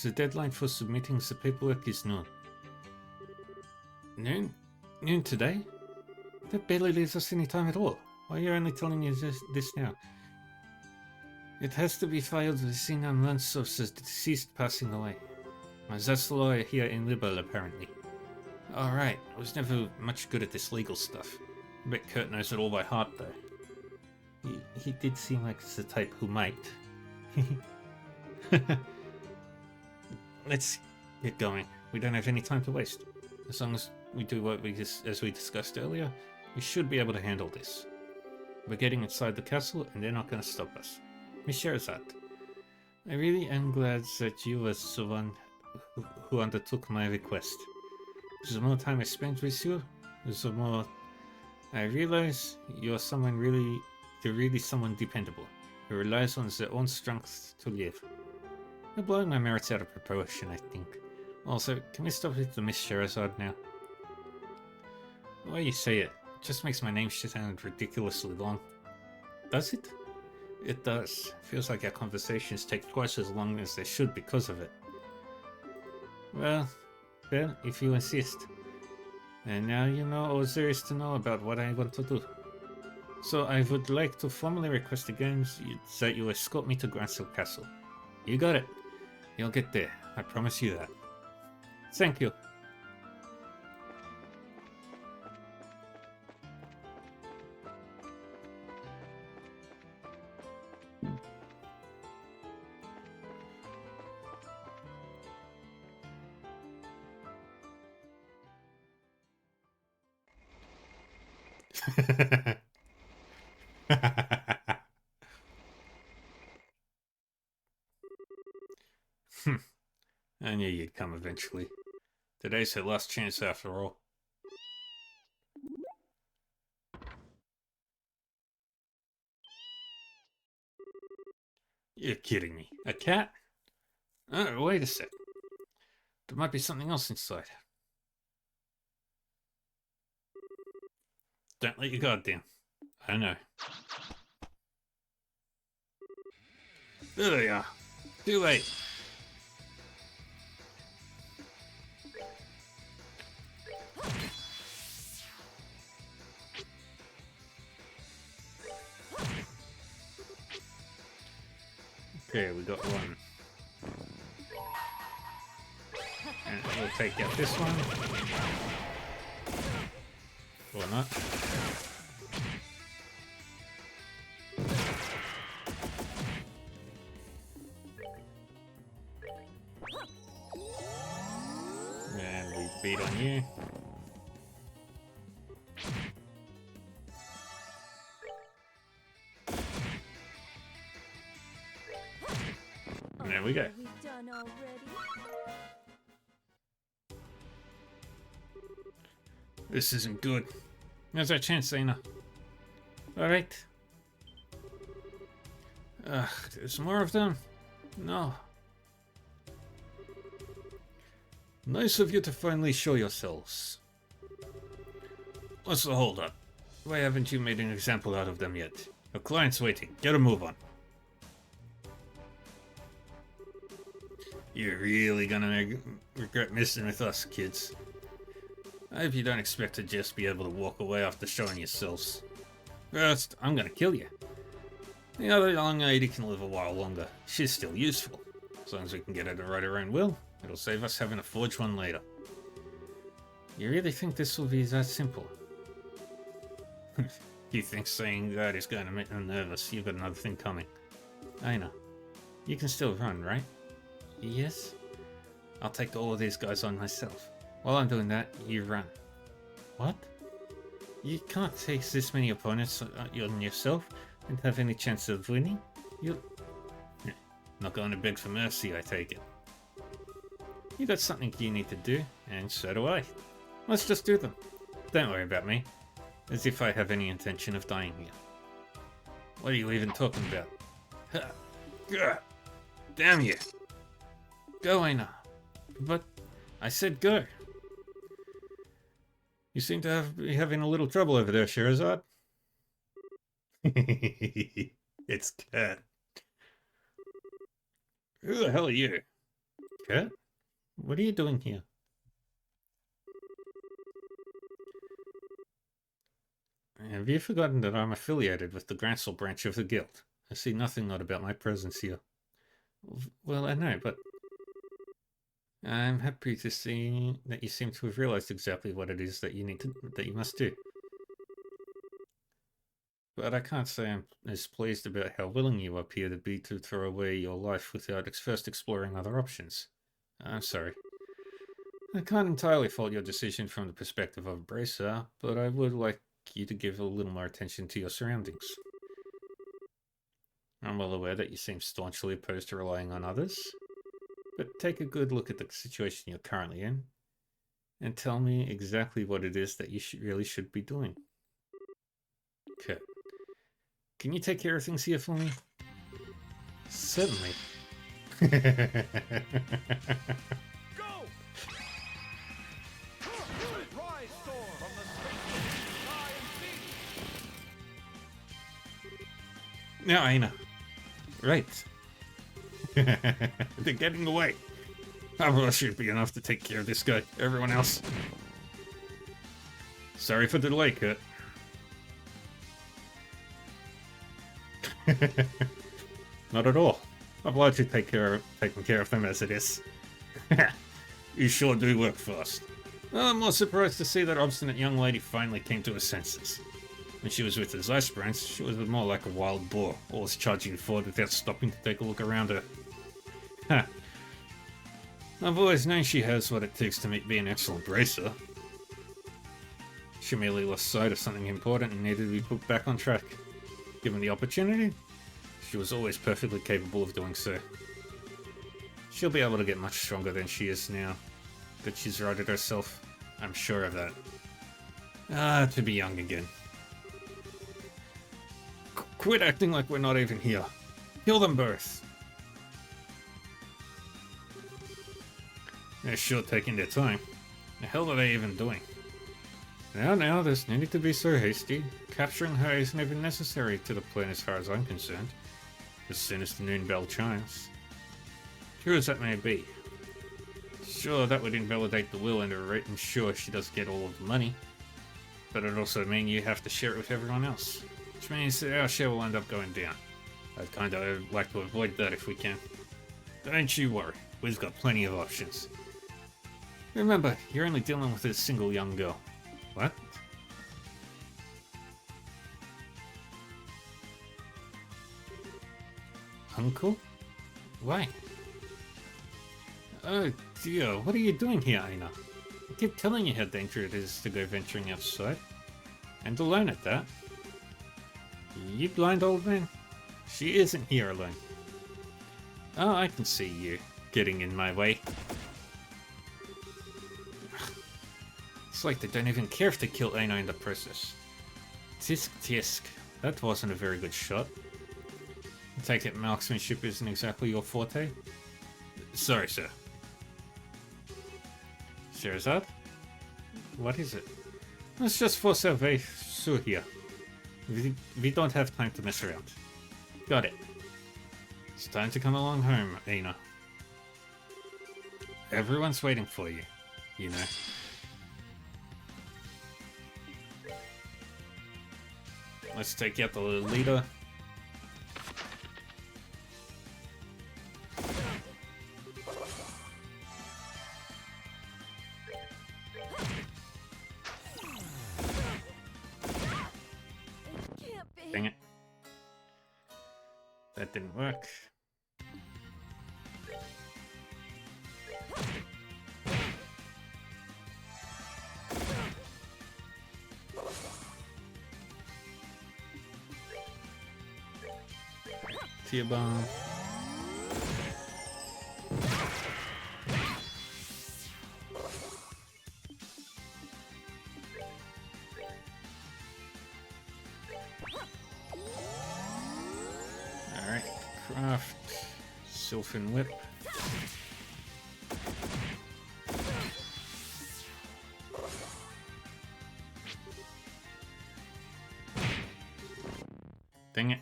The deadline for submitting the paperwork is noon. Noon? Noon today? That barely leaves us any time at all. Why are you only telling me this now? It has to be filed within a month of the deceased passing away. That's the law here in Liberl, apparently. Alright, I was never much good at this legal stuff. I bet Kurt knows it all by heart, though. He did seem like the type who might. Let's get going. We don't have any time to waste. As long as we do what as we discussed earlier, we should be able to handle this. We're getting inside the castle, and they're not going to stop us. Miss Sherazad, I really am glad that you were the one who undertook my request. The more time I spend with you, the more I realize you're really someone dependable, who relies on their own strength to live. You're blowing my merits out of proportion, I think. Also, can we stop with the Miss Sherazad now? The way you say it just makes my name sound ridiculously long. Does it? It does. Feels like our conversations take twice as long as they should because of it. Well, if you insist. And now you know all there is to know about what I want to do. So I would like to formally request again that you escort me to Gransel Castle. You got it. You'll get there. I promise you that. Thank you. I knew you'd come eventually. Today's her last chance after all. You're kidding me. A cat? Oh, wait a sec. There might be something else inside. Don't let your guard down. I know. There they are. Too late. Okay, we got one. And we'll take out this one. Or not. And we beat on you. There we go. Are we done already? This isn't good. Now's our chance, Aina. Alright. There's more of them? No. Nice of you to finally show yourselves. What's the holdup? Why haven't you made an example out of them yet? Your client's waiting. Get a move on. You're really gonna regret messing with us, kids. I hope you don't expect to just be able to walk away after showing yourselves. First, I'm gonna kill you. The other young lady can live a while longer. She's still useful. As long as we can get her to write her own will, it'll save us having to forge one later. You really think this will be that simple? You think saying that is going to make them nervous? You've got another thing coming. I know. You can still run, right? Yes? I'll take all of these guys on myself. While I'm doing that, you run. What? You can't take this many opponents on yourself and have any chance of winning? You're not going to beg for mercy, I take it. You got something you need to do, and so do I. Let's just do them. Don't worry about me. As if I have any intention of dying here. What are you even talking about? Damn you! Go, Aina. But I said go. You seem to be having a little trouble over there, Scheherazade. It's Cat. Who the hell are you? Cat? What are you doing here? Have you forgotten that I'm affiliated with the Grancel branch of the Guild? I see nothing odd about my presence here. Well, I know, but I'm happy to see that you seem to have realized exactly what it is that you must do. But I can't say I'm as pleased about how willing you appear to be to throw away your life without first exploring other options. I'm sorry. I can't entirely fault your decision from the perspective of a bracer, but I would like you to give a little more attention to your surroundings. I'm well aware that you seem staunchly opposed to relying on others, but take a good look at the situation you're currently in, and tell me exactly what it is that you really should be doing. Okay. Can you take care of things here for me? Certainly. Go! Rise, storm, from the space of sky and sea! Now, Aina. Right. They're getting away. Our rush should be enough to take care of this guy. Everyone else. Sorry for the delay, Kurt. Not at all. I've largely taken care of them as it is. You sure do work fast. Well, I'm more surprised to see that obstinate young lady finally came to her senses. When she was with the Zeiss branch, she was more like a wild boar, always charging forward without stopping to take a look around her. Ha! I've always known she has what it takes to be an excellent bracer. She merely lost sight of something important and needed to be put back on track. Given the opportunity, she was always perfectly capable of doing so. She'll be able to get much stronger than she is now that she's righted herself. I'm sure of that. Ah, to be young again. Quit acting like we're not even here. Kill them both. They're sure taking their time. The hell are they even doing? Now, there's no need to be so hasty. Capturing her isn't even necessary to the plan as far as I'm concerned. As soon as the noon bell chimes. True as that may be. Sure, that would invalidate the will and ensure she does get all of the money. But it'd also mean you have to share it with everyone else. Which means that our share will end up going down. I'd kinda like to avoid that if we can. Don't you worry, we've got plenty of options. Remember, you're only dealing with a single young girl. What? Uncle? Why? Oh dear, what are you doing here, Aina? I keep telling you how dangerous it is to go venturing outside. And alone at that. You blind old man? She isn't here alone. Oh, I can see you getting in my way. It's like they don't even care if they kill Aina in the process. Tisk tisk. That wasn't a very good shot. I take it marksmanship isn't exactly your forte? Sorry, sir. Sherazad? What is it? It's just for Survey here. We don't have time to mess around. Got it. It's time to come along home, Aina. Everyone's waiting for you, you know. Let's take out the leader. It can't be. Dang it. That didn't work. Tear bomb. Alright, craft. Sylphin whip. Dang it.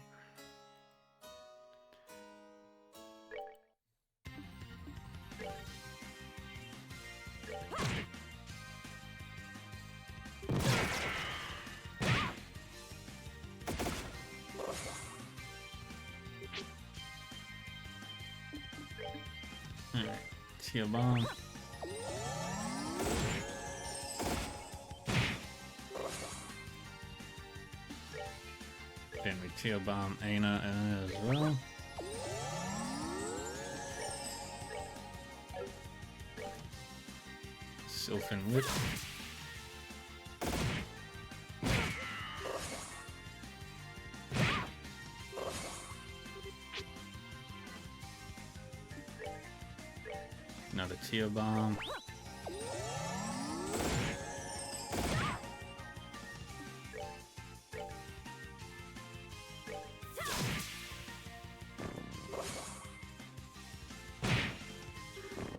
Alright, tear bomb. Then we tear bomb Aina as well. Sylphin whip. Another tear bomb.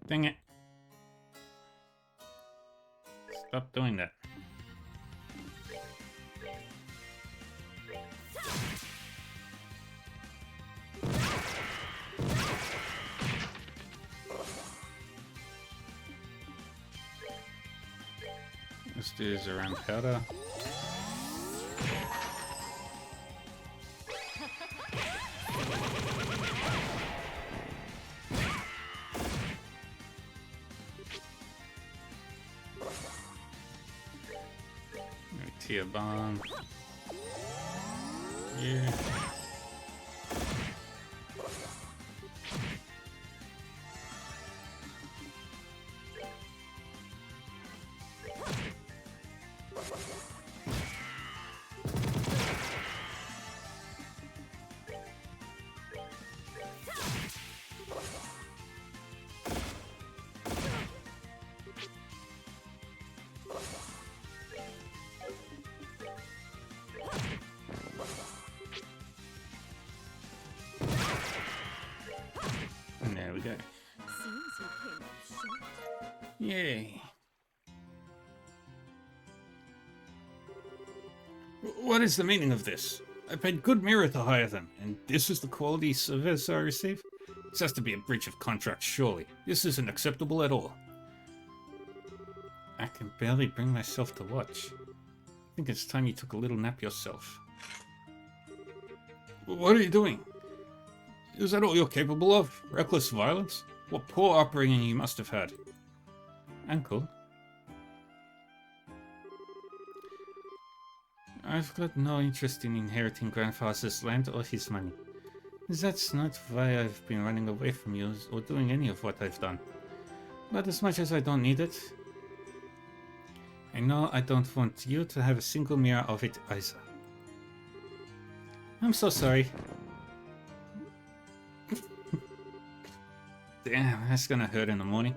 Dang it. Stop doing that. Let's do this around powder. Tear bomb. Yeah. And there we go. Seems you came up short. Yay. What is the meaning of this? I paid good mirror to hire them, and this is the quality service I receive? This has to be a breach of contract, surely. This isn't acceptable at all. I can barely bring myself to watch. I think it's time you took a little nap yourself. What are you doing? Is that all you're capable of? Reckless violence? What poor upbringing you must have had. Uncle? I've got no interest in inheriting Grandfather's land or his money. That's not why I've been running away from you or doing any of what I've done. But as much as I don't need it, I know I don't want you to have a single mirror of it either. I'm so sorry. Damn, that's gonna hurt in the morning.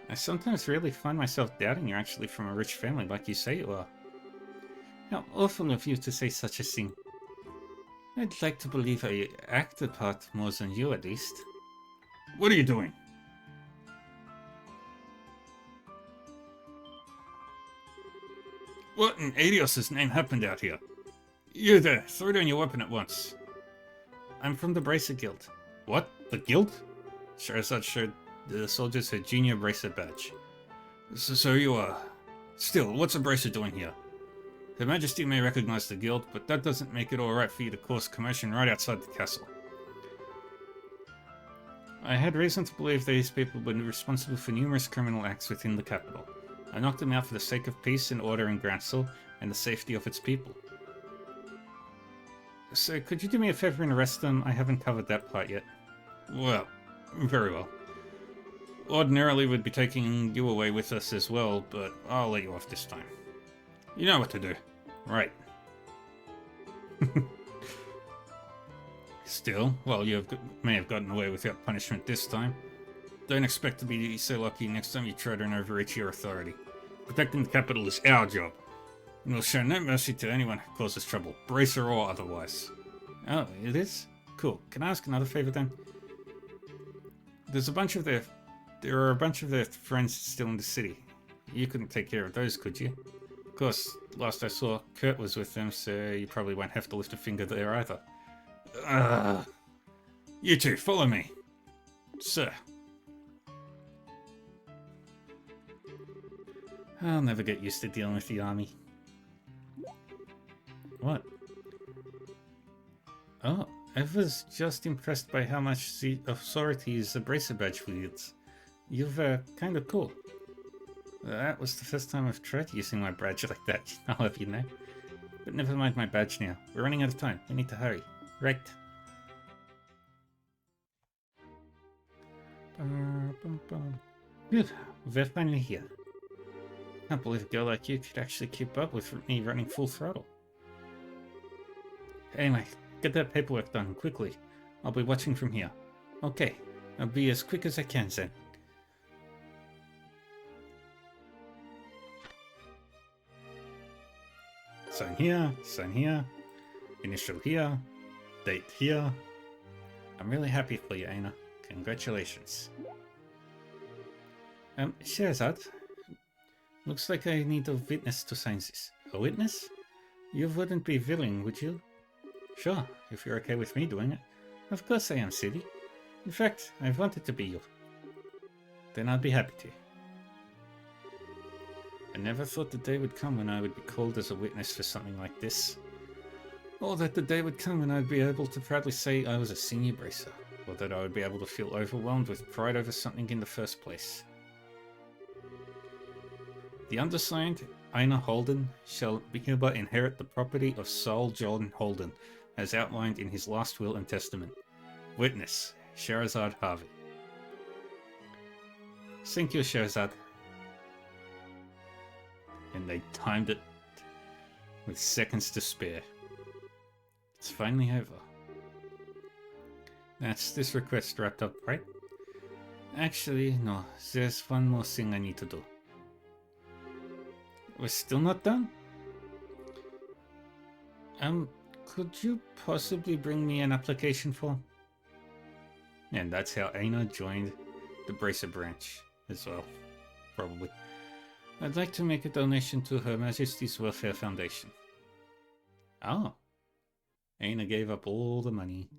I sometimes really find myself doubting you're actually from a rich family like you say you are. How awful of you to say such a thing. I'd like to believe I act the part more than you, at least. What are you doing? What in Adios' name happened out here? You there, throw down your weapon at once. I'm from the Bracer Guild. What? The guild? Scheherazade showed the soldiers her junior bracer badge. So you are... Still, what's a bracer doing here? Her Majesty may recognize the guild, but that doesn't make it alright for you to cause commotion right outside the castle. I had reason to believe these people were responsible for numerous criminal acts within the capital. I knocked them out for the sake of peace and order in Grancel and the safety of its people. So, could you do me a favor and arrest them? I haven't covered that part yet. Well, very well. Ordinarily, we'd be taking you away with us as well, but I'll let you off this time. You know what to do. Right. Still, while you may have gotten away without punishment this time, don't expect to be so lucky next time you try to overreach your authority. Protecting the capital is our job. And we'll show no mercy to anyone who causes trouble, bracer or otherwise. Oh, it is? Cool. Can I ask another favor then? There are a bunch of their friends still in the city. You couldn't take care of those, could you? Of course, last I saw, Kurt was with them, so you probably won't have to lift a finger there either. You two, follow me. Sir. I'll never get used to dealing with the army. What? Oh, I was just impressed by how much authority the bracer badge wields. You've, kind of cool. That was the first time I've tried using my badge like that, I'll have you know. But never mind my badge now. We're running out of time. We need to hurry. Right. Good. We're finally here. Can't believe a girl like you could actually keep up with me running full throttle. Anyway, get that paperwork done quickly. I'll be watching from here. Okay, I'll be as quick as I can then. Sign here, initial here, date here. I'm really happy for you, Aina. Congratulations. Scheherazade, looks like I need a witness to sign this. A witness? You wouldn't be willing, would you? Sure, if you're okay with me doing it. Of course I am, silly. In fact, I've wanted to be you. Then I'd be happy to. I never thought the day would come when I would be called as a witness for something like this. Or that the day would come when I'd be able to proudly say I was a senior bracer. Or that I would be able to feel overwhelmed with pride over something in the first place. The undersigned, Aina Holden, shall hereby inherit the property of Saul John Holden, as outlined in his last will and testament. Witness, Scheherazade Harvey. Thank you, Scheherazade. And they timed it with seconds to spare. It's finally over. That's this request wrapped up, right? Actually, no. There's one more thing I need to do. We're still not done? Could you possibly bring me an application form? And that's how Aina joined the Bracer branch as well, probably. I'd like to make a donation to Her Majesty's Welfare Foundation. Oh. Aina gave up all the money.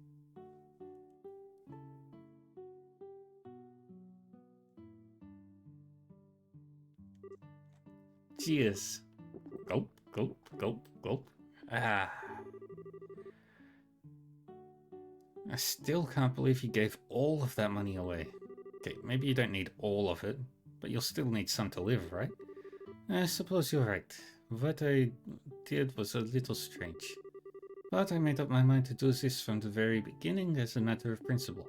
Cheers. Gulp, gulp, gulp, gulp. Ah. I still can't believe you gave all of that money away. Okay, maybe you don't need all of it, but you'll still need some to live, right? I suppose you're right. What I did was a little strange. But I made up my mind to do this from the very beginning as a matter of principle.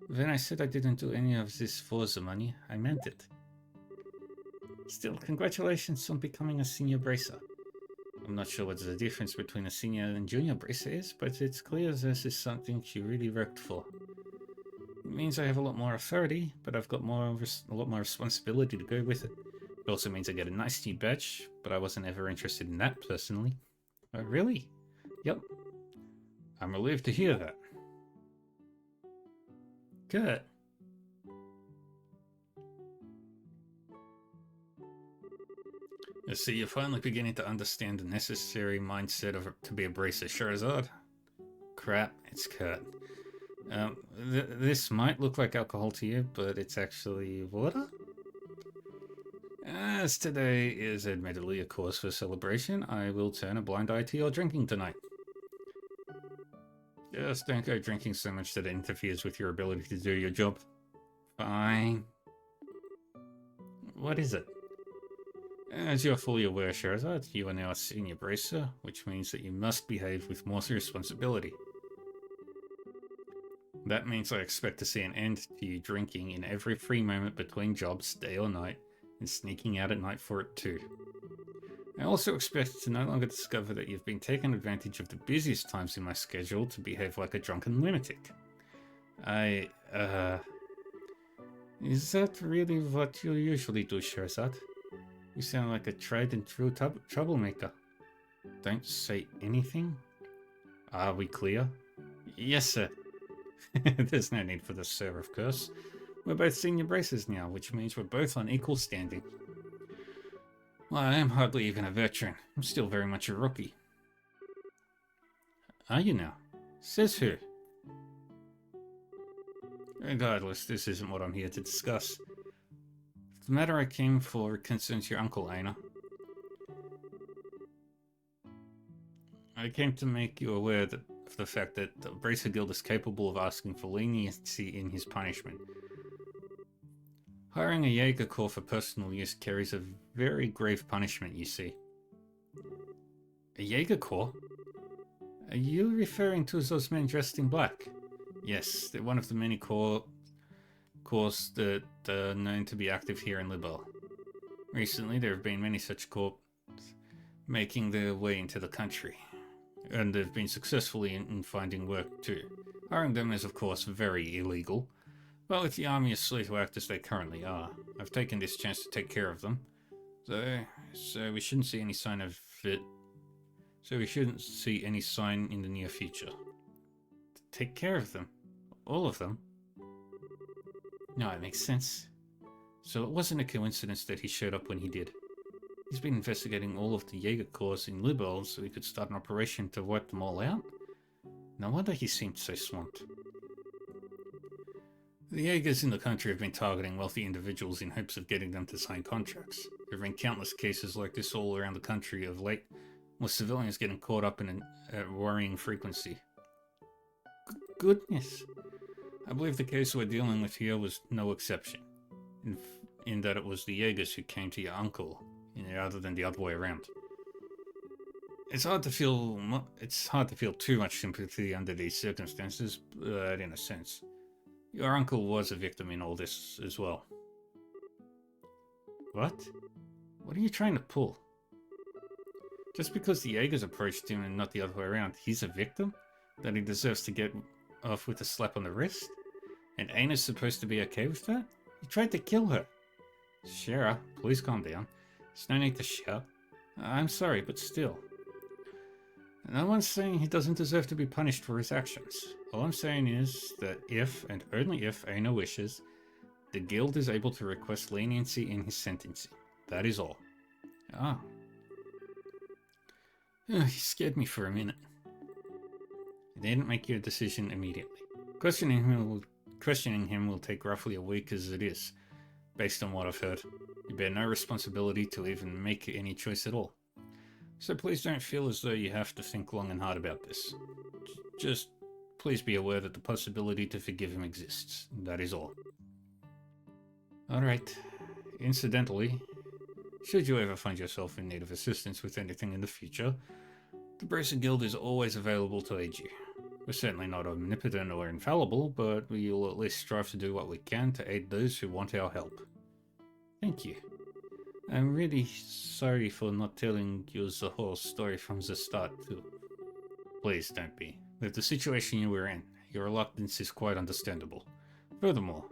When I said I didn't do any of this for the money, I meant it. Still, congratulations on becoming a senior bracer. I'm not sure what the difference between a senior and junior bracer is, but it's clear this is something you really worked for. It means I have a lot more authority, but I've got a lot more responsibility to go with it. It also means I get a nice new badge, but I wasn't ever interested in that personally. Oh, really? Yep. I'm relieved to hear that. Good. I see you're finally beginning to understand the necessary mindset to be a bracer, Charizard. Crap, it's Kurt. This might look like alcohol to you, but it's actually water? As today is admittedly a cause for celebration, I will turn a blind eye to your drinking tonight. Just don't go drinking so much that it interferes with your ability to do your job. Fine. What is it? As you're fully aware, Charizard, you are now a senior bracer, which means that you must behave with more responsibility. That means I expect to see an end to you drinking in every free moment between jobs, day or night, and sneaking out at night for it too. I also expect to no longer discover that you've been taking advantage of the busiest times in my schedule to behave like a drunken lunatic. Is that really what you usually do, Charizard? You sound like a tried and true troublemaker. Don't say anything? Are we clear? Yes, sir. There's no need for the sir, of course. We're both senior bracers now, which means we're both on equal standing. Well, I am hardly even a veteran. I'm still very much a rookie. Are you now? Says who? Regardless, this isn't what I'm here to discuss. The matter I came for concerns your uncle, Aina. I came to make you aware of the fact that the Bracer Guild is capable of asking for leniency in his punishment. Hiring a Jaeger Corps for personal use carries a very grave punishment, you see. A Jaeger Corps? Are you referring to those men dressed in black? Yes, they're one of the many corps that are known to be active here in Libelle. Recently, there have been many such corps making their way into the country, and they've been successfully in finding work too. Hiring them is of course very illegal, but with the army as slow to act as they currently are, I've taken this chance to take care of them. So we shouldn't see any sign of it. So we shouldn't see any sign in the near future. Take care of them? All of them? No, it makes sense. So it wasn't a coincidence that he showed up when he did. He's been investigating all of the Jaeger Corps in Libelle so he could start an operation to wipe them all out? No wonder he seemed so swamped. The Jaegers in the country have been targeting wealthy individuals in hopes of getting them to sign contracts. There have been countless cases like this all around the country of late, with civilians getting caught up in a worrying frequency. Goodness. I believe the case we're dealing with here was no exception, in that it was the Jaegers who came to your uncle, rather than the other way around. It's hard to feel too much sympathy under these circumstances, but in a sense, your uncle was a victim in all this as well. What? What are you trying to pull? Just because the Jaegers approached him and not the other way around, he's a victim? That he deserves to get off with a slap on the wrist? And Aina's supposed to be okay with that? He tried to kill her. Shara, please calm down. There's no need to shout. I'm sorry, but still. No one's saying he doesn't deserve to be punished for his actions. All I'm saying is that if, and only if, Aina wishes, the guild is able to request leniency in his sentencing. That is all. Ah. He scared me for a minute. They didn't make your decision immediately. Questioning him will take roughly a week as it is, based on what I've heard. You bear no responsibility to even make any choice at all. So please don't feel as though you have to think long and hard about this. Just please be aware that the possibility to forgive him exists. That is all. Alright. Incidentally, should you ever find yourself in need of assistance with anything in the future, the Bracer Guild is always available to aid you. We're certainly not omnipotent or infallible, but we will at least strive to do what we can to aid those who want our help. Thank you. I'm really sorry for not telling you the whole story from the start, too. Please don't be. With the situation you were in, your reluctance is quite understandable. Furthermore,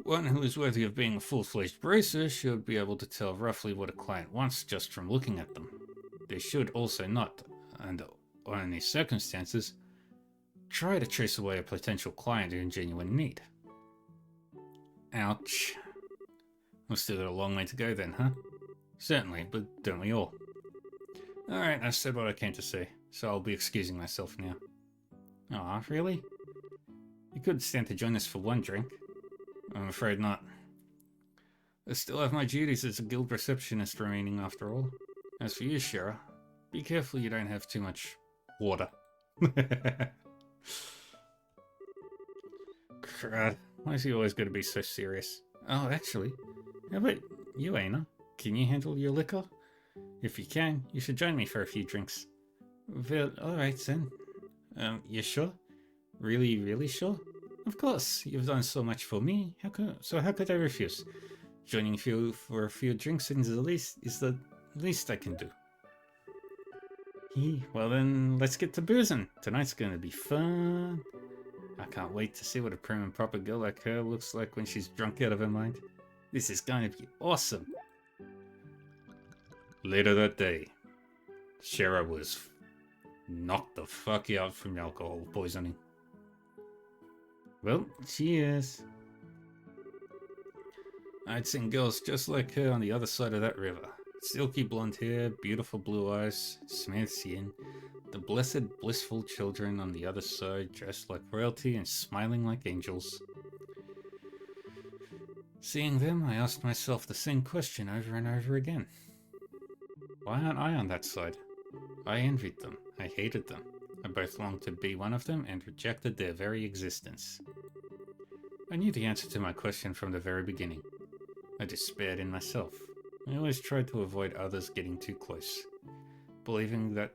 one who is worthy of being a full-fledged bracer should be able to tell roughly what a client wants just from looking at them. They should also not, under any circumstances, try to chase away a potential client in genuine need. Ouch. We've still got a long way to go then, huh? Certainly, but don't we all? Alright, I've said what I came to say, so I'll be excusing myself now. Aw, really? You couldn't stand to join us for one drink. I'm afraid not. I still have my duties as a guild receptionist remaining after all. As for you, Shara, be careful you don't have too much water. Crud, why is he always going to be so serious? Oh, actually, how about you, Aina? Can you handle your liquor? If you can, you should join me for a few drinks. Well, alright then. You sure? Really, really sure? Of course, you've done so much for me. How could I refuse? Joining you for a few drinks is the least I can do. Well then, let's get to boozing. Tonight's gonna be fun. I can't wait to see what a prim and proper girl like her looks like when she's drunk out of her mind. This is going to be awesome. Later that day, Shara was knocked the fuck out from alcohol poisoning. Well, cheers. I'd seen girls just like her on the other side of that river. Silky blonde hair, beautiful blue eyes, smooth skin. The blessed, blissful children on the other side, dressed like royalty and smiling like angels. Seeing them, I asked myself the same question over and over again. Why aren't I on that side? I envied them. I hated them. I both longed to be one of them and rejected their very existence. I knew the answer to my question from the very beginning. I despaired in myself. I always tried to avoid others getting too close, believing that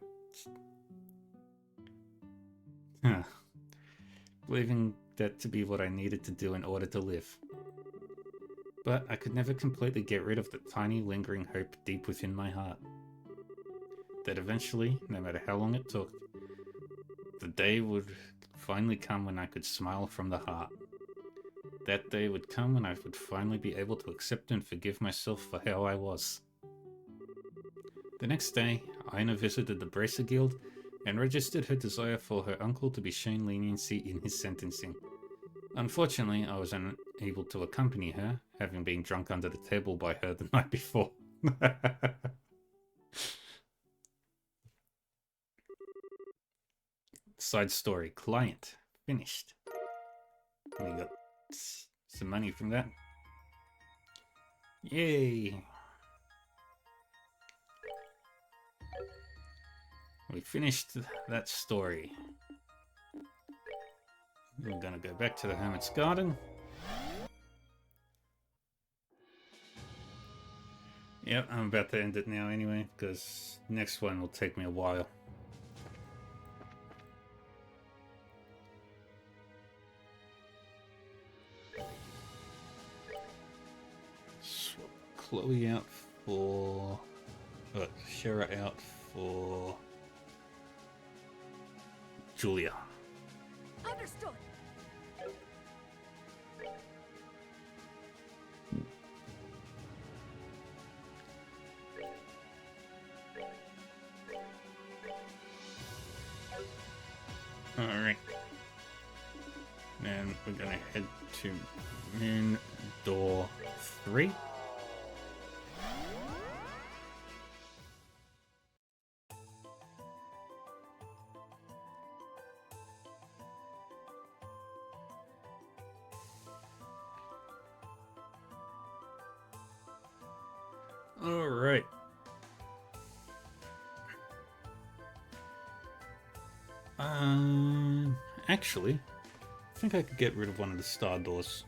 to be what I needed to do in order to live. But I could never completely get rid of the tiny lingering hope deep within my heart. That eventually, no matter how long it took, the day would finally come when I could smile from the heart. That day would come when I would finally be able to accept and forgive myself for how I was. The next day, Aina visited the Bracer Guild and registered her desire for her uncle to be shown leniency in his sentencing. Unfortunately, I was unable to accompany her, having been drunk under the table by her the night before. Side story, client, finished. We got some money from that. Yay! We finished that story. We're gonna go back to the Hermit's Garden. Yep, I'm about to end it now anyway, because next one will take me a while. Swap Chloe out for... Shara out for... Julia. Understood. Alright. Then we're gonna head to Moon Door 3. Alright. Actually, I think I could get rid of one of the star doors.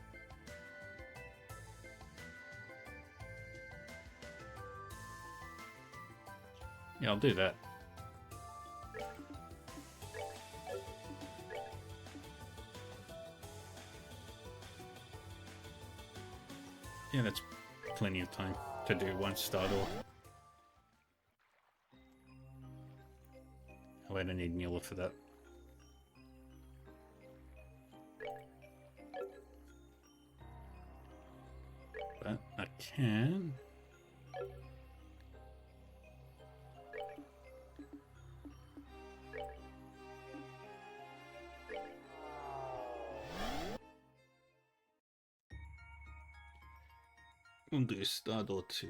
Yeah, I'll do that. Yeah, that's plenty of time to do one star door. Oh, I don't need Mueller for that. can... We'll do a stud or two.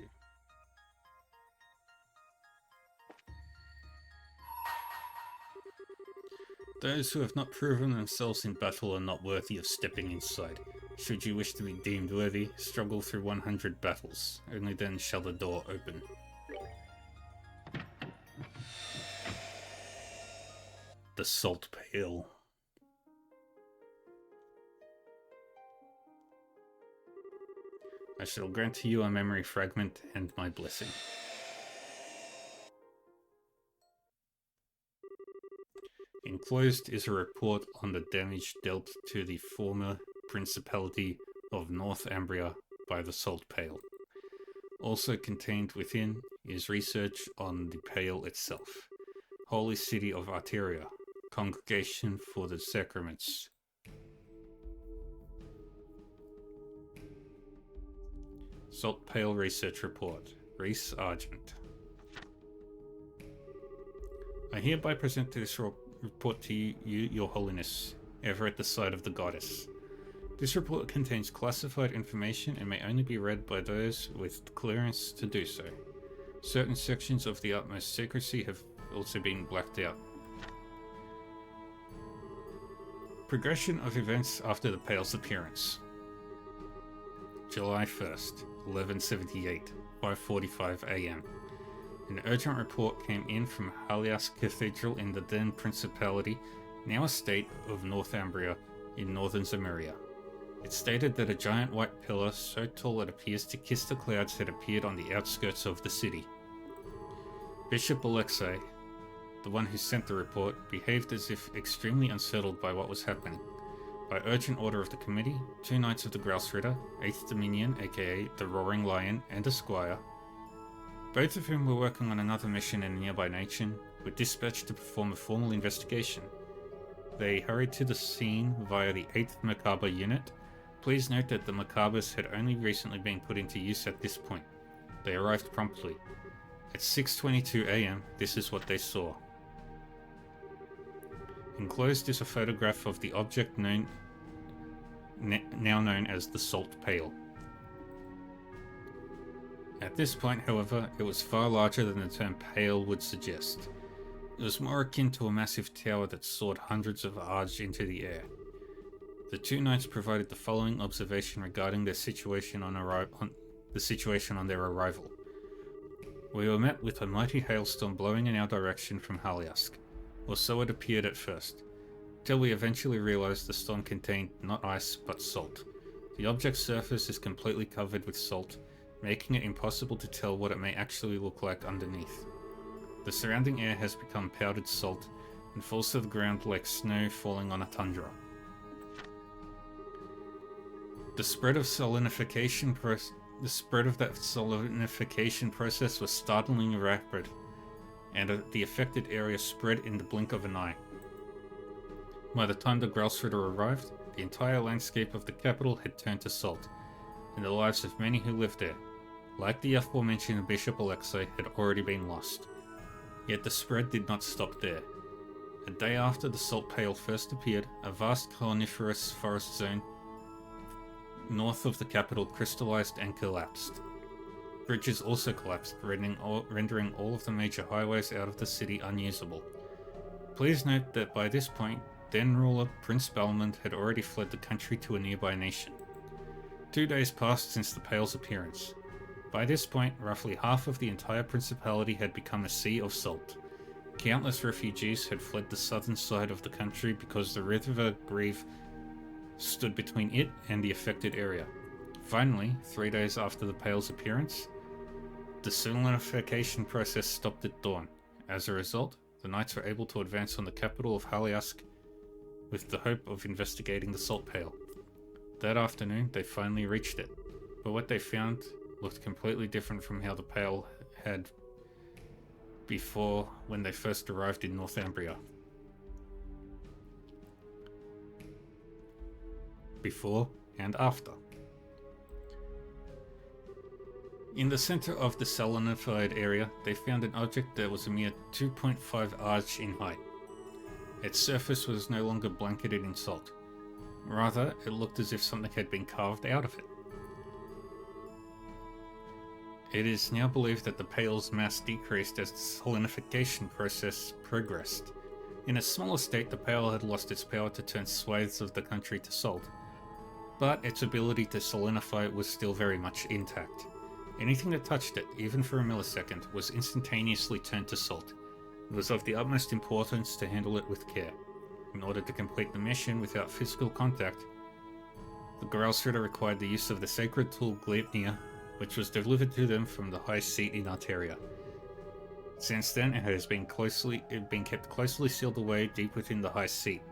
Those who have not proven themselves in battle are not worthy of stepping inside. Should you wish to be deemed worthy, struggle through 100 battles. Only then shall the door open. The Salt Pail. I shall grant to you a memory fragment and my blessing. Enclosed is a report on the damage dealt to the former Principality of Northumbria by the Salt Pail. Also contained within is research on the Pale itself. Holy City of Arteria, Congregation for the Sacraments. Salt Pail Research Report, Reese Argent. I hereby present this report to you, Your Holiness, ever at the side of the goddess. This report contains classified information and may only be read by those with clearance to do so. Certain sections of the utmost secrecy have also been blacked out. Progression of events after the Pale's appearance. July 1st, 1178, 5:45 AM. An urgent report came in from Halias Cathedral in the then Principality, now a state of Northumbria in northern Zemuria. It stated that a giant white pillar so tall it appears to kiss the clouds had appeared on the outskirts of the city. Bishop Alexei, the one who sent the report, behaved as if extremely unsettled by what was happening. By urgent order of the committee, 2 Knights of the Grouse Ritter, 8th Dominion, aka the Roaring Lion, and a squire, both of whom were working on another mission in a nearby nation, were dispatched to perform a formal investigation. They hurried to the scene via the 8th Macabre unit. Please note that the Macabres had only recently been put into use at this point. They arrived promptly. At 6:22 AM, this is what they saw. Enclosed is a photograph of the object now known as the Salt Pail. At this point, however, it was far larger than the term pale would suggest. It was more akin to a massive tower that soared hundreds of ards into the air. The 2 knights provided the following observation regarding their situation on their arrival. We were met with a mighty hailstorm blowing in our direction from Haliask, or so it appeared at first, till we eventually realized the storm contained not ice but salt. The object's surface is completely covered with salt, making it impossible to tell what it may actually look like underneath. The surrounding air has become powdered salt and falls to the ground like snow falling on a tundra. The spread of that solidinification process was startlingly rapid, and the affected area spread in the blink of an eye. By the time the Gralsritter arrived, the entire landscape of the capital had turned to salt, and the lives of many who lived there, like the aforementioned Bishop Alexei, had already been lost. Yet the spread did not stop there. A day after the Salt Pail first appeared, a vast coniferous forest zone north of the capital crystallized and collapsed. Bridges also collapsed, rendering all of the major highways out of the city unusable. Please note that by this point, then ruler Prince Balmond had already fled the country to a nearby nation. 2 days passed since the Pale's appearance. By this point, roughly half of the entire principality had become a sea of salt. Countless refugees had fled the southern side of the country because the River Grieve stood between it and the affected area. Finally, 3 days after the Pale's appearance, the solidinification process stopped at dawn. As a result, the knights were able to advance on the capital of Haliask with the hope of investigating the Salt Pail. That afternoon, they finally reached it, but what they found looked completely different from how the Pale had before when they first arrived in Northumbria. Before and after. In the center of the salinified area, they found an object that was a mere 2.5 arch in height. Its surface was no longer blanketed in salt. Rather, it looked as if something had been carved out of it. It is now believed that the pale's mass decreased as the salinification process progressed. In a smaller state, the pale had lost its power to turn swathes of the country to salt, but its ability to salinify was still very much intact. Anything that touched it, even for a millisecond, was instantaneously turned to salt. It was of the utmost importance to handle it with care. In order to complete the mission without physical contact, the Gralsritter required the use of the sacred tool Gleipnir, which was delivered to them from the High Seat in Arteria. Since then, it has been kept closely sealed away deep within the High Seat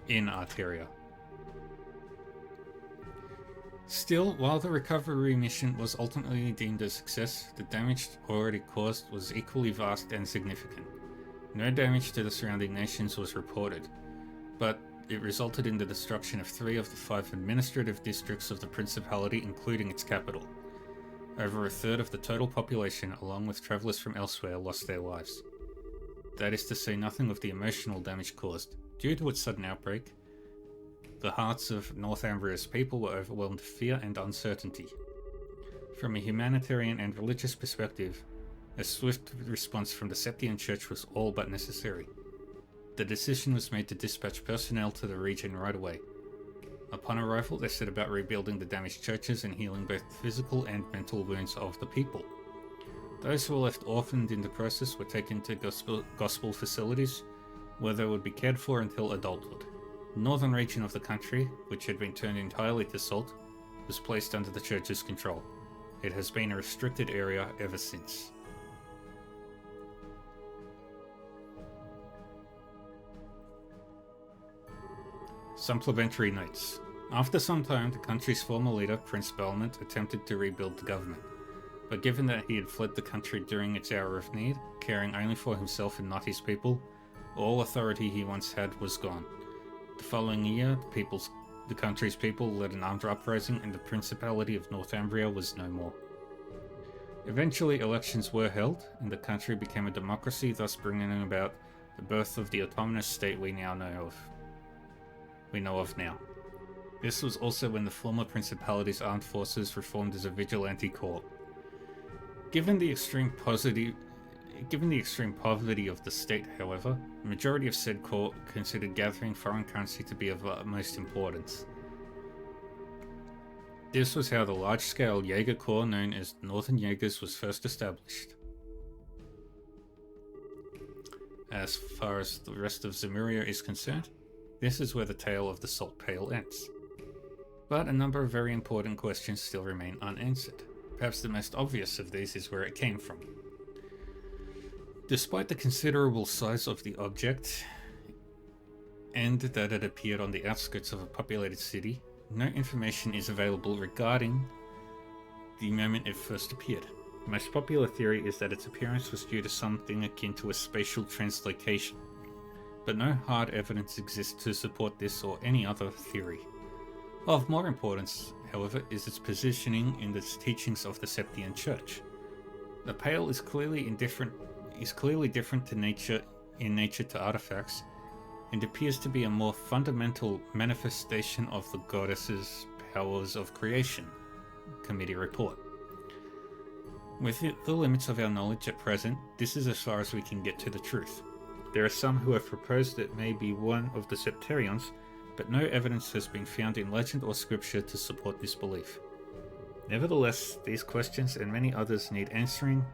in Arteria. Still, while the recovery mission was ultimately deemed a success, the damage already caused was equally vast and significant. No damage to the surrounding nations was reported, but it resulted in the destruction of 3 of the 5 administrative districts of the Principality, including its capital. Over a third of the total population, along with travellers from elsewhere, lost their lives. That is to say nothing of the emotional damage caused. Due to its sudden outbreak, the hearts of Northumbria's people were overwhelmed with fear and uncertainty. From a humanitarian and religious perspective, a swift response from the Septian Church was all but necessary. The decision was made to dispatch personnel to the region right away. Upon arrival, they set about rebuilding the damaged churches and healing both the physical and mental wounds of the people. Those who were left orphaned in the process were taken to gospel facilities, where they would be cared for until adulthood. The northern region of the country, which had been turned entirely to salt, was placed under the church's control. It has been a restricted area ever since. Supplementary notes. After some time, the country's former leader, Prince Belmont, attempted to rebuild the government. But given that he had fled the country during its hour of need, caring only for himself and not his people, all authority he once had was gone. The following year, the country's people led an armed uprising and the Principality of Northumbria was no more. Eventually, elections were held, and the country became a democracy, thus bringing about the birth of the autonomous state we know of now. This was also when the former Principality's armed forces reformed as a vigilante corps. Given the extreme poverty of the state, however, the majority of said corps considered gathering foreign currency to be of utmost importance. This was how the large-scale Jaeger Corps known as the Northern Jaegers was first established. As far as the rest of Zemuria is concerned, this is where the tale of the Salt Pale ends. But a number of very important questions still remain unanswered. Perhaps the most obvious of these is where it came from. Despite the considerable size of the object, and that it appeared on the outskirts of a populated city, no information is available regarding the moment it first appeared. The most popular theory is that its appearance was due to something akin to a spatial translocation, but no hard evidence exists to support this or any other theory. Of more importance, however, is its positioning in the teachings of the Septian Church. The Pale is clearly different in nature to artifacts, and appears to be a more fundamental manifestation of the goddess's powers of creation. Committee report. Within the limits of our knowledge at present, this is as far as we can get to the truth. There are some who have proposed it may be one of the Septerions, but no evidence has been found in legend or scripture to support this belief. Nevertheless, these questions and many others need answering,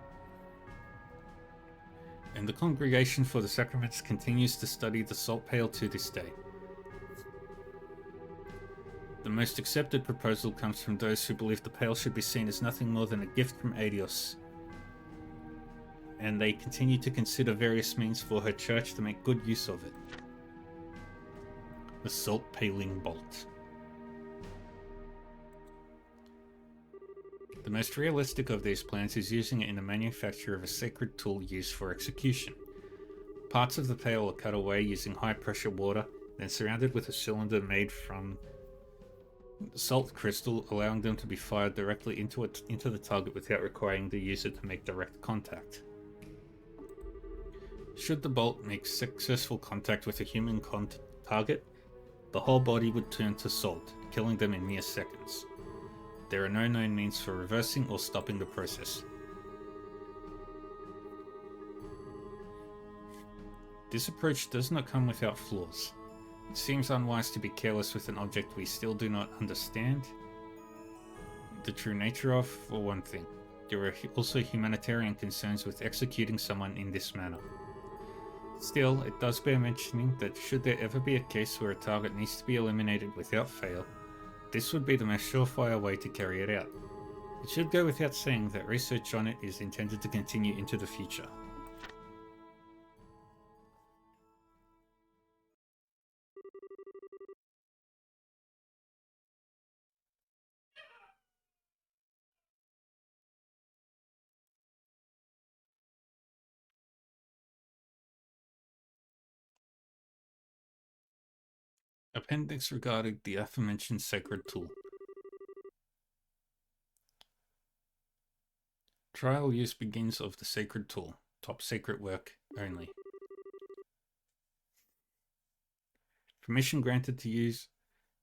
and the Congregation for the Sacraments continues to study the Salt Pale to this day. The most accepted proposal comes from those who believe the Pale should be seen as nothing more than a gift from Aidios, and they continue to consider various means for her church to make good use of it. The Salt Paling Bolt. The most realistic of these plans is using it in the manufacture of a sacred tool used for execution. Parts of the Pale are cut away using high pressure water, then surrounded with a cylinder made from salt crystal, allowing them to be fired directly into the target without requiring the user to make direct contact. Should the bolt make successful contact with a human target, the whole body would turn to salt, killing them in mere seconds. There are no known means for reversing or stopping the process. This approach does not come without flaws. It seems unwise to be careless with an object we still do not understand the true nature of, for one thing. There are also humanitarian concerns with executing someone in this manner. Still, it does bear mentioning that should there ever be a case where a target needs to be eliminated without fail, this would be the most surefire way to carry it out. It should go without saying that research on it is intended to continue into the future. Appendix regarding the aforementioned sacred tool. Trial use begins of the sacred tool. Top secret work only. Permission granted to use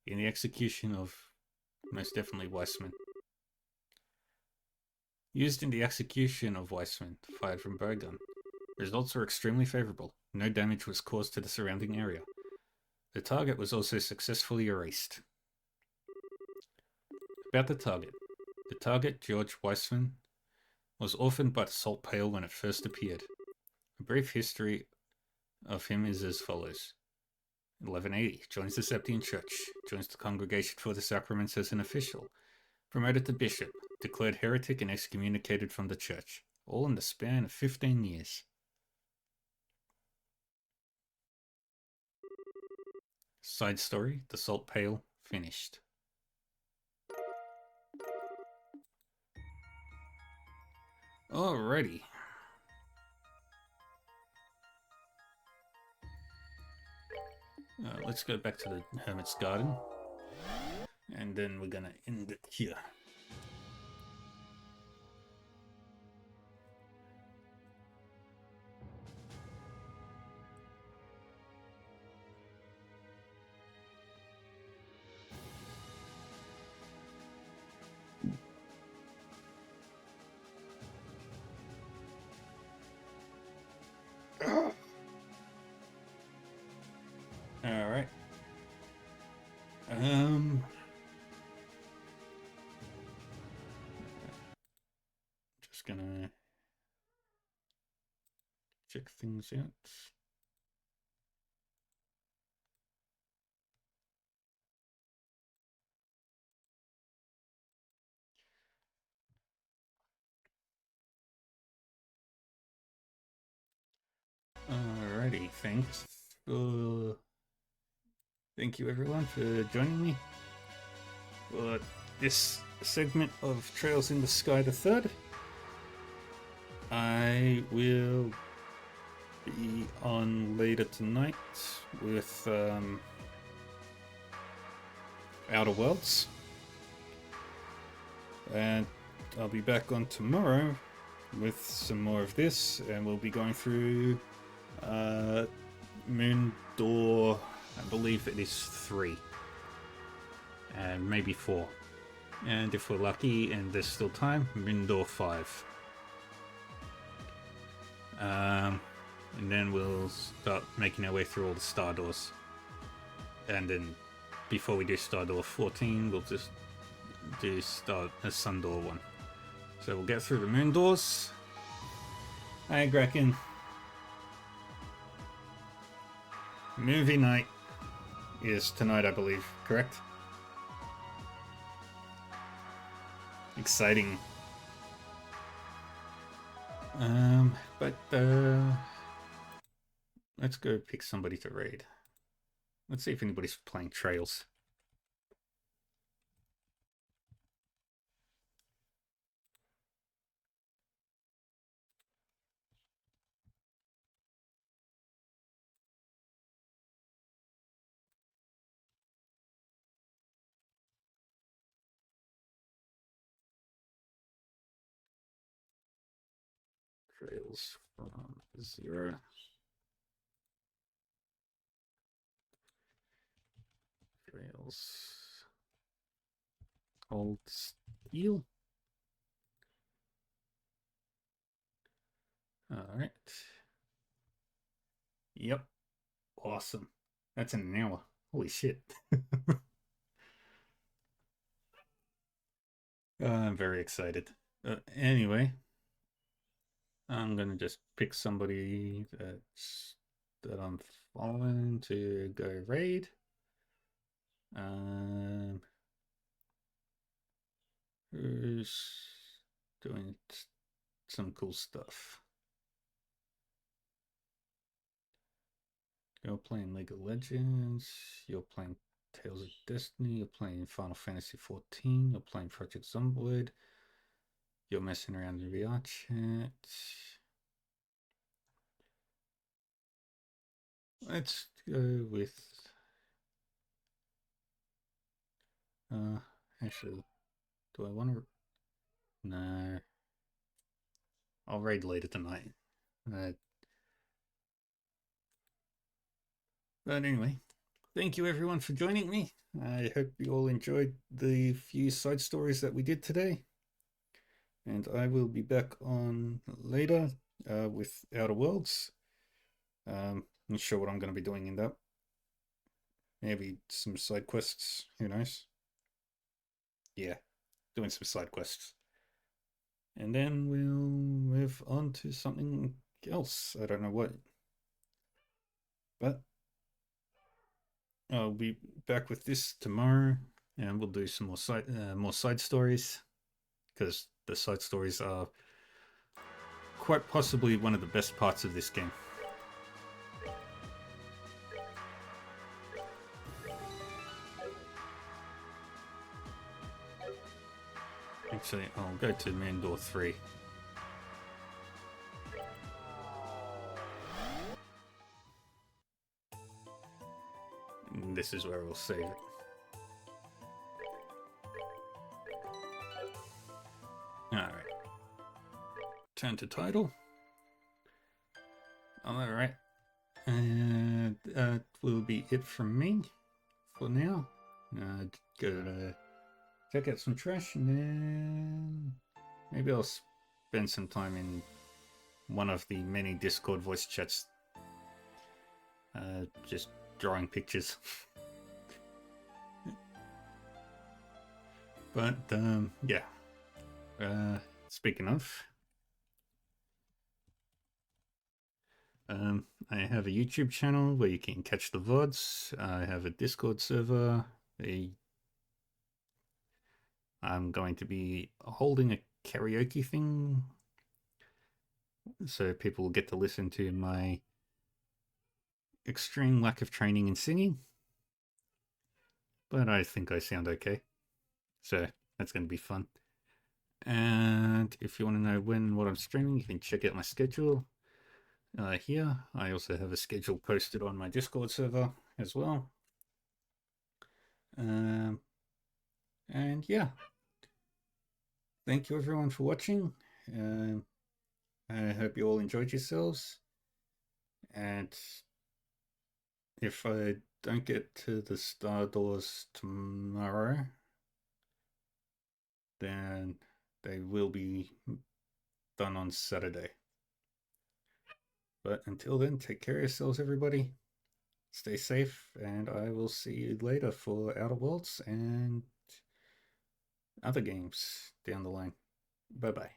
in the execution of most definitely Weissman. Used in the execution of Weissman, fired from bowgun. Results were extremely favorable. No damage was caused to the surrounding area. The target was also successfully erased. About the target, George Weissman, was orphaned by the Salt Pail when it first appeared. A brief history of him is as follows. 1180, joins the Septian Church, joins the Congregation for the Sacraments as an official, promoted to bishop, declared heretic and excommunicated from the church, all in the span of 15 years. Side story, the Salt Pail, finished. Alrighty. Let's go back to the Hermit's Garden. And then we're gonna end it here. Alright. Just gonna check things out. Alrighty, thanks. Thank you everyone for joining me for this segment of Trails in the Sky the Third. I will be on later tonight with Outer Worlds, and I'll be back on tomorrow with some more of this, and we'll be going through Moon Door, I believe it is 3 and maybe 4, and if we're lucky and there's still time, Moon Door 5. And then we'll start making our way through all the Star Doors, and then before we do Star Door 14 we'll just do Sun Door 1. So we'll get through the Moon Doors. Hey Graken. Movie night is tonight, I believe, correct? Exciting. But let's go pick somebody to raid. Let's see if anybody's playing Trails. Trails from zero. Trails. Hold steel. Alright. Yep. Awesome. That's in an hour. Holy shit. I'm very excited. Anyway, I'm gonna just pick somebody that I'm following to go raid. Who's doing some cool stuff? You're playing League of Legends. You're playing Tales of Destiny. You're playing Final Fantasy XIV. You're playing Project Zomboid. You're messing around in VR chat. Let's go with actually, do I want to? No, I'll raid later tonight. But anyway, thank you everyone for joining me. I hope you all enjoyed the few side stories that we did today. And I will be back on later with Outer Worlds. Not sure what I'm going to be doing in that. Maybe some side quests, who knows? Yeah, doing some side quests. And then we'll move on to something else. I don't know what. But I'll be back with this tomorrow, and we'll do some more side stories, because the side stories are quite possibly one of the best parts of this game. Actually, I'll go to Mandor 3. And this is where we'll save it. Alright. Turn to title. Alright. And that will be it from me for now. Gotta check out some trash, and then maybe I'll spend some time in one of the many Discord voice chats, just drawing pictures. But yeah, speaking of, I have a YouTube channel where you can catch the VODs. I have a Discord server. I'm going to be holding a karaoke thing, so people will get to listen to my extreme lack of training in singing. But I think I sound okay, so that's going to be fun. And if you want to know what I'm streaming, you can check out my schedule here. I also have a schedule posted on my Discord server as well. And yeah, thank you everyone for watching. I hope you all enjoyed yourselves. And if I don't get to the Star Doors tomorrow, then they will be done on Saturday. But until then, take care of yourselves, everybody. Stay safe, and I will see you later for Outer Worlds and other games down the line. Bye-bye.